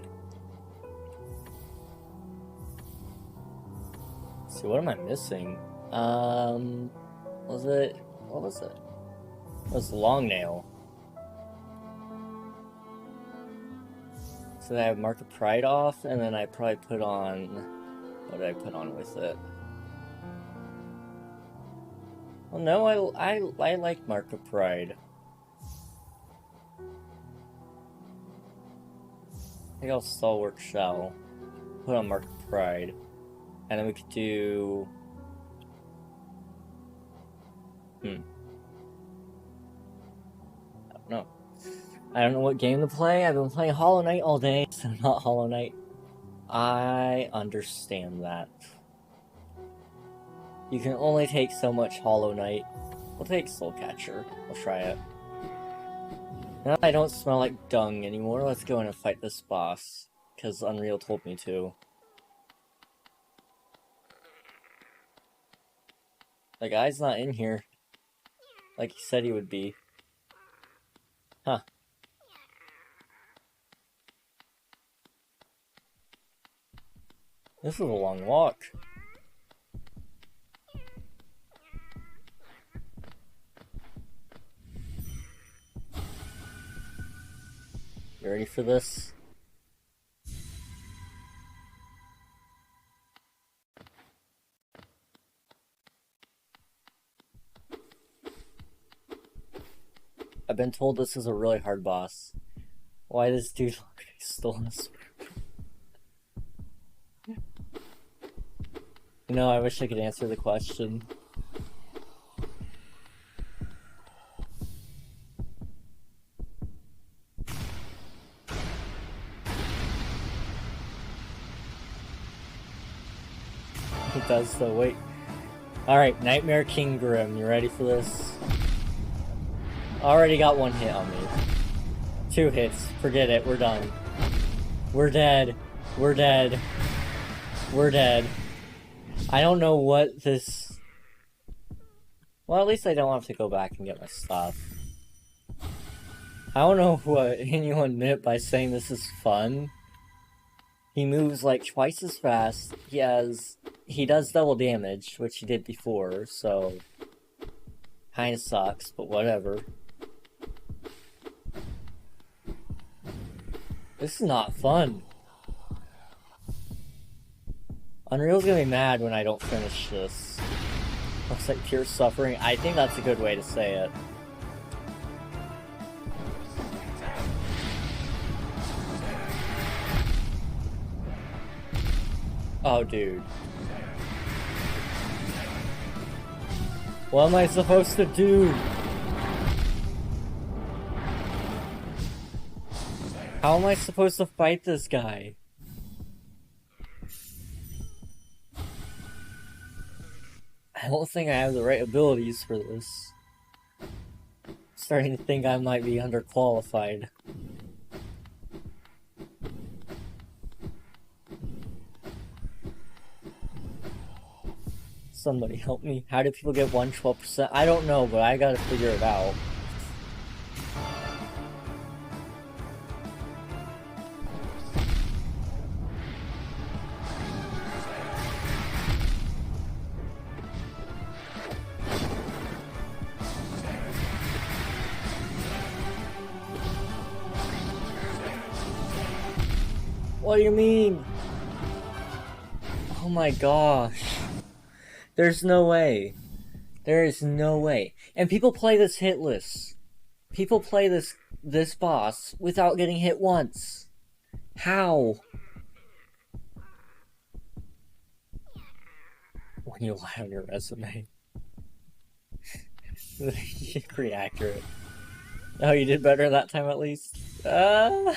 Let's see, what am I missing? What was it? It was long nail. So I have Mark of Pride off, and then I probably put on... What did I put on with it? Well, no, I like Mark of Pride. I think I'll Stalwart Shell. Put on Mark of Pride. And then we could do... I don't know. I don't know what game to play. I've been playing Hollow Knight all day, so not Hollow Knight. I understand that. You can only take so much Hollow Knight. We'll take Soul Catcher. We'll try it. Now I don't smell like dung anymore. Let's go in and fight this boss. Because Unreal told me to. The guy's not in here. Like he said he would be. Huh. This is a long walk. You ready for this? I've been told this is a really hard boss. Why does dude look like he stole this? You know, I wish I could answer the question. It does though, wait. Alright, Nightmare King Grim, you ready for this? Already got one hit on me. 2 hits, forget it, we're done. We're dead. We're dead. We're dead. I don't know what this... Well, at least I don't have to go back and get my stuff. I don't know what anyone meant by saying this is fun. He moves like twice as fast. He does double damage, which he did before, so... Kinda sucks, but whatever. This is not fun. Unreal's gonna be mad when I don't finish this. Looks like pure suffering. I think that's a good way to say it. Oh, dude. What am I supposed to do? How am I supposed to fight this guy? I don't think I have the right abilities for this. I'm starting to think I might be underqualified. Somebody help me. How do people get 112%? I don't know, but I gotta figure it out. What do you mean? Oh my gosh. There's no way. There is no way. And people play this hitless. People play this boss without getting hit once. How? When you lie on your resume. Pretty accurate. Oh, you did better that time at least? Yeah,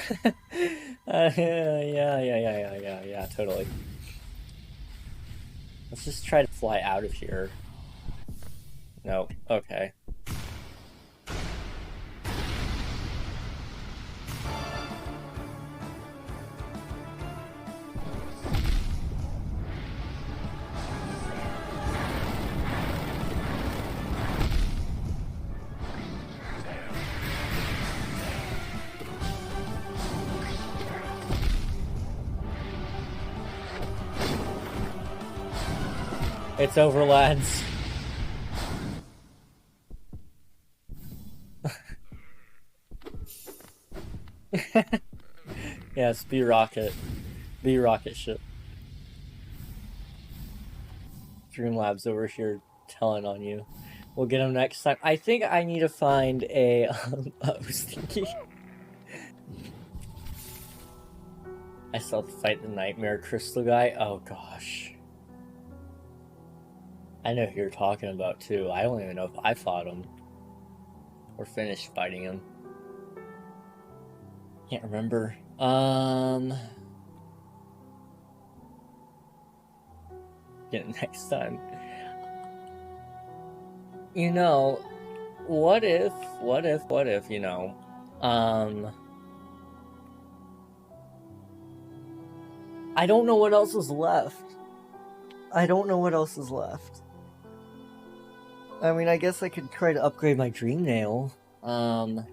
totally. Let's just try to fly out of here. No, okay. It's over, lads. Yes, B-Rocket. B-Rocket ship. Dreamlabs over here telling on you. We'll get him next time. I think I need to find a... I was thinking... I still have to fight the Nightmare Crystal guy? Oh gosh. I know who you're talking about too. I don't even know if I fought him. Or finished fighting him. Can't remember. Get it next time. You know, what if, you know, I don't know what else is left. I don't know what else is left. I mean, I guess I could try to upgrade my dream nail. Let's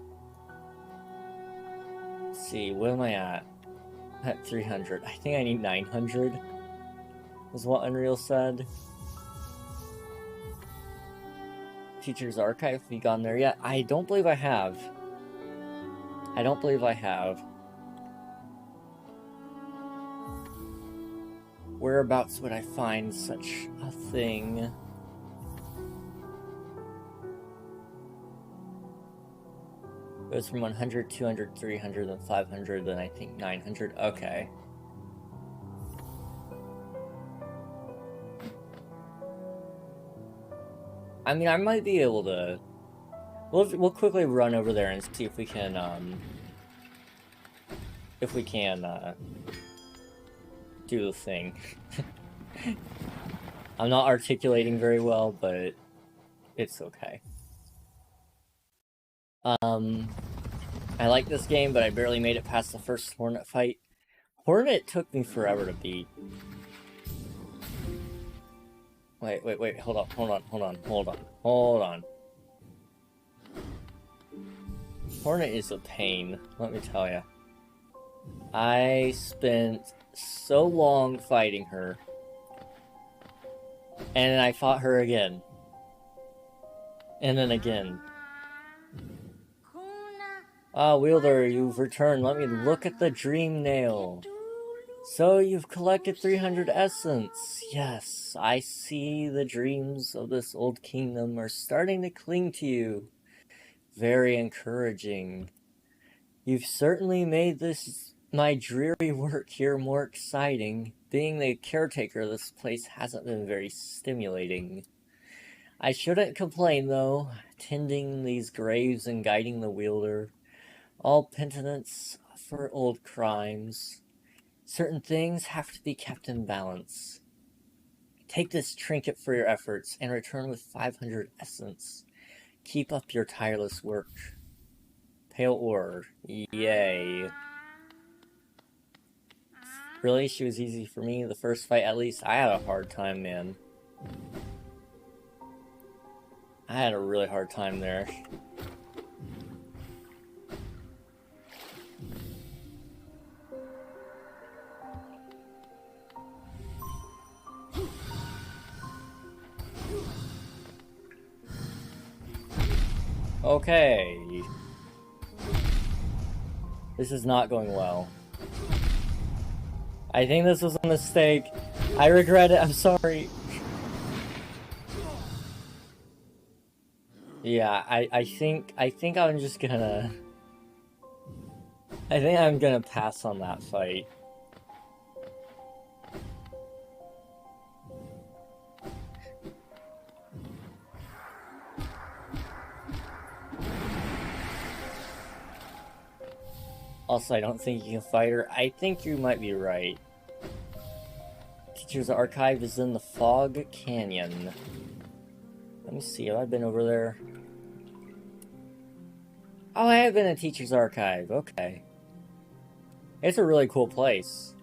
see, what am I at? At 300. I think I need 900. Is what Unreal said. Teacher's Archive, have you gone there yet? I don't believe I have. I don't believe I have. Whereabouts would I find such a thing? It was from 100, 200, 300, then 500, then I think 900. Okay. I mean, I might be able to... We'll quickly run over there and see if we can, do the thing. I'm not articulating very well, but it's okay. I like this game, but I barely made it past the first Hornet fight. Hornet took me forever to beat. Wait, hold on. Hornet is a pain, let me tell ya. I spent so long fighting her. And then I fought her again. And then again. Ah, Wielder, you've returned. Let me look at the dream nail. So you've collected 300 essence. Yes, I see the dreams of this old kingdom are starting to cling to you. Very encouraging. You've certainly made my dreary work here more exciting. Being the caretaker of this place hasn't been very stimulating. I shouldn't complain though, tending these graves and guiding the wielder. All penitence for old crimes. Certain things have to be kept in balance. Take this trinket for your efforts and return with 500 essence. Keep up your tireless work. Pale ore. Yay. Really? She was easy for me? The first fight, at least? I had a hard time, man. I had a really hard time there. Okay. This is not going well. I think this was a mistake. I regret it. I'm sorry. Yeah, I think I'm just gonna... I think I'm gonna pass on that fight. Also, I don't think you can fight her. I think you might be right. Teacher's Archive is in the Fog Canyon. Let me see, have I been over there? Oh, I have been in Teacher's Archive, okay. It's a really cool place.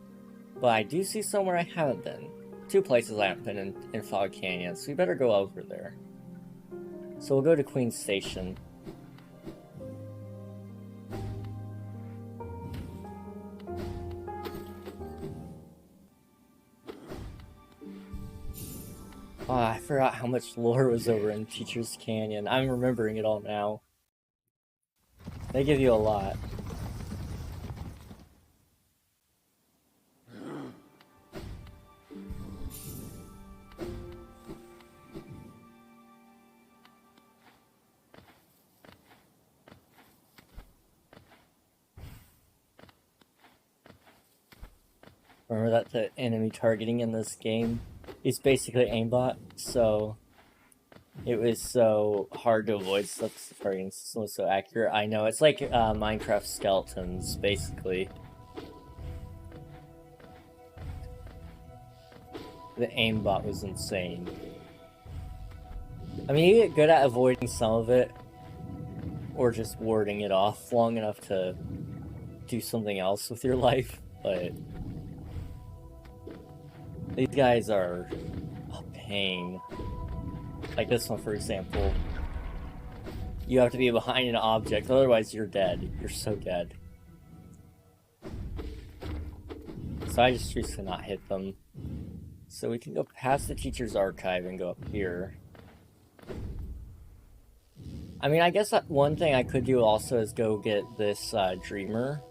But I do see somewhere I haven't been. Two places I haven't been in Fog Canyon, so we better go over there. So we'll go to Queen's Station. Oh, I forgot how much lore was over in Teacher's Canyon. I'm remembering it all now. They give you a lot. Remember that the enemy targeting in this game is basically aimbot, so it was so hard to avoid stuff. The targeting system was so accurate. I know, it's like Minecraft skeletons, basically. The aimbot was insane. I mean, you get good at avoiding some of it, or just warding it off long enough to do something else with your life, but these guys are a pain. Like this one, for example. You have to be behind an object, otherwise you're dead. You're so dead. So I just choose to not hit them. So we can go past the teacher's archive and go up here. I mean, I guess one thing I could do also is go get this Dreamer,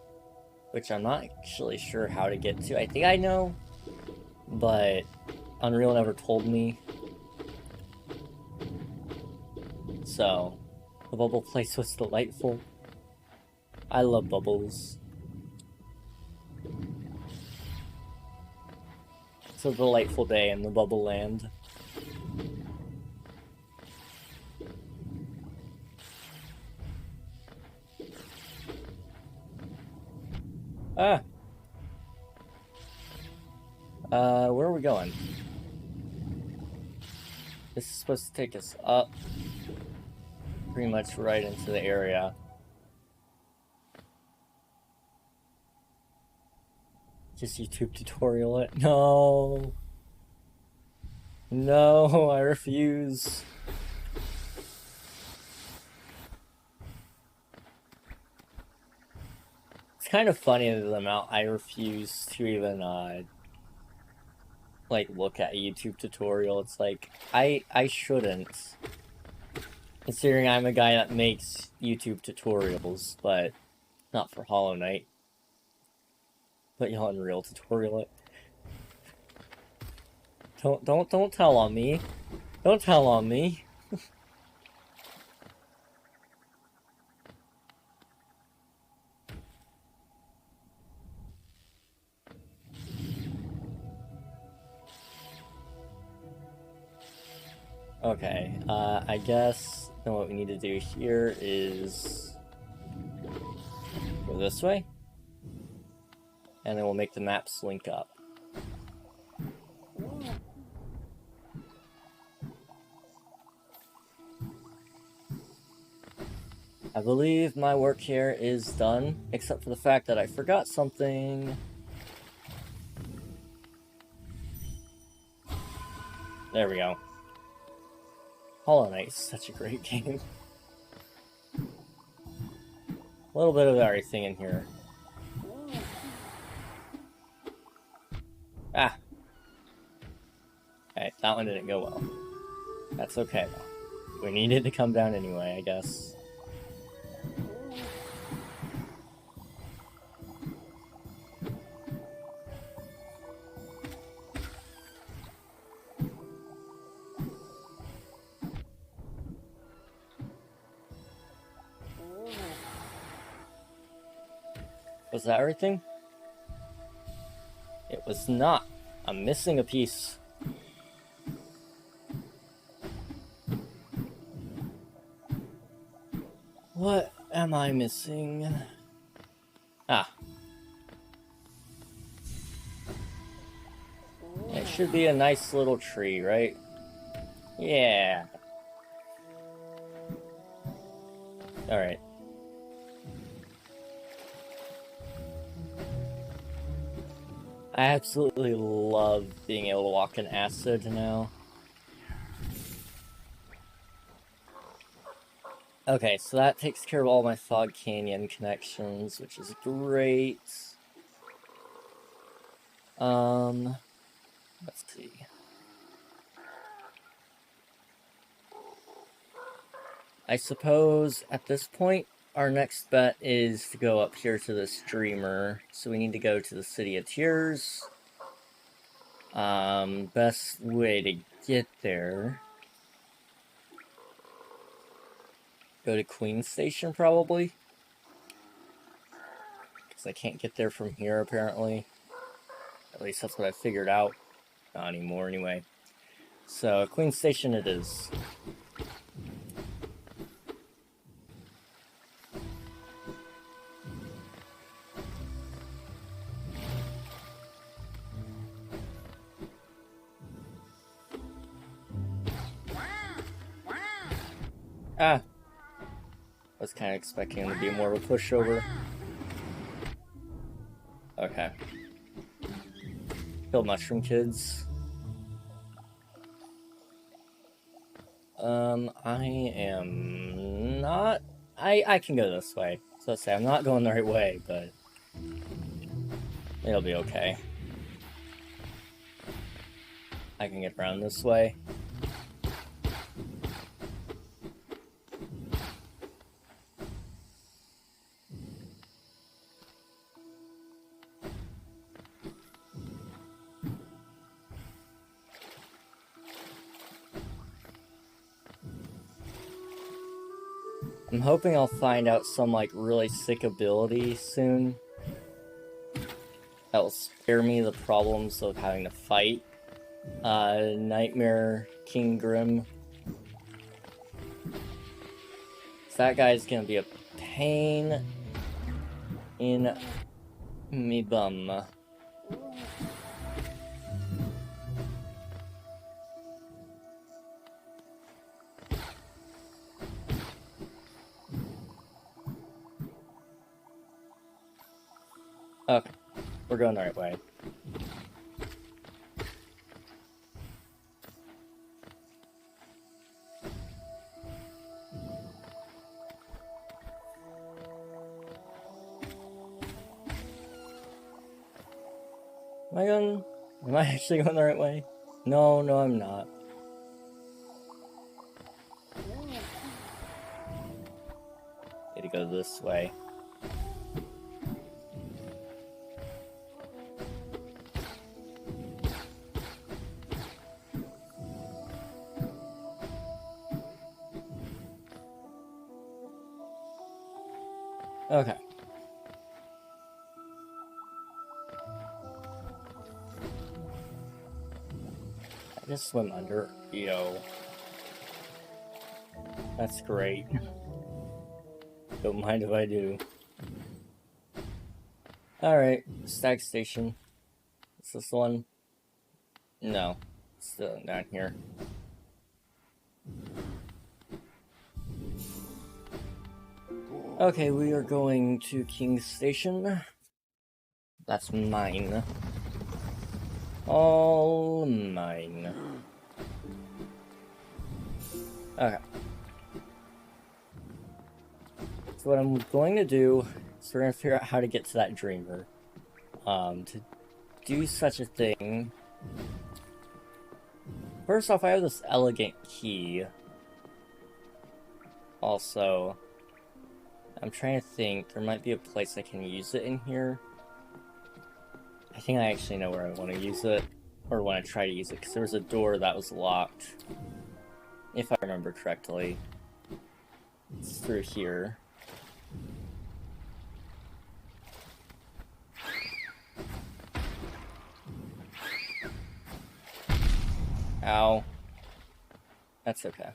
which I'm not actually sure how to get to. I think I know, but Unreal never told me. So, the bubble place was delightful. I love bubbles. It's a delightful day in the bubble land. Ah! Where are we going? This is supposed to take us up. Pretty much right into the area. Just YouTube tutorial it. No! No, I refuse. It's kind of funny the amount I refuse to even, like, look at a YouTube tutorial. It's like, I shouldn't. Considering I'm a guy that makes YouTube tutorials, but not for Hollow Knight. But y'all Unreal tutorial it. Don't tell on me. Don't tell on me. Okay, I guess then what we need to do here is go this way, and then we'll make the maps link up. I believe my work here is done, except for the fact that I forgot something. There we go. Hollow Knight is such a great game. A little bit of everything in here. Ah! Okay, that one didn't go well. That's okay, though. We needed to come down anyway, I guess. Was that everything? It was not. I'm missing a piece. What am I missing? Ah. It should be a nice little tree, right? Yeah. Alright. I absolutely love being able to walk in acid now. Okay, so that takes care of all my Fog Canyon connections, which is great. Let's see. I suppose at this point, our next bet is to go up here to the streamer. So we need to go to the City of Tears. Best way to get there. Go to Queen Station, probably. Because I can't get there from here, apparently. At least that's what I figured out. Not anymore, anyway. So, Queen Station it is. Ah! I was kind of expecting him to be more of a pushover. Okay. Kill mushroom kids. I am not... I can go this way. So let's say I'm not going the right way, but... it'll be okay. I can get around this way. I'm hoping I'll find out some, like, really sick ability soon. That will spare me the problems of having to fight Nightmare King Grim. That guy's gonna be a pain in me bum. Okay, we're going the right way. Am I actually going the right way? No, I'm not. Need to go this way. Okay. I just swim under. Yo. That's great. Don't mind if I do. Alright, Stag Station. Is this the one? No. It's still down here. Okay, we are going to King's Station. That's mine. All mine. Okay. So what I'm going to do is we're going to figure out how to get to that dreamer. To do such a thing... First off, I have this elegant key. Also... I'm trying to think, there might be a place I can use it in here. I think I actually know where I want to use it, or want to try to use it, because there was a door that was locked. If I remember correctly. It's through here. Ow. That's okay.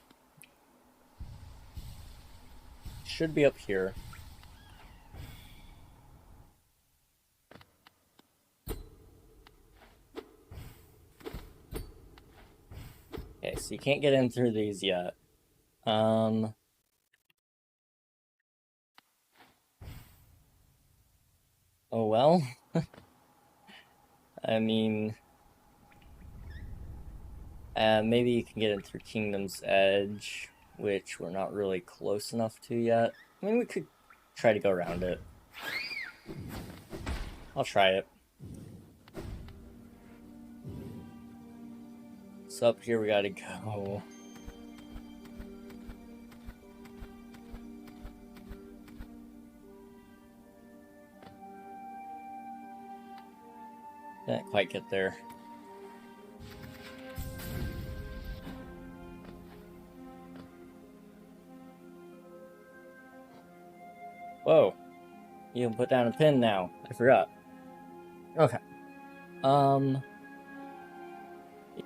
Should be up here. Okay, so you can't get in through these yet. Oh well. I mean... maybe you can get in through Kingdom's Edge, which we're not really close enough to yet. I mean, we could try to go around it. I'll try it. So up here we gotta go. Didn't quite get there. Whoa. You can put down a pin now. I forgot. Okay.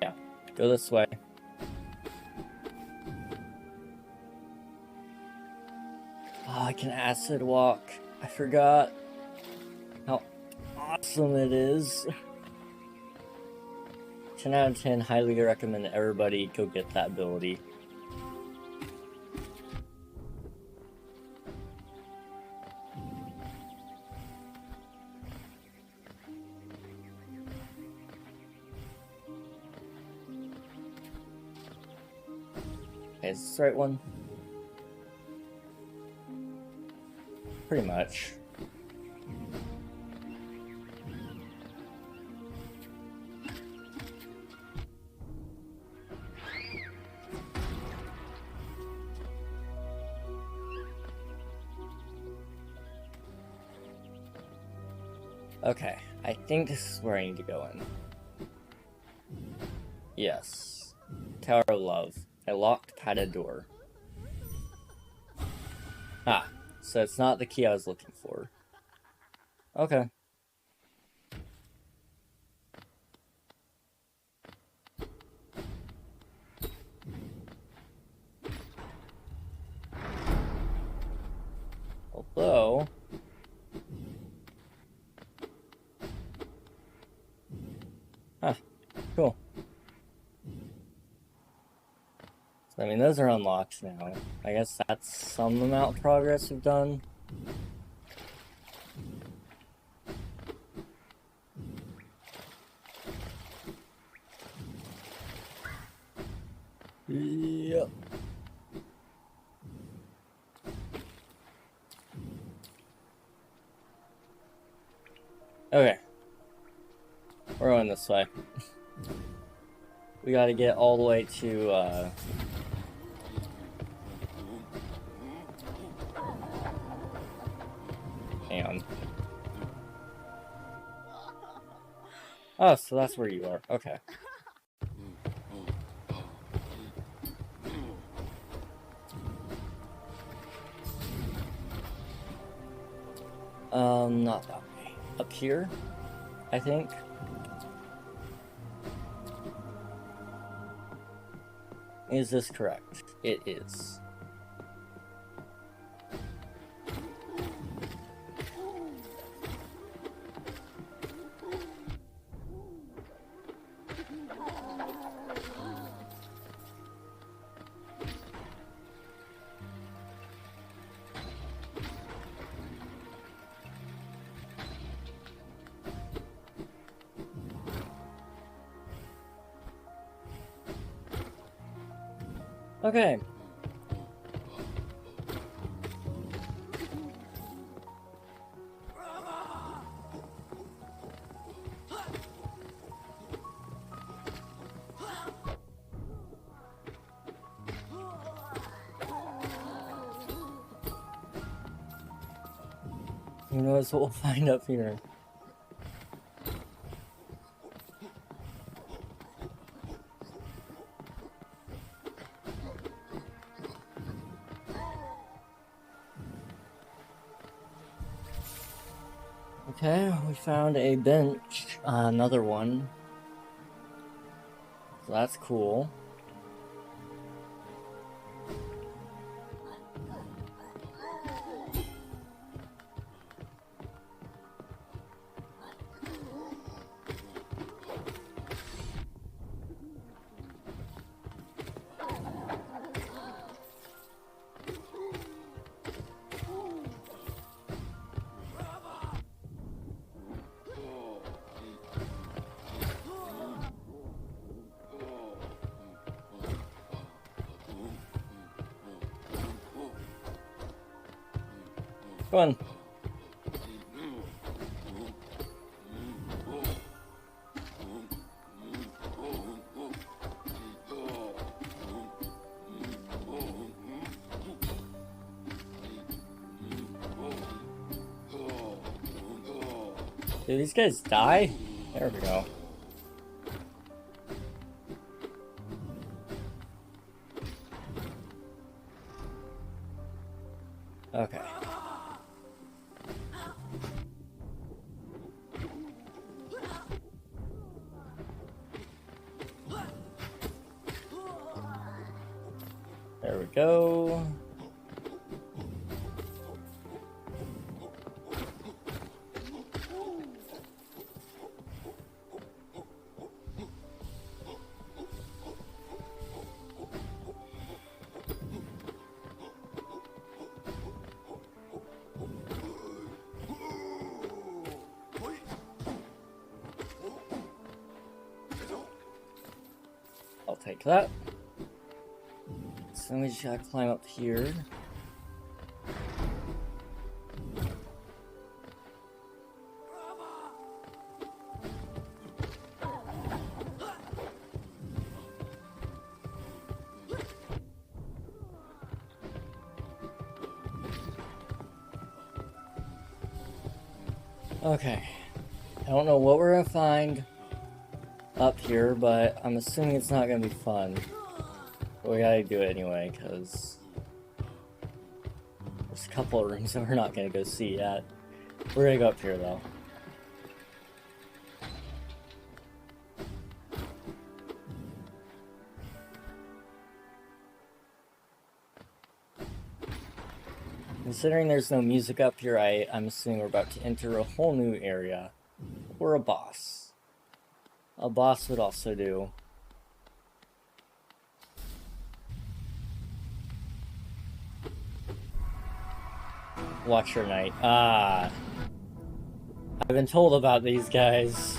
Yeah. Go this way. Oh, I can acid walk. I forgot how awesome it is. 10 out of 10, highly recommend everybody go get that ability. Okay, is this the right one? Pretty much. Okay, I think this is where I need to go in. Yes. Tower of Love. I locked padded door. Ah, so it's not the key I was looking for. Okay. Although... Huh, cool. So, I mean, those are unlocked now. I guess that's some amount of progress we've done. Yep. Okay. We're going this way. We gotta get all the way to, hang on. Oh, so that's where you are. Okay. Not that way. Up here, I think. Is this correct? It is. Okay. Who knows what we'll find up here. Okay, we found a bench, another one. So that's cool. Come on. Did these guys die? There we go. Okay. There we go. I'll take that. So we just gotta climb up here. Okay. I don't know what we're gonna find up here, but I'm assuming it's not gonna be fun. But we gotta do it anyway, because there's a couple of rooms that we're not gonna go see yet. We're gonna go up here though. Considering there's no music up here, I'm assuming we're about to enter a whole new area. Or a boss. A boss would also do. Watcher Knight. Ah. I've been told about these guys.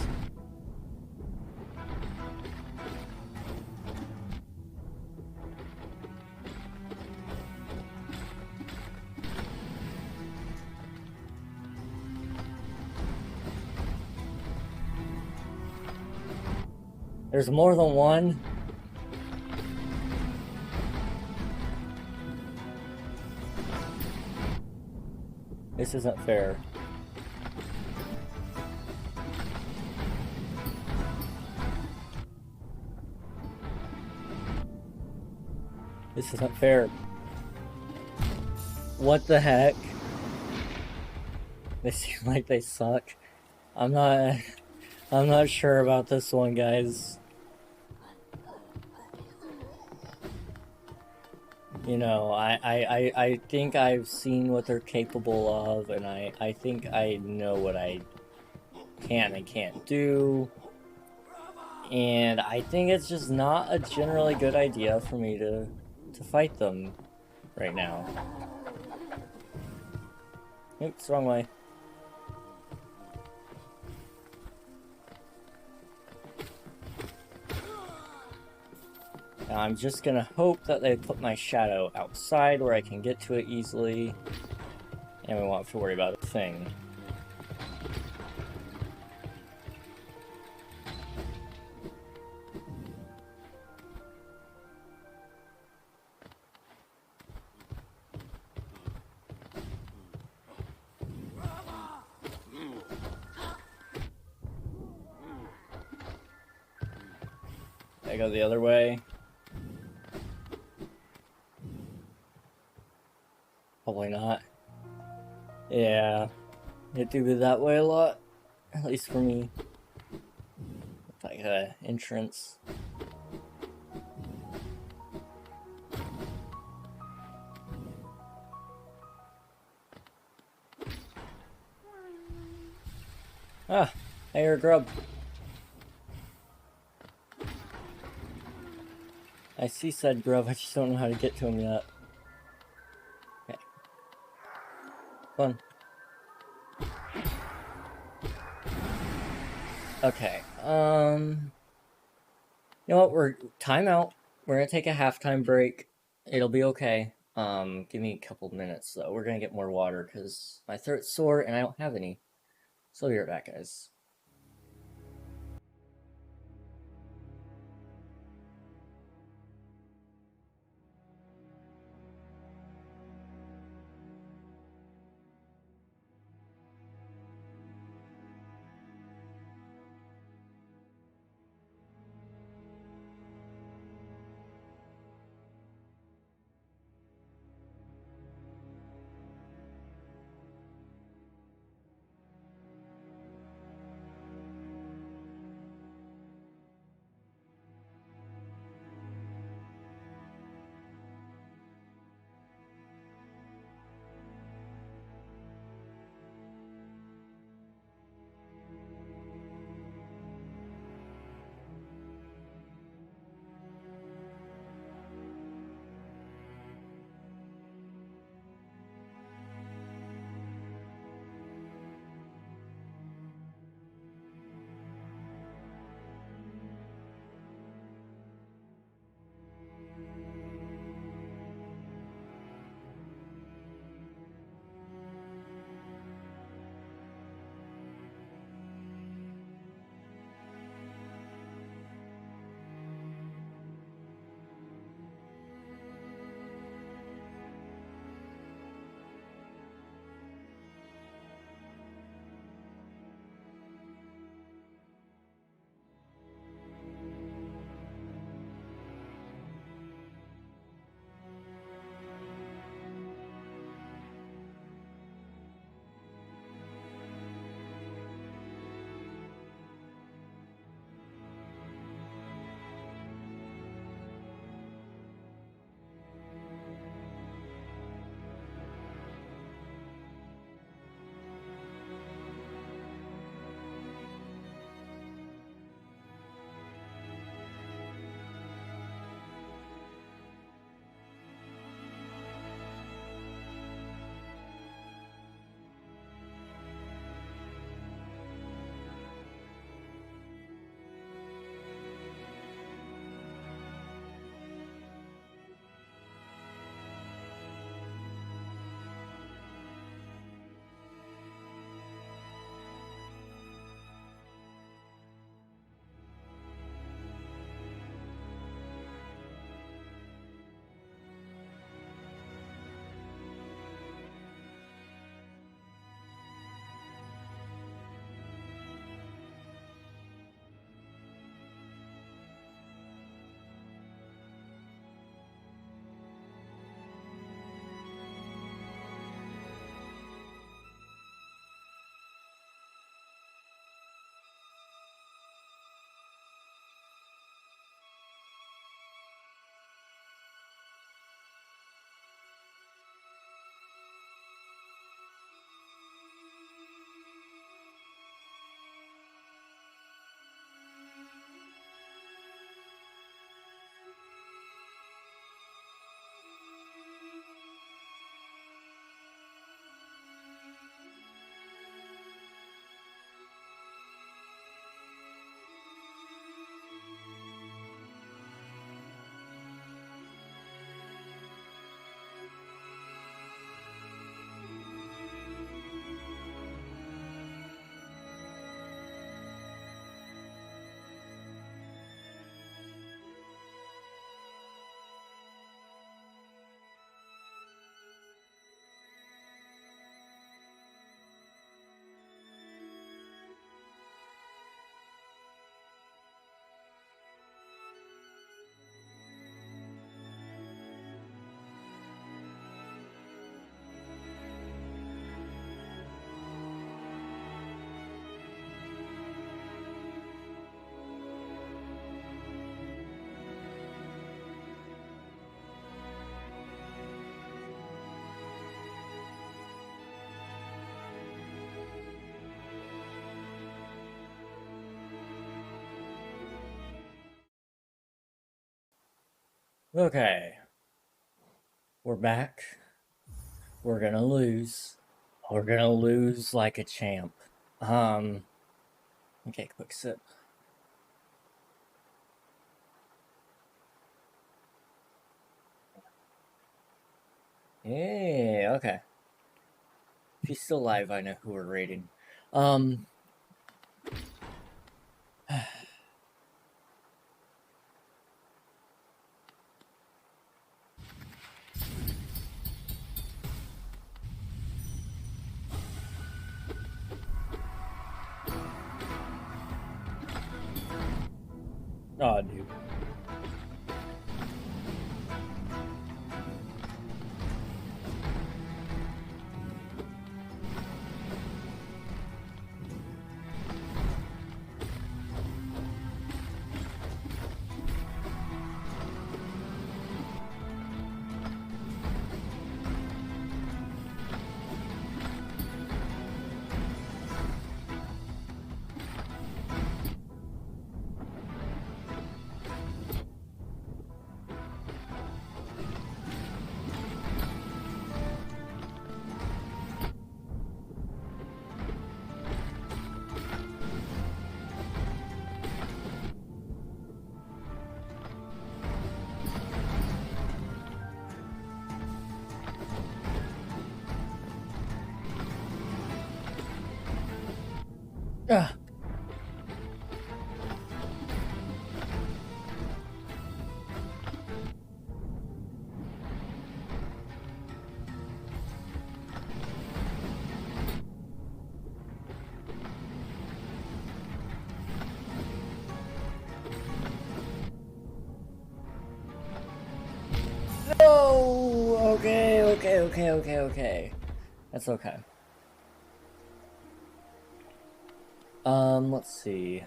There's more than one? This isn't fair. This isn't fair. What the heck? They seem like they suck. I'm not sure about this one, guys. You know, I think I've seen what they're capable of, and I think I know what I can and can't do. And I think it's just not a generally good idea for me to fight them right now. Oops, wrong way. Now I'm just gonna hope that they put my shadow outside where I can get to it easily, and we won't have to worry about a thing. I go the other way. Probably not. Yeah, it do go that way a lot, at least for me. Like a entrance. Ah, hey, you're a grub. I see said grub, I just don't know how to get to him yet. Okay. Fun. Okay, you know what, we're time out. We're gonna take a halftime break. It'll be okay. Give me a couple minutes though. We're gonna get more water because my throat's sore and I don't have any. So I'll be right back, guys. Okay. We're back. We're gonna lose. We're gonna lose like a champ. Okay, quick sip. Hey, okay. If he's still alive, I know who we're raiding. Oh, dude. Ah. No! Okay. That's okay. Let's see.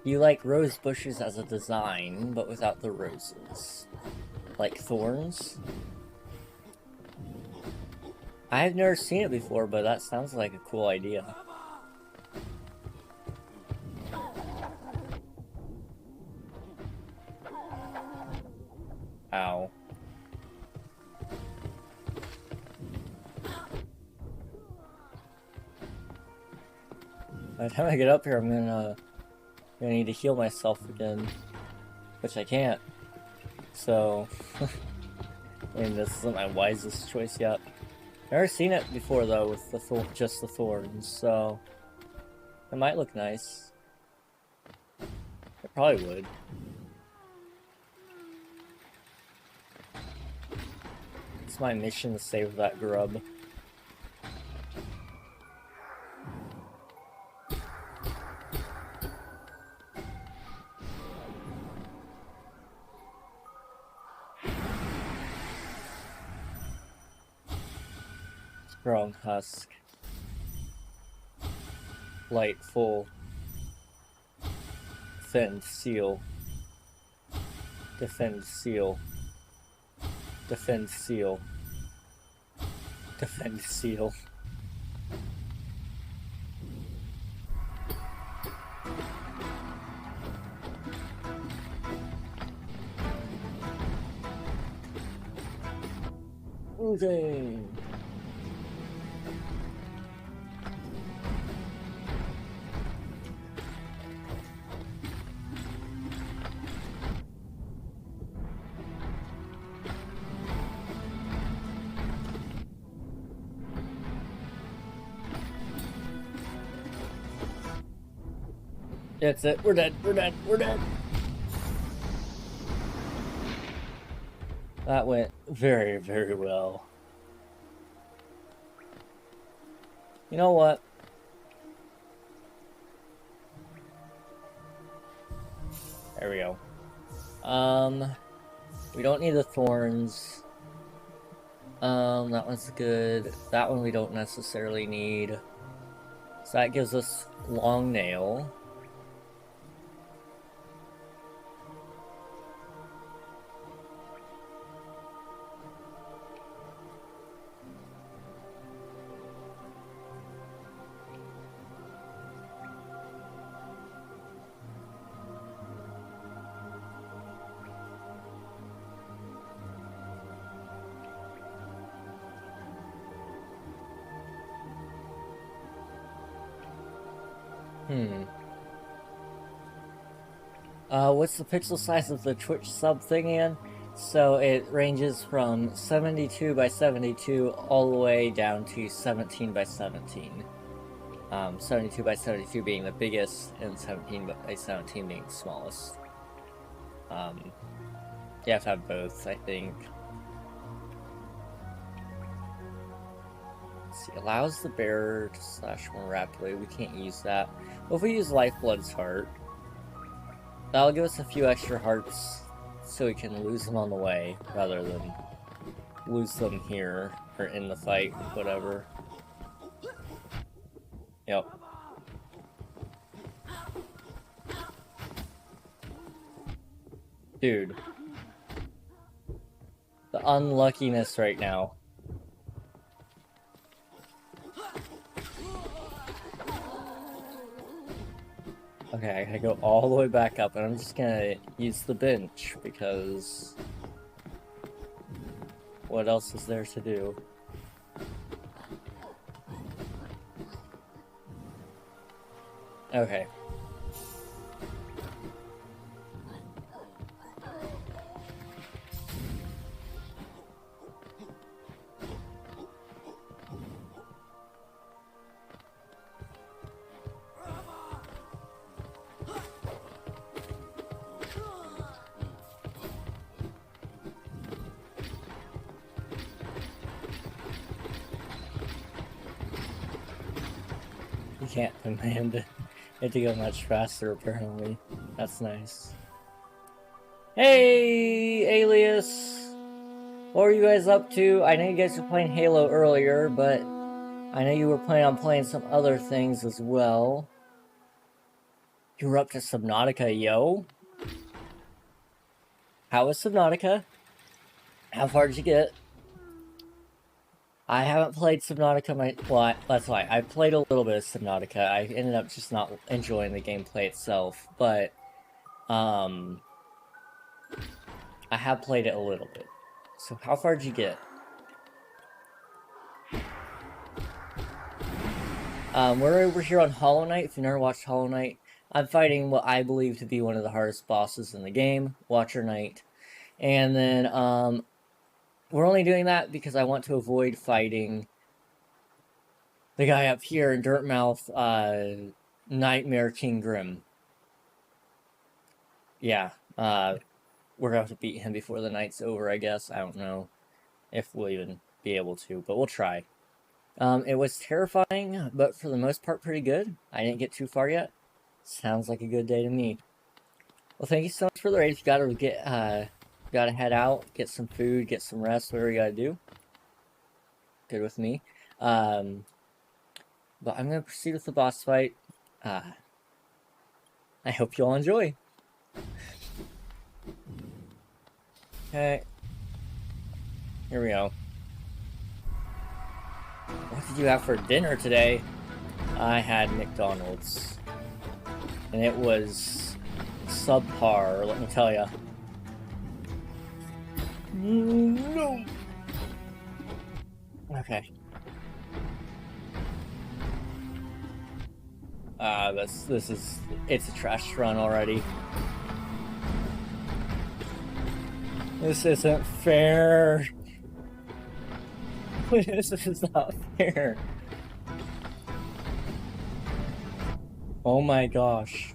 You like rose bushes as a design, but without the roses. Like thorns? I've never seen it before, but that sounds like a cool idea. Ow. By the time I get up here, I'm gonna need to heal myself again. Which I can't. So, I mean, this isn't my wisest choice yet. Never seen it before though, with the just the thorns, so it might look nice. It probably would. It's my mission to save that grub. Strong husk. Light full. Defend seal. Defend seal. Defend seal. Defend seal. Okay. That's it. We're dead. We're dead. We're dead. That went very, very well. You know what? There we go. We don't need the thorns. That one's good. That one we don't necessarily need. So that gives us long nail. What's the pixel size of the Twitch sub thing again? So it ranges from 72 by 72 all the way down to 17 by 17. 72 by 72 being the biggest, and 17 by 17 being the smallest. You have to have both, I think. Let's see, allows the bearer to slash more rapidly. We can't use that. Well, if we use Lifeblood's heart, that'll give us a few extra hearts so we can lose them on the way, rather than lose them here, or in the fight, whatever. Yep. Dude. The unluckiness right now. Okay, I gotta go all the way back up, and I'm just gonna use the bench, because what else is there to do? Okay. You can't command it to go much faster, apparently. That's nice. Hey, Alias! What were you guys up to? I know you guys were playing Halo earlier, but I know you were planning on playing some other things as well. You were up to Subnautica, yo? How was Subnautica? How far did you get? I haven't played Subnautica well, that's why. I played a little bit of Subnautica. I ended up just not enjoying the gameplay itself, but I have played it a little bit. So how far did you get? We're over here on Hollow Knight. If you've never watched Hollow Knight, I'm fighting what I believe to be one of the hardest bosses in the game, Watcher Knight. And then, we're only doing that because I want to avoid fighting the guy up here in Dirtmouth, Nightmare King Grim. Yeah, we're going to have to beat him before the night's over, I guess. I don't know if we'll even be able to, but we'll try. It was terrifying, but for the most part pretty good. I didn't get too far yet. Sounds like a good day to me. Well, thank you so much for the raid. If you gotta head out, get some food, get some rest, whatever you gotta do. Good with me. But I'm gonna proceed with the boss fight. I hope you all enjoy. Okay. Here we go. What did you have for dinner today? I had McDonald's. And it was subpar, let me tell ya. No. Okay. It's a trash run already. This isn't fair. This is not fair. Oh my gosh.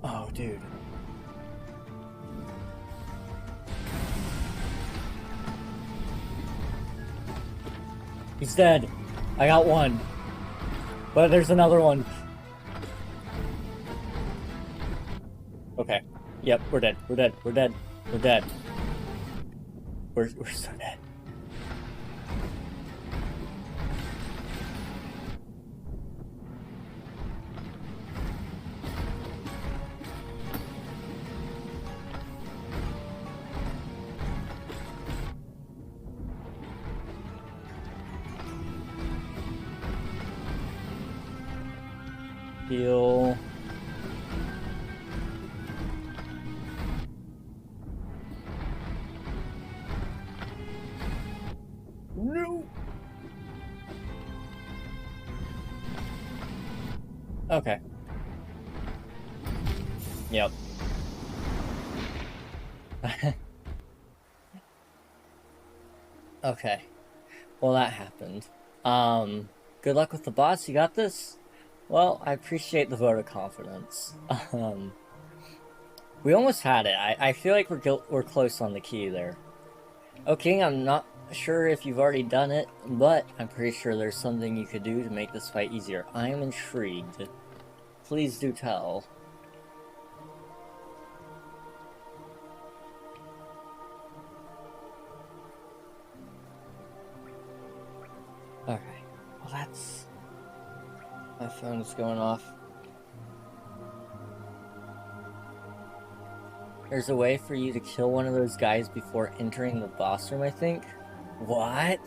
Oh, dude. He's dead. I got one. But there's another one. Okay. Yep, we're dead. We're dead. We're dead. We're dead. We're so dead. Heal. no! Okay. Yep. Okay. Well, that happened. Good luck with the boss. You got this? Well, I appreciate the vote of confidence. We almost had it. I feel like we're close on the key there. Okay, I'm not sure if you've already done it, but I'm pretty sure there's something you could do to make this fight easier. I am intrigued. Please do tell. Okay. Well, that's... My phone is going off. There's a way for you to kill one of those guys before entering the boss room, I think? What?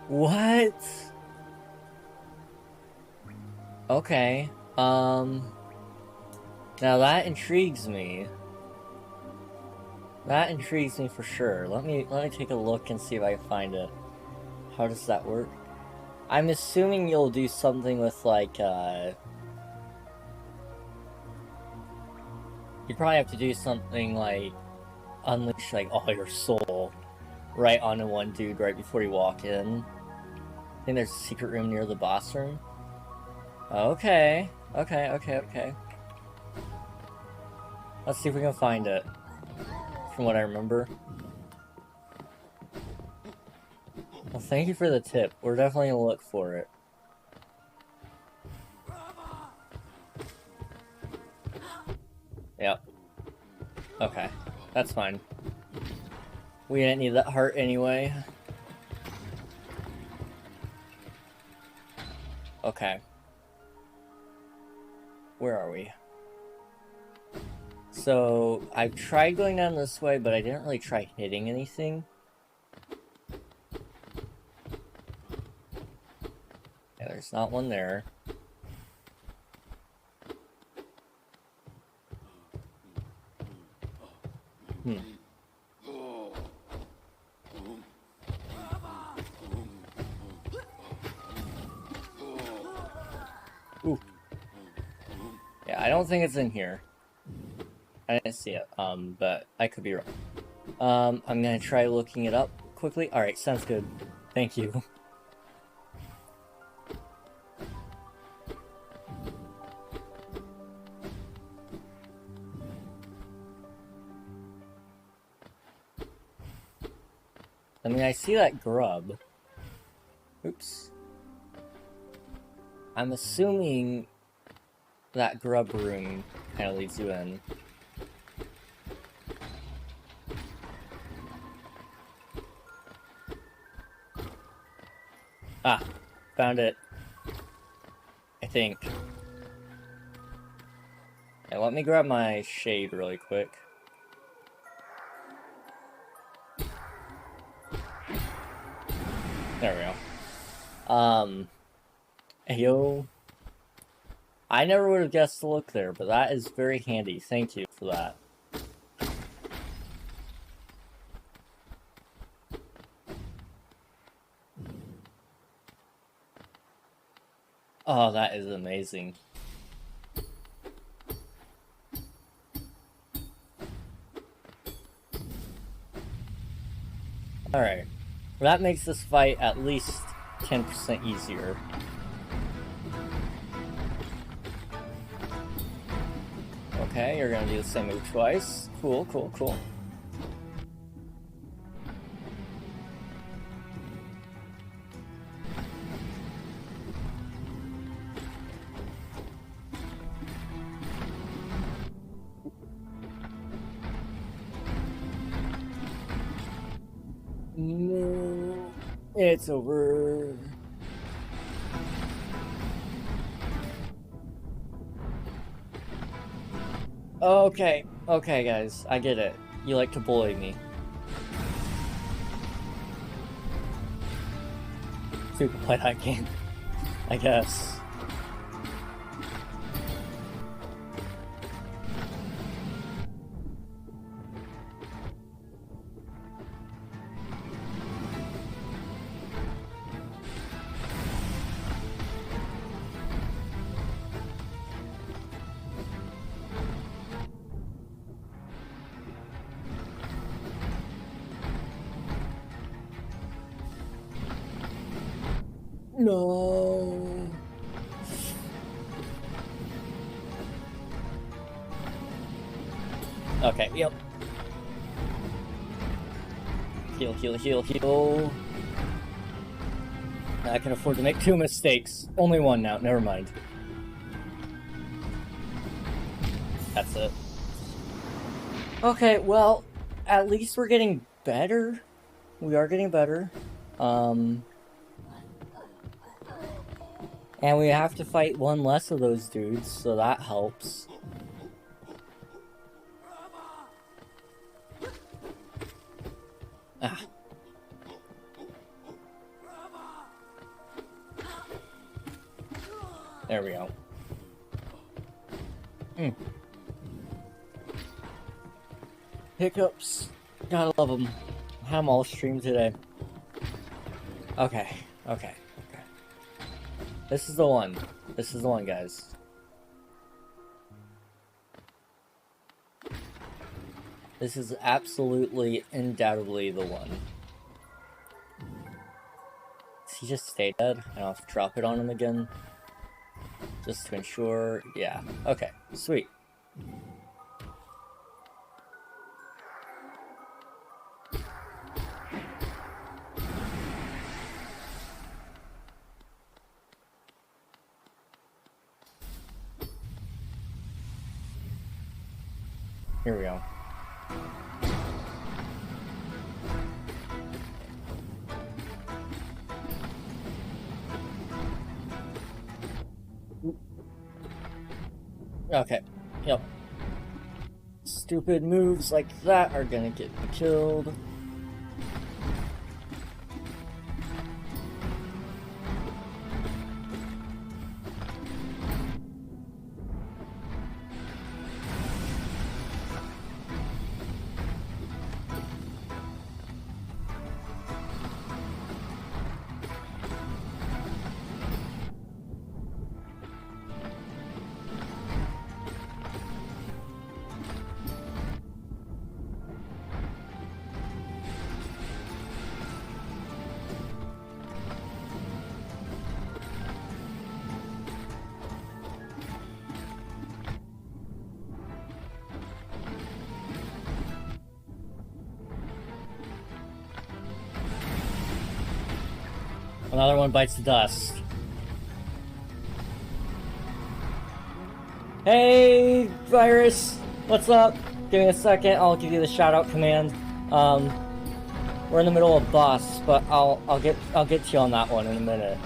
What? Okay. Now that intrigues me. That intrigues me for sure. Let me take a look and see if I can find it. How does that work? I'm assuming you'll do something with like you probably have to do something like unleash like all your soul right onto one dude right before you walk in. I think there's a secret room near the boss room. Okay. Okay. Let's see if we can find it. From what I remember. Well, thank you for the tip. We're definitely gonna look for it. Yep. Okay. That's fine. We didn't need that heart anyway. Okay. Where are we? So, I've tried going down this way, but I didn't really try hitting anything. Yeah, there's not one there. Ooh. Yeah, I don't think it's in here. I didn't see it, but I could be wrong. I'm gonna try looking it up quickly. Alright, sounds good. Thank you. I mean, I see that grub. Oops. I'm assuming that grub room kind of leads you in. Ah, found it. I think. Okay, let me grab my shade really quick. There we go. Yo. I never would have guessed to look there, but that is very handy. Thank you for that. Oh, that is amazing. Alright. That makes this fight at least 10% easier. Okay, you're gonna do the same move twice. Cool. No, it's over. Okay, guys, I get it. You like to bully me. So we can play that game, I guess. No. Okay, yep. Heal, heal, heal, heal. I can afford to make 2 mistakes. Only 1 now, never mind. That's it. Okay, well, at least we're getting better. We are getting better. And we have to fight 1 less of those dudes, so that helps. Ah. There we go. Hiccups. Gotta love them. Had them all streamed today. Okay, okay, okay. This is the one. This is the one, guys. This is absolutely, undoubtedly the one. Does he just stay dead? I don't have to drop it on him again. Just to ensure. Yeah. Okay. Sweet. Here we go. Okay. Yep. Stupid moves like that are gonna get me killed. Another one bites the dust. Hey, Virus! What's up? Give me a second, I'll give you the shout-out command. We're in the middle of boss, but I'll get to you on that one in a minute.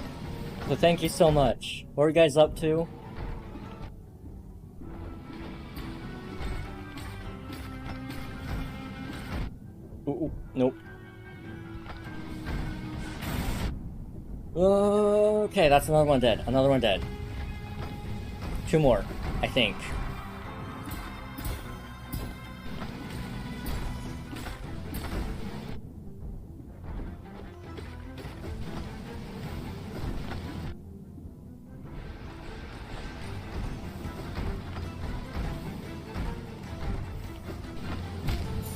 So thank you so much. What are you guys up to? Ooh, nope. Okay, that's another one dead. Another one dead. 2 more, I think.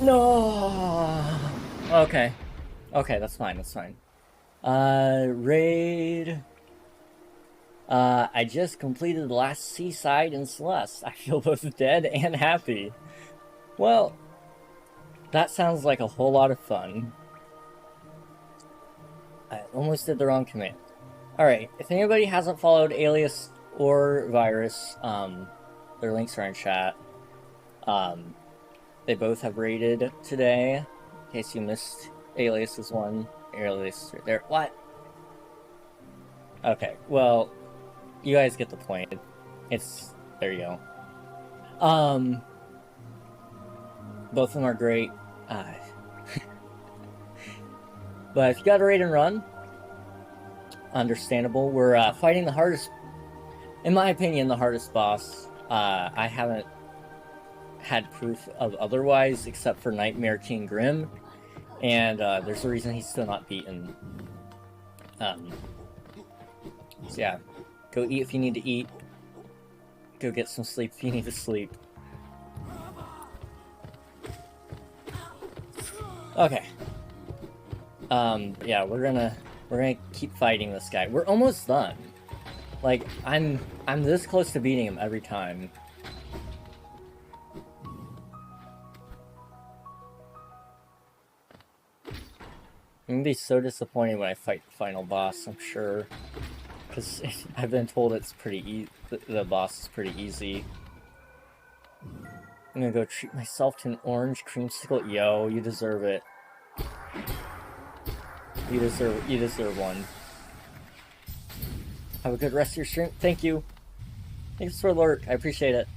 No. Okay. Okay, that's fine. That's fine. Raid. I just completed the last seaside in Celeste. I feel both dead and happy. Well, that sounds like a whole lot of fun. I almost did the wrong command. Alright, if anybody hasn't followed Alias or Virus, their links are in chat. They both have raided today. In case you missed Alias's one. Alias there. What? Okay, well, you guys get the point. It's there you go. Both of them are great. But if you got a raid and run, understandable. We're fighting the hardest, in my opinion, the hardest boss. I haven't had proof of otherwise, except for Nightmare King Grim, and there's a reason he's still not beaten. So yeah, go eat if you need to eat. Go get some sleep if you need to sleep. Okay. Yeah, we're gonna We're gonna keep fighting this guy. We're almost done. Like, I'm this close to beating him every time. I'm gonna be so disappointed when I fight the final boss, I'm sure. Because I've been told it's pretty easy. The boss is pretty easy. I'm gonna go treat myself to an orange creamsicle. Yo, you deserve it. You deserve one. Have a good rest of your stream. Thank you. Thanks for the lurk. I appreciate it.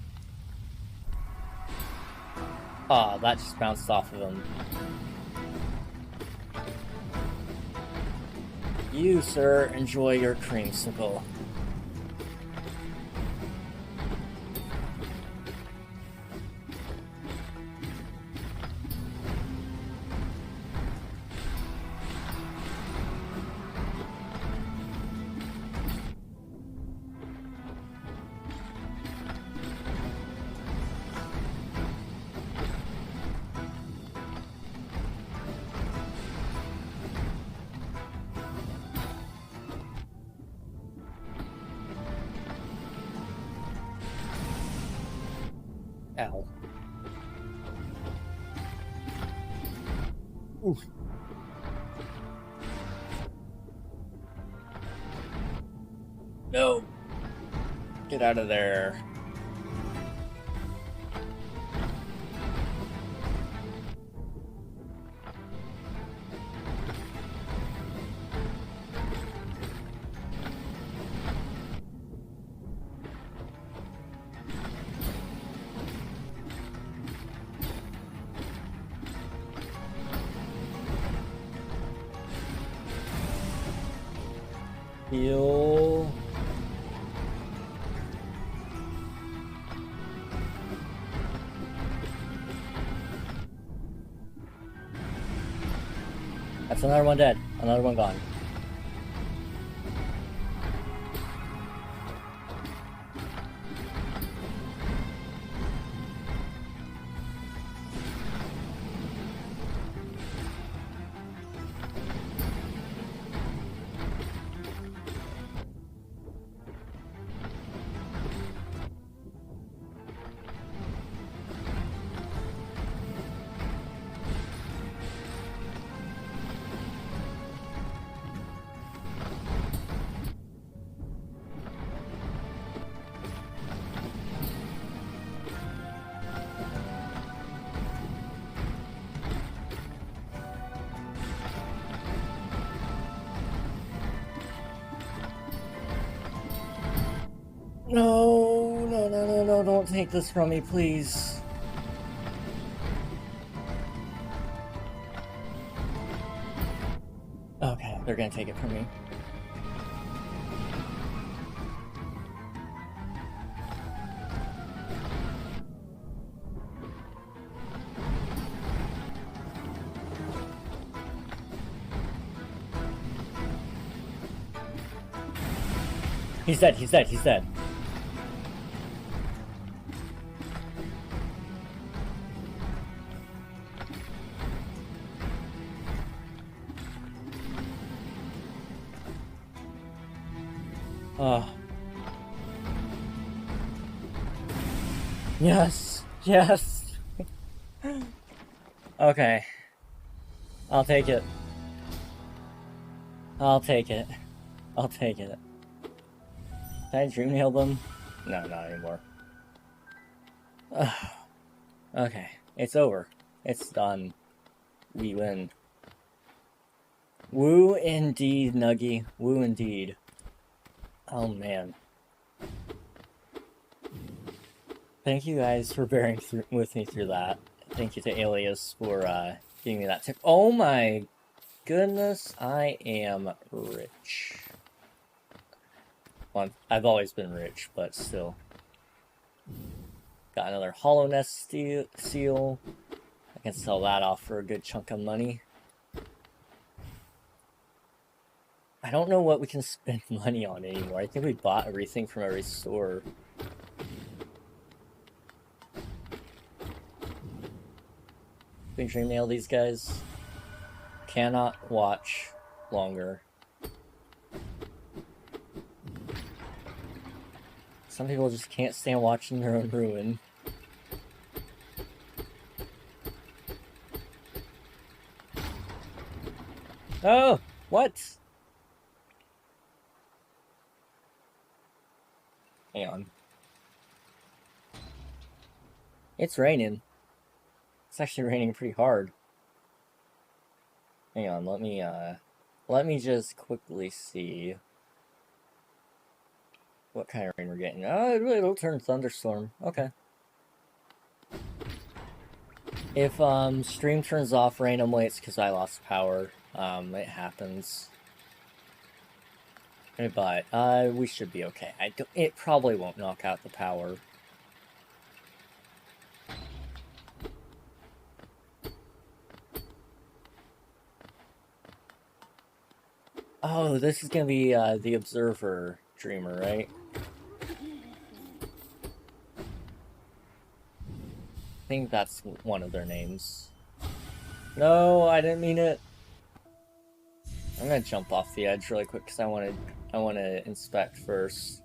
Ah, that just bounced off of him. You, sir, enjoy your creamsicle. Ow. Oof. No! Get out of there. Heal. That's another one dead. Another one gone. No, no, no, no, no, don't take this from me, please. Okay, they're gonna take it from me. He's dead, he's dead, he's dead. Oh. Yes, yes. Okay. I'll take it. I'll take it. I'll take it. Can I dream nail them? No, not anymore. Okay, it's over. It's done. We win. Woo indeed, Nuggy. Woo indeed. Oh man. Thank you guys for bearing with me through that. Thank you to Alias for giving me that tip. Oh my goodness, I am rich. Well, I've always been rich, but still. Got another Hollow Nest seal. I can sell that off for a good chunk of money. I don't know what we can spend money on anymore. I think we bought everything from every store. Big dream nail these guys. Cannot watch longer. Some people just can't stand watching their own ruin. Oh, what? Hang on. It's raining. It's actually raining pretty hard. Hang on, let me just quickly see what kind of rain we're getting. Oh, it'll turn thunderstorm. Okay. If stream turns off randomly, it's because I lost power. It happens. But we should be okay. It probably won't knock out the power. Oh, this is gonna be the Observer Dreamer, right? I think that's one of their names. No, I didn't mean it. I'm gonna jump off the edge really quick because I want to inspect first.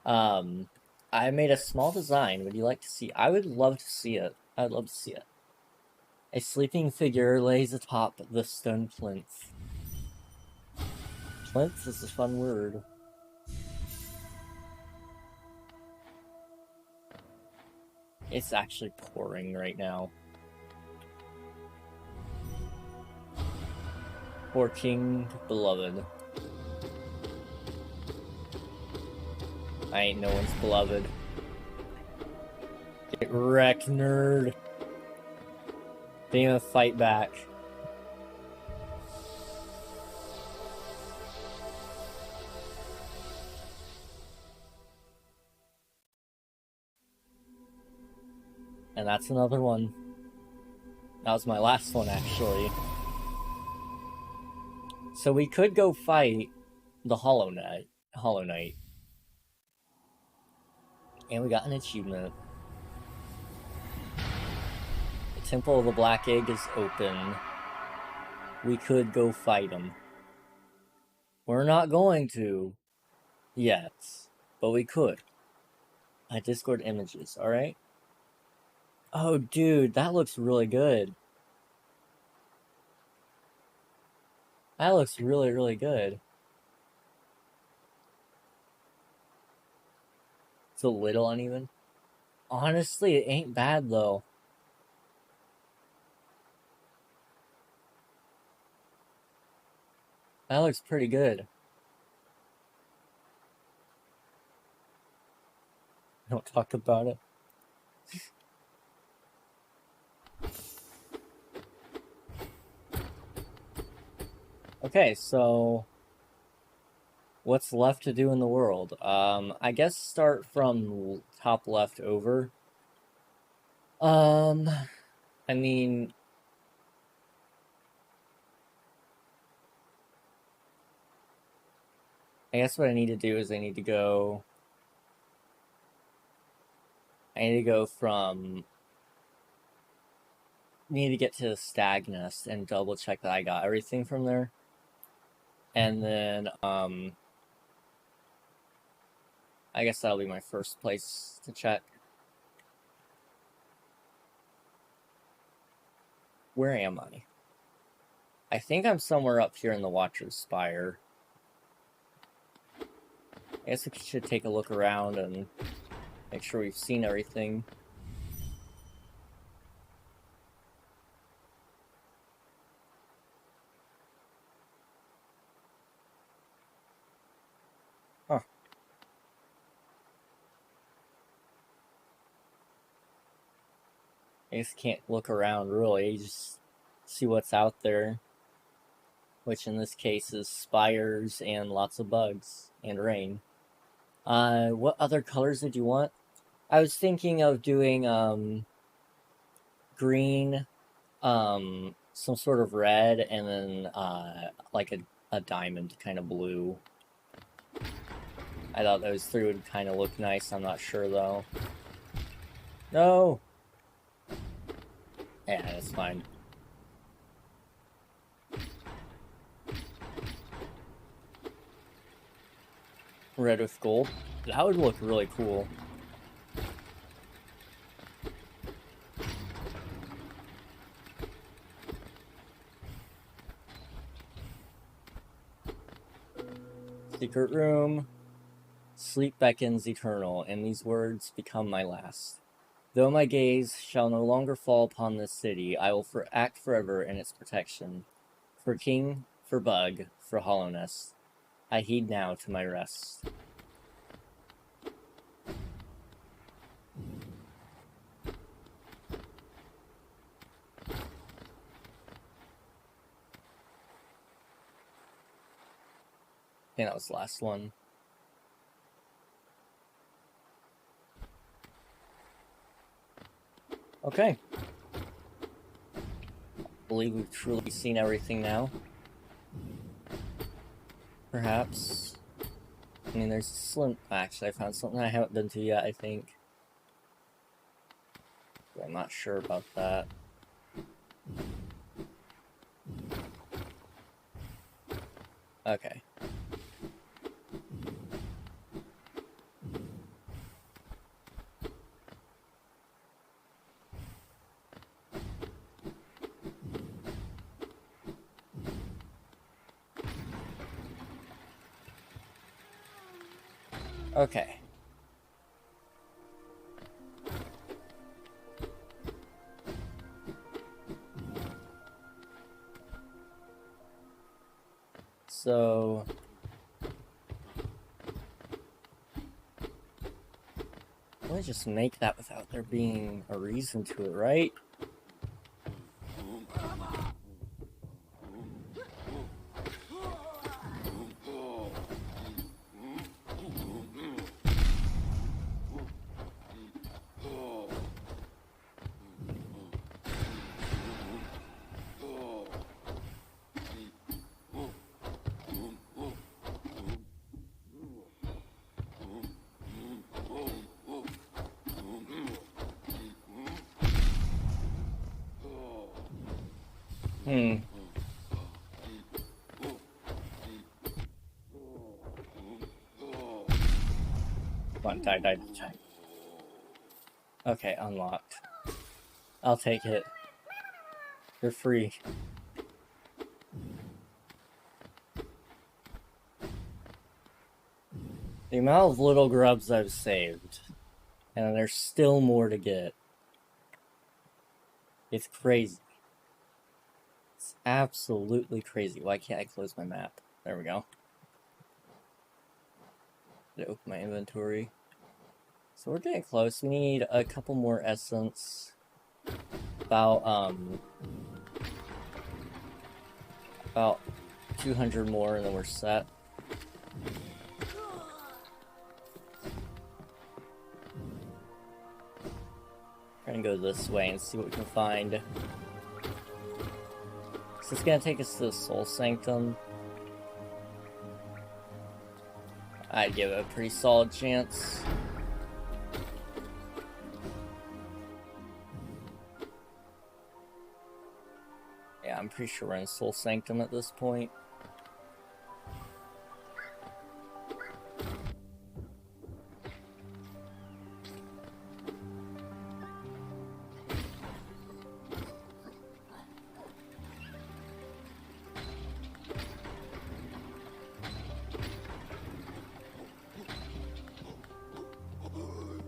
I made a small design. Would you like to see? I would love to see it. I'd love to see it. A sleeping figure lays atop the stone plinth. Plinth is a fun word. It's actually pouring right now. For King Beloved. I ain't no one's beloved. Get wrecked, nerd. Didn't even fight back. And that's another one. That was my last one, actually. So we could go fight the Hollow Knight. And we got an achievement. The Temple of the Black Egg is open. We could go fight him. We're not going to yet, but we could. My Discord images, alright? Oh, dude, that looks really good. That looks really, really good. It's a little uneven. Honestly, it ain't bad, though. That looks pretty good. Don't talk about it. Okay, so what's left to do in the world? I guess start from top left over. I mean, I guess what I need to do is I need to go from... need to get to the Stag Nest and double check that I got everything from there. And then, I guess that'll be my first place to check. Where am I? I think I'm somewhere up here in the Watcher's Spire. I guess we should take a look around and make sure we've seen everything. Huh. I just can't look around really, you just see what's out there. Which in this case is spires and lots of bugs and rain. What other colors did you want? I was thinking of doing green, some sort of red, and then like a diamond kind of blue. I thought those three would kind of look nice. I'm not sure though. No. Yeah, that's fine. Red with gold. That would look really cool. Secret room. Sleep beckons eternal, and these words become my last. Though my gaze shall no longer fall upon this city, I will act forever in its protection. For king, for bug, for hollowness, I heed now to my rest. I think that was the last one. Okay. I believe we've truly seen everything now. Perhaps. I mean, there's slim. Actually, I found something I haven't been to yet, I think. But I'm not sure about that. Okay. Okay. So... let's just make that without there being a reason to it, right? Hmm. Come on, die. Okay, unlocked. I'll take it. You're free. The amount of little grubs I've saved, and there's still more to get. It's crazy. It's absolutely crazy. Why can't I close my map? There we go. Did I open my inventory? So we're getting close. We need a couple more essence. About 200 more and then we're set. Try and go this way and see what we can find. So it's gonna take us to the Soul Sanctum. I'd give it a pretty solid chance. Yeah, I'm pretty sure we're in Soul Sanctum at this point.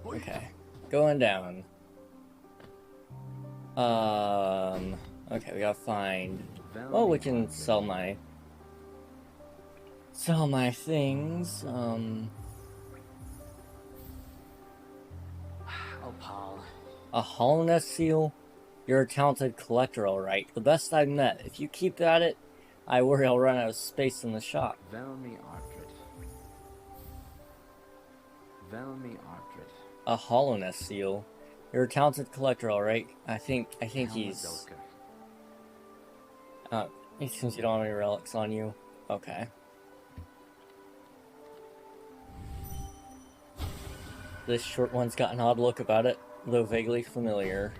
Okay, going down. Okay, we gotta find. Well, we can sell my things. Oh, Paul. A hollowness seal. You're a talented collector, all right. The best I've met. If you keep at it, I worry I'll run out of space in the shop. Velmi Artred. A hollowness seal. You're a talented collector, all right. I think he's. It seems you don't have any relics on you. Okay. This short one's got an odd look about it, though vaguely familiar.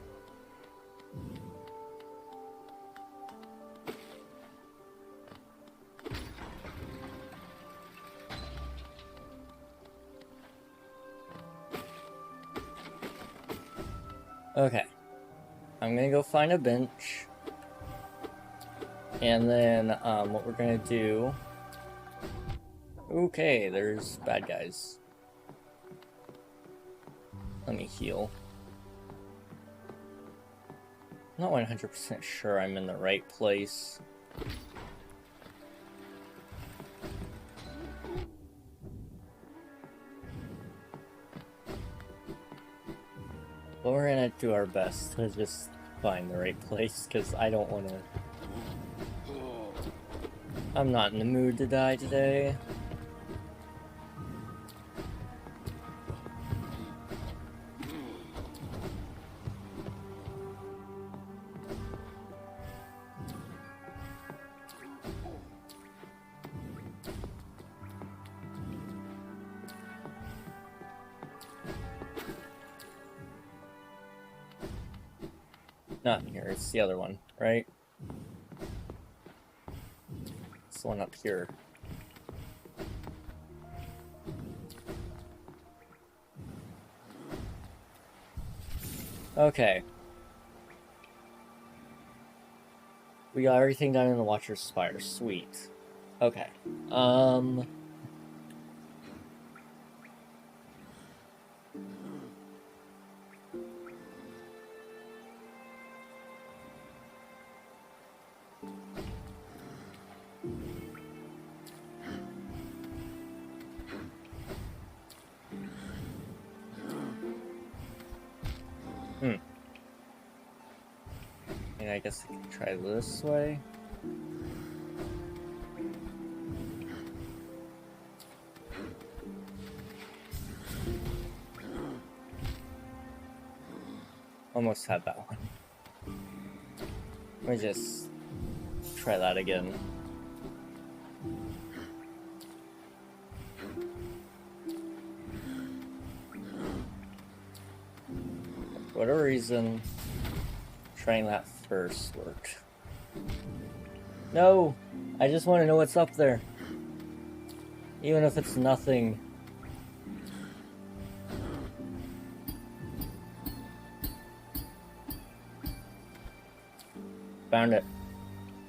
Okay. I'm gonna go find a bench. And then, what we're gonna do... Okay, there's bad guys. Let me heal. I'm not 100% sure I'm in the right place. But we're gonna do our best to just find the right place, because I don't want to... I'm not in the mood to die today. Not here, it's the other one, right? It's the one up here. Okay. We got everything done in the Watcher's Spire. Sweet. Okay. And I guess I can try this way. Almost had that one. Let me just try that again. For whatever reason, trying that first worked. No! I just want to know what's up there. Even if it's nothing. Found it.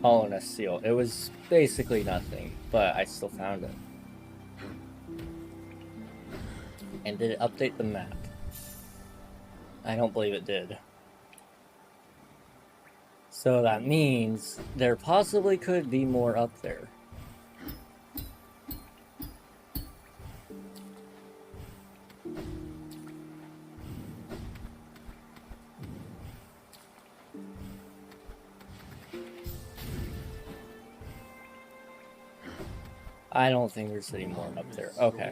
Hollowness seal. It was basically nothing, but I still found it. And did it update the map? I don't believe it did. So that means there possibly could be more up there. I don't think there's any more up there. Okay.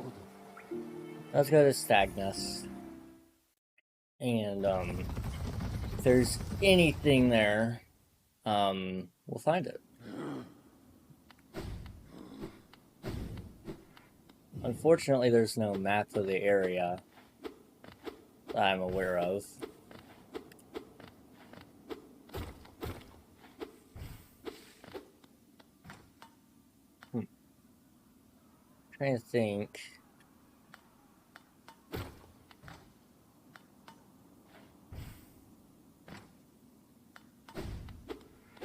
Let's go to Stagnus. And, if there's anything there, we'll find it. Unfortunately, there's no map of the area that I'm aware of. Trying to think.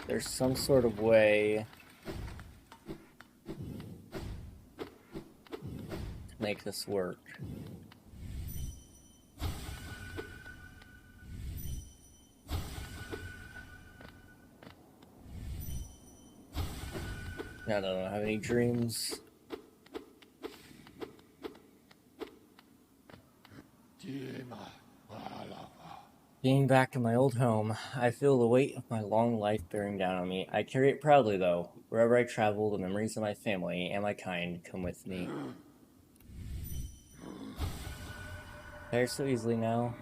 There's some sort of way to make this work. I don't have any dreams. Being back to my old home, I feel the weight of my long life bearing down on me. I carry it proudly, though. Wherever I travel, the memories of my family and my kind come with me. Tired so easily now,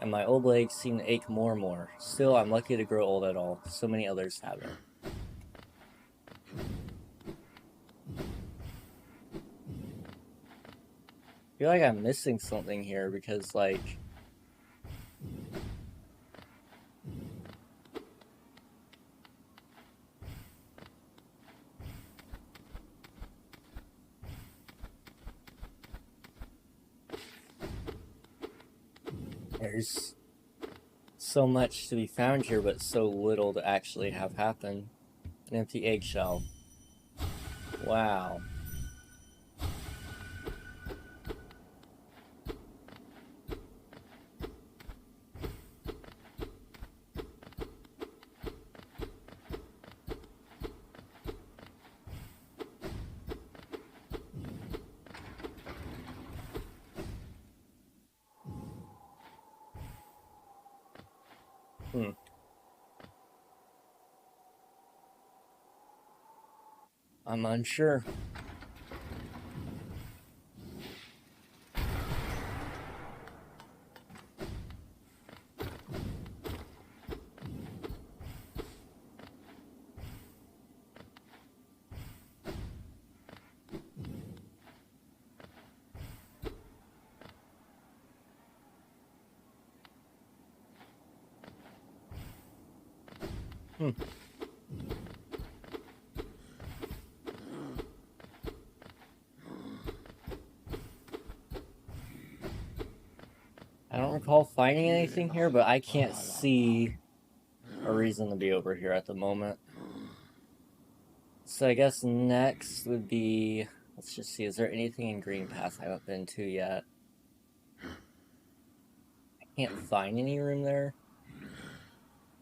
and my old legs seem to ache more and more. Still, I'm lucky to grow old at all. So many others haven't. I feel like I'm missing something here because, like... There's so much to be found here, but so little to actually have happen. An empty eggshell. Wow. I'm unsure. I don't recall finding anything here, but I can't see a reason to be over here at the moment. So I guess next would be, let's just see, is there anything in Green Path I haven't been to yet? I can't find any room there.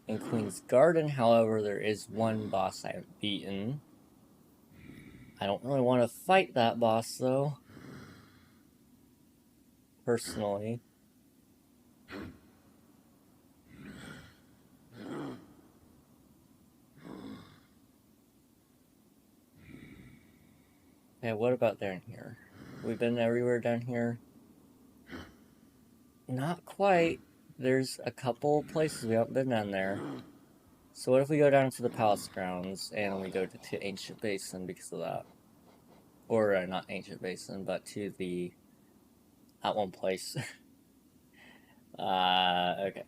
In Queen's Garden, however, there is one boss I haven't beaten. I don't really want to fight that boss, though. Personally. Okay, what about down here? We've been everywhere down here. Not quite. There's a couple places we haven't been down there. So what if we go down to the palace grounds and we go to Ancient Basin because of that? Or not Ancient Basin, but to that one place. Okay.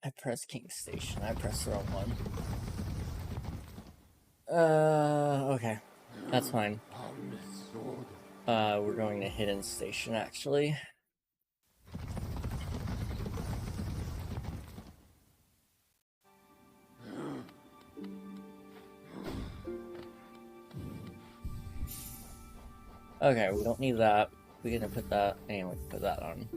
I pressed King Station. I pressed the wrong one. Okay. That's fine. We're going to Hidden Station, actually. Okay, we don't need that. We're gonna put that, anyway, put that on.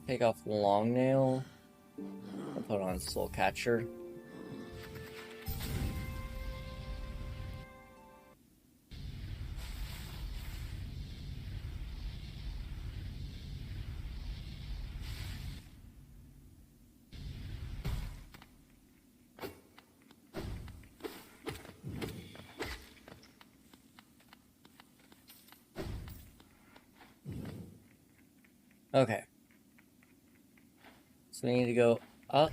Take off Long Nail. I'll put on Soul Catcher. Okay. So we need to go up.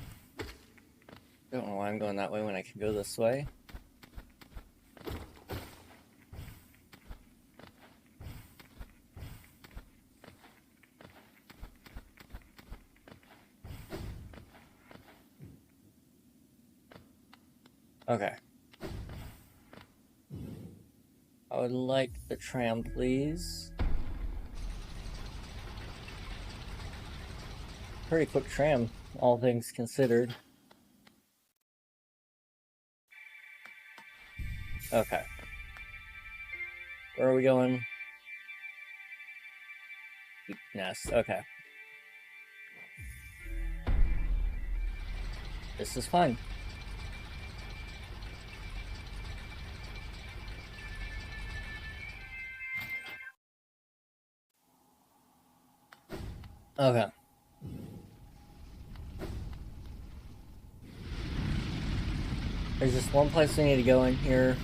Don't know why I'm going that way when I can go this way. Okay. I would like the tram, please. Pretty quick tram, all things considered. Okay. Where are we going? Deep Nest, okay. This is fine. Okay. There's just one place we need to go in here.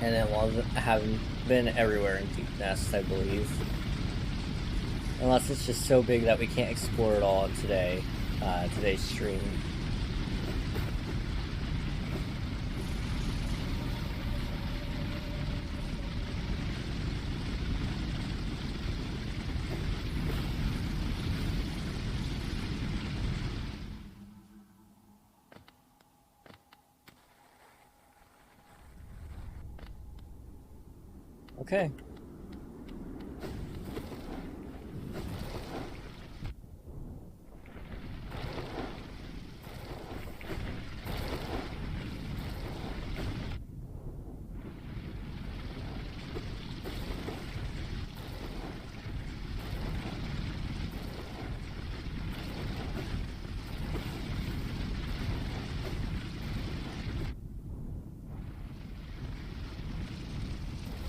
And then we'll have been everywhere in Deep Nest, I believe. Unless it's just so big that we can't explore it all in today's stream. Okay.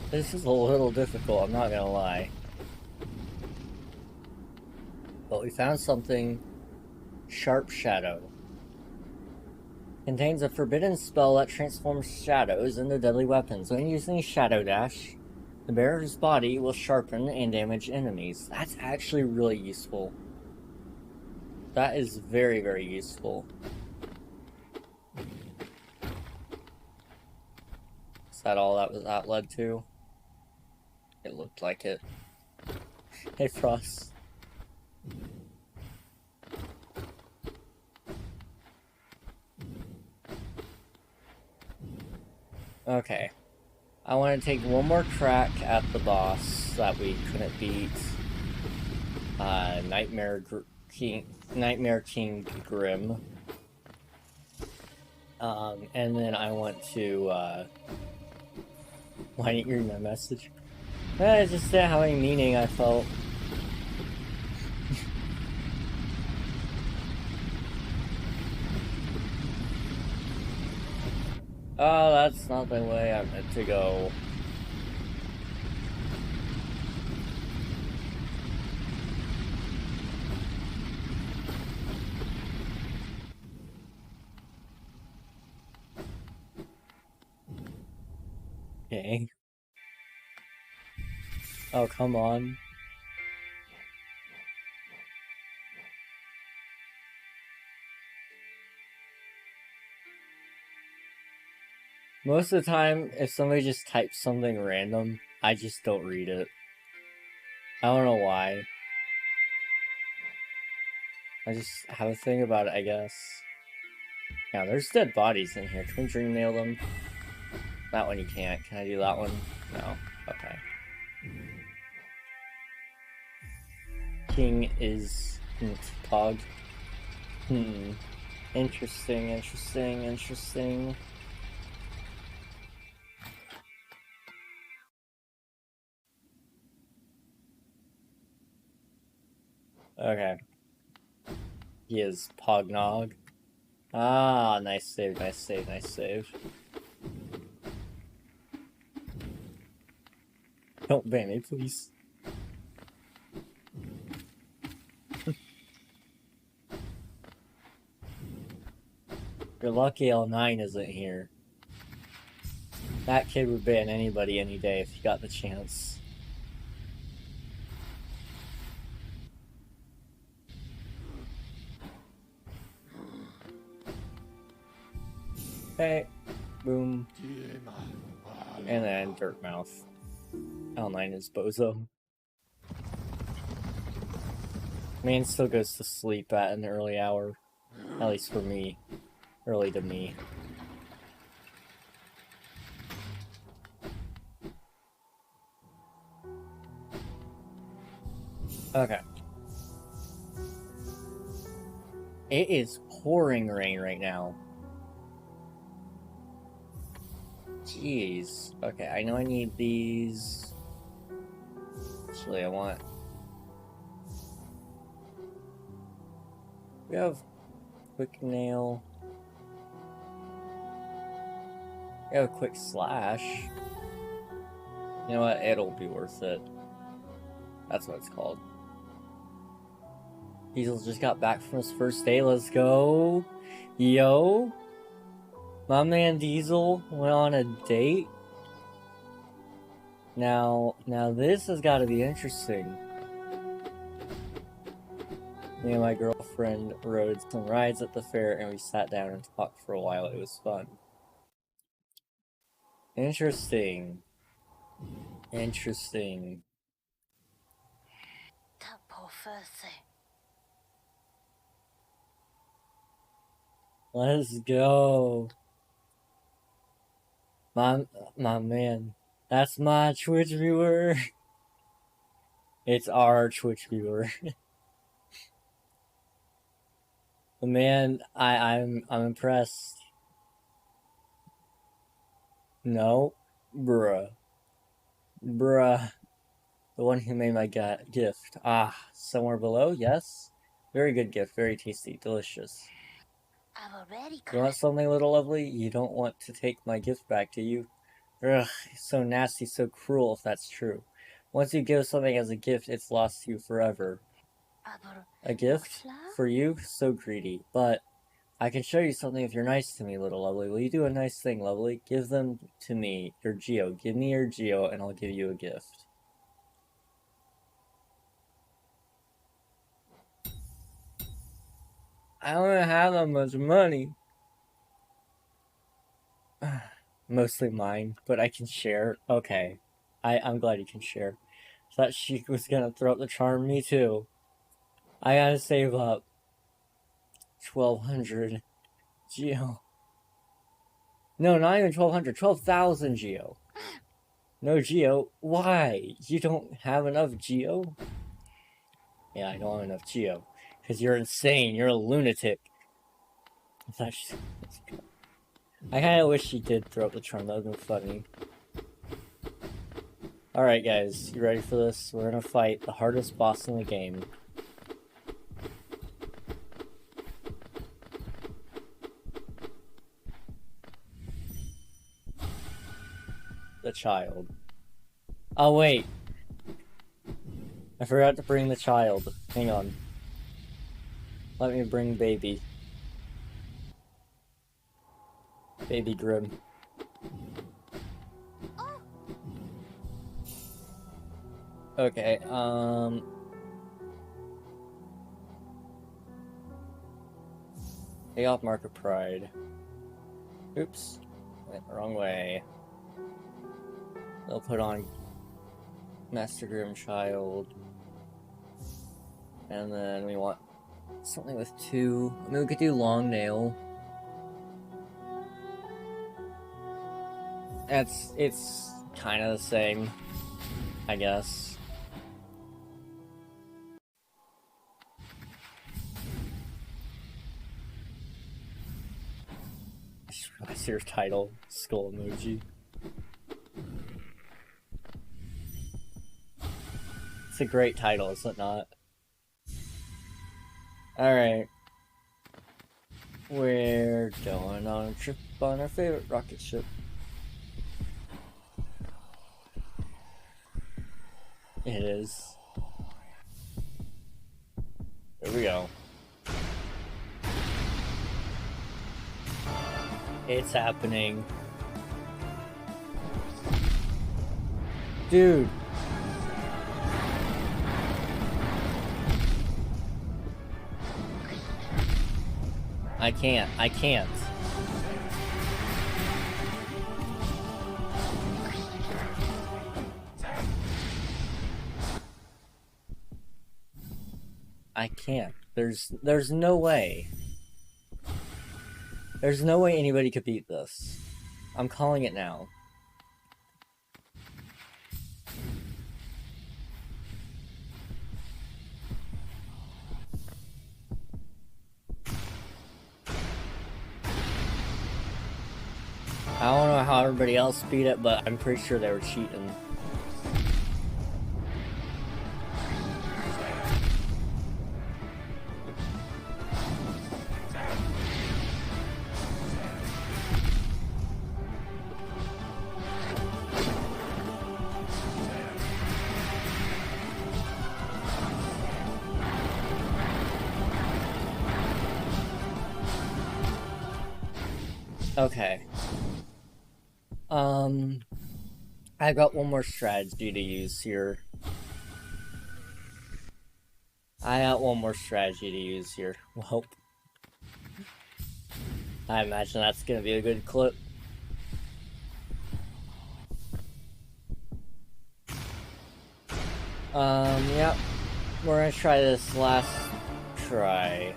This is a little difficult, I'm not gonna lie. But we found something. Sharp Shadow. Contains a forbidden spell that transforms shadows into deadly weapons. When using Shadow Dash, the bearer's body will sharpen and damage enemies. That's actually really useful. That is very, very useful. Is that all that led to? It looked like it. Hey, Frost. Okay. I want to take one more crack at the boss that we couldn't beat. Nightmare King Grim. And then I want to, why didn't you read my message? It just didn't have any meaning, I felt. Oh, that's not the way I meant to go. Okay. Oh, come on. Most of the time, if somebody just types something random, I just don't read it. I don't know why. I just have a thing about it, I guess. Yeah, there's dead bodies in here. Can we dream nail them? That one you can't. Can I do that one? No. Okay. King is Pog. Interesting, interesting, interesting. Okay. He is Pognog. Ah, nice save, nice save, nice save. Don't ban me, please. You're lucky L9 isn't here. That kid would ban anybody any day if he got the chance. Okay, boom. And then Dirtmouth. L9 is Bozo. Man still goes to sleep at an early hour. At least for me. Early to me. Okay. It is pouring rain right now. Jeez. Okay, I know I need these. Actually, I want... We have quick nail. We have a quick slash. You know what? It'll be worth it. That's what it's called. Diesel just got back from his first day. Let's go. Yo. My man Diesel went on a date. Now this has got to be interesting. Me and my girlfriend rode some rides at the fair and we sat down and talked for a while. It was fun. Interesting. Interesting. That poor Percy. Let's go. My man. That's my Twitch viewer. It's our Twitch viewer. Man, I'm impressed. No, bruh. The one who made my gift. Ah, somewhere below, yes. Very good gift, very tasty, delicious. I've already You want something a little lovely? You don't want to take my gift back, do you? Ugh, so nasty, so cruel if that's true. Once you give something as a gift, it's lost to you forever. A gift? For you? So greedy. But I can show you something if you're nice to me, little lovely. Will you do a nice thing, lovely? Give them to me, your Geo. Give me your Geo, and I'll give you a gift. I don't have that much money. Mostly mine, but I can share. Okay. I'm glad you can share. Thought she was gonna throw up the charm. Me too. I gotta save up 1,200 Geo. No, not even 1,200. 12,000 Geo. No Geo. Why? You don't have enough Geo? Yeah, I don't have enough Geo. Because you're insane. You're a lunatic. I kind of wish she did throw up the charm. That would have been funny. Alright, guys. You ready for this? We're gonna fight the hardest boss in the game. The child. Oh, wait. I forgot to bring the child. Hang on. Let me bring baby. Baby Grim. Okay, Pay off Mark of Pride. Oops. Went the wrong way. They'll put on Master Grim Child. And then we want something with 2. I mean, we could do Long Nail. It's kind of the same, I guess. I see your title, skull emoji. It's a great title, is it not? Alright. We're going on a trip on our favorite rocket ship. It is. There we go. It's happening. Dude. I can't. I can't. I can't. There's no way. There's no way anybody could beat this. I'm calling it now. I don't know how everybody else beat it, but I'm pretty sure they were cheating. Okay. I got one more strategy to use here. Well, I imagine that's gonna be a good clip. Yep. We're gonna try this last try.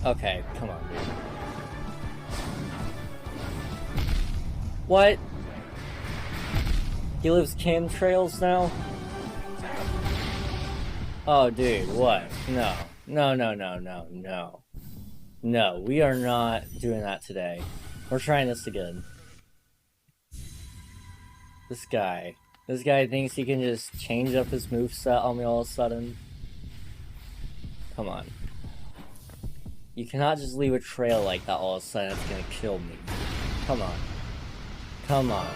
Okay, come on, dude. What? He lives chemtrails now? Oh, dude, what? No. No, no, no, no, no. No, we are not doing that today. We're trying this again. This guy thinks he can just change up his moveset on me all of a sudden. Come on. You cannot just leave a trail like that all of a sudden. It's gonna kill me. Come on. Come on.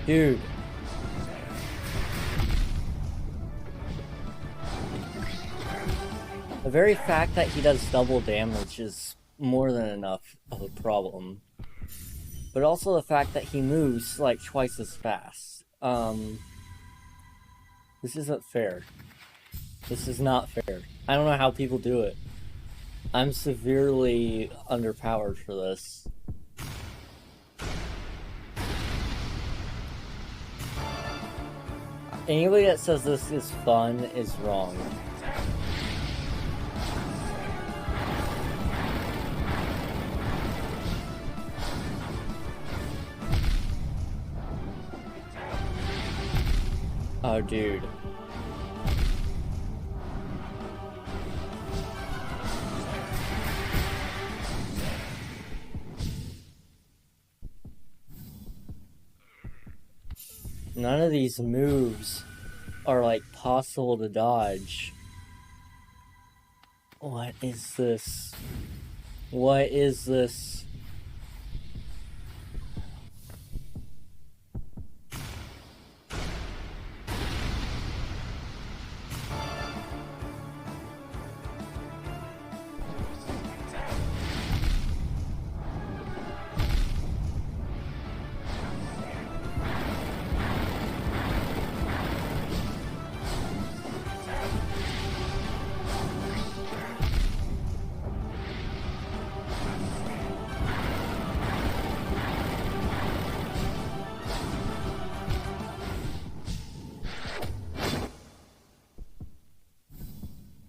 Dude. The very fact that he does double damage is more than enough of a problem. But also the fact that he moves like twice as fast. This isn't fair. This is not fair. I don't know how people do it. I'm severely underpowered for this. Anybody that says this is fun is wrong. Oh, dude. None of these moves are like possible to dodge. What is this? What is this?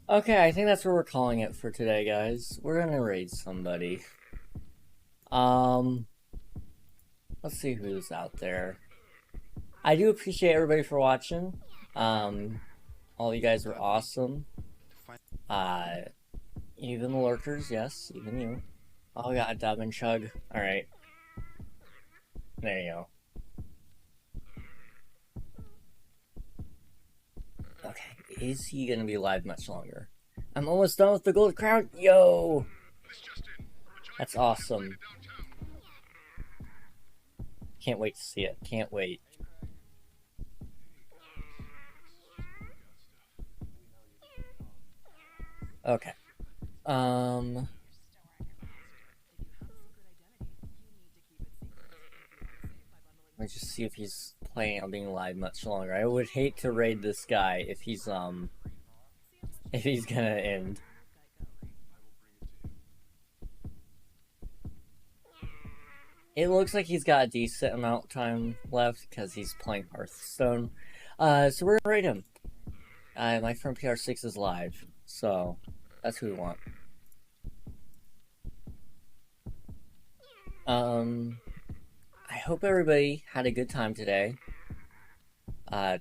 Okay, I think that's what we're calling it for today, guys. We're gonna raid somebody. Let's see who's out there. I do appreciate everybody for watching. All you guys were awesome. Even the lurkers, yes, even you. Oh, we got a dub and chug. Alright. There you go. Okay, is he gonna be alive much longer? I'm almost done with the gold crown. Yo! That's awesome. Can't wait to see it. Can't wait. Okay. Let's just see if he's planning on being live much longer. I would hate to raid this guy if he's gonna end. It looks like he's got a decent amount of time left because he's playing Hearthstone. So we're gonna raid him. My friend PR6 is live, so that's who we want. I hope everybody had a good time today.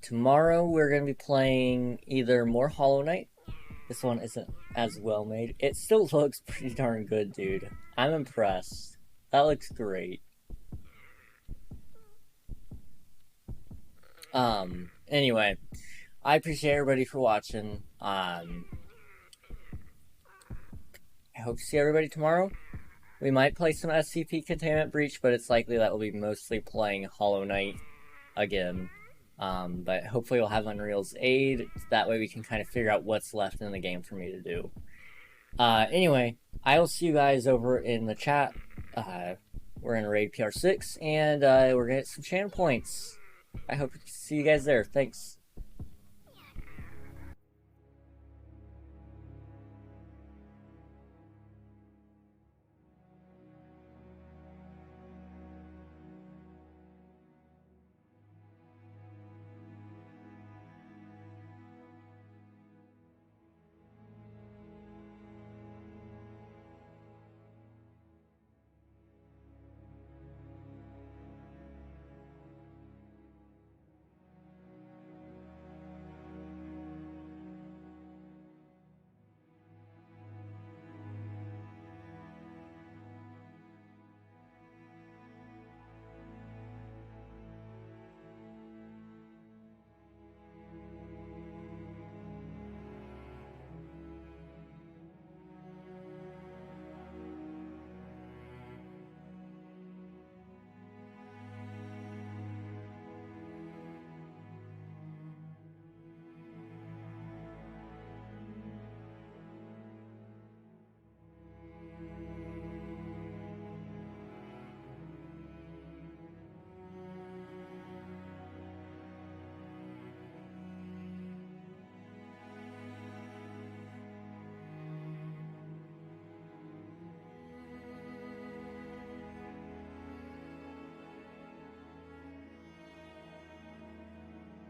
Tomorrow we're gonna be playing either more Hollow Knight. This one isn't as well made. It still looks pretty darn good, dude. I'm impressed. That looks great. Anyway, I appreciate everybody for watching. I hope to see everybody tomorrow. We might play some SCP Containment Breach, but it's likely that we'll be mostly playing Hollow Knight again. But hopefully we'll have Unreal's aid. That way we can kind of figure out what's left in the game for me to do. Anyway, I will see you guys over in the chat. We're in raid PR6, and we're gonna get some channel points. I hope to see you guys there. Thanks.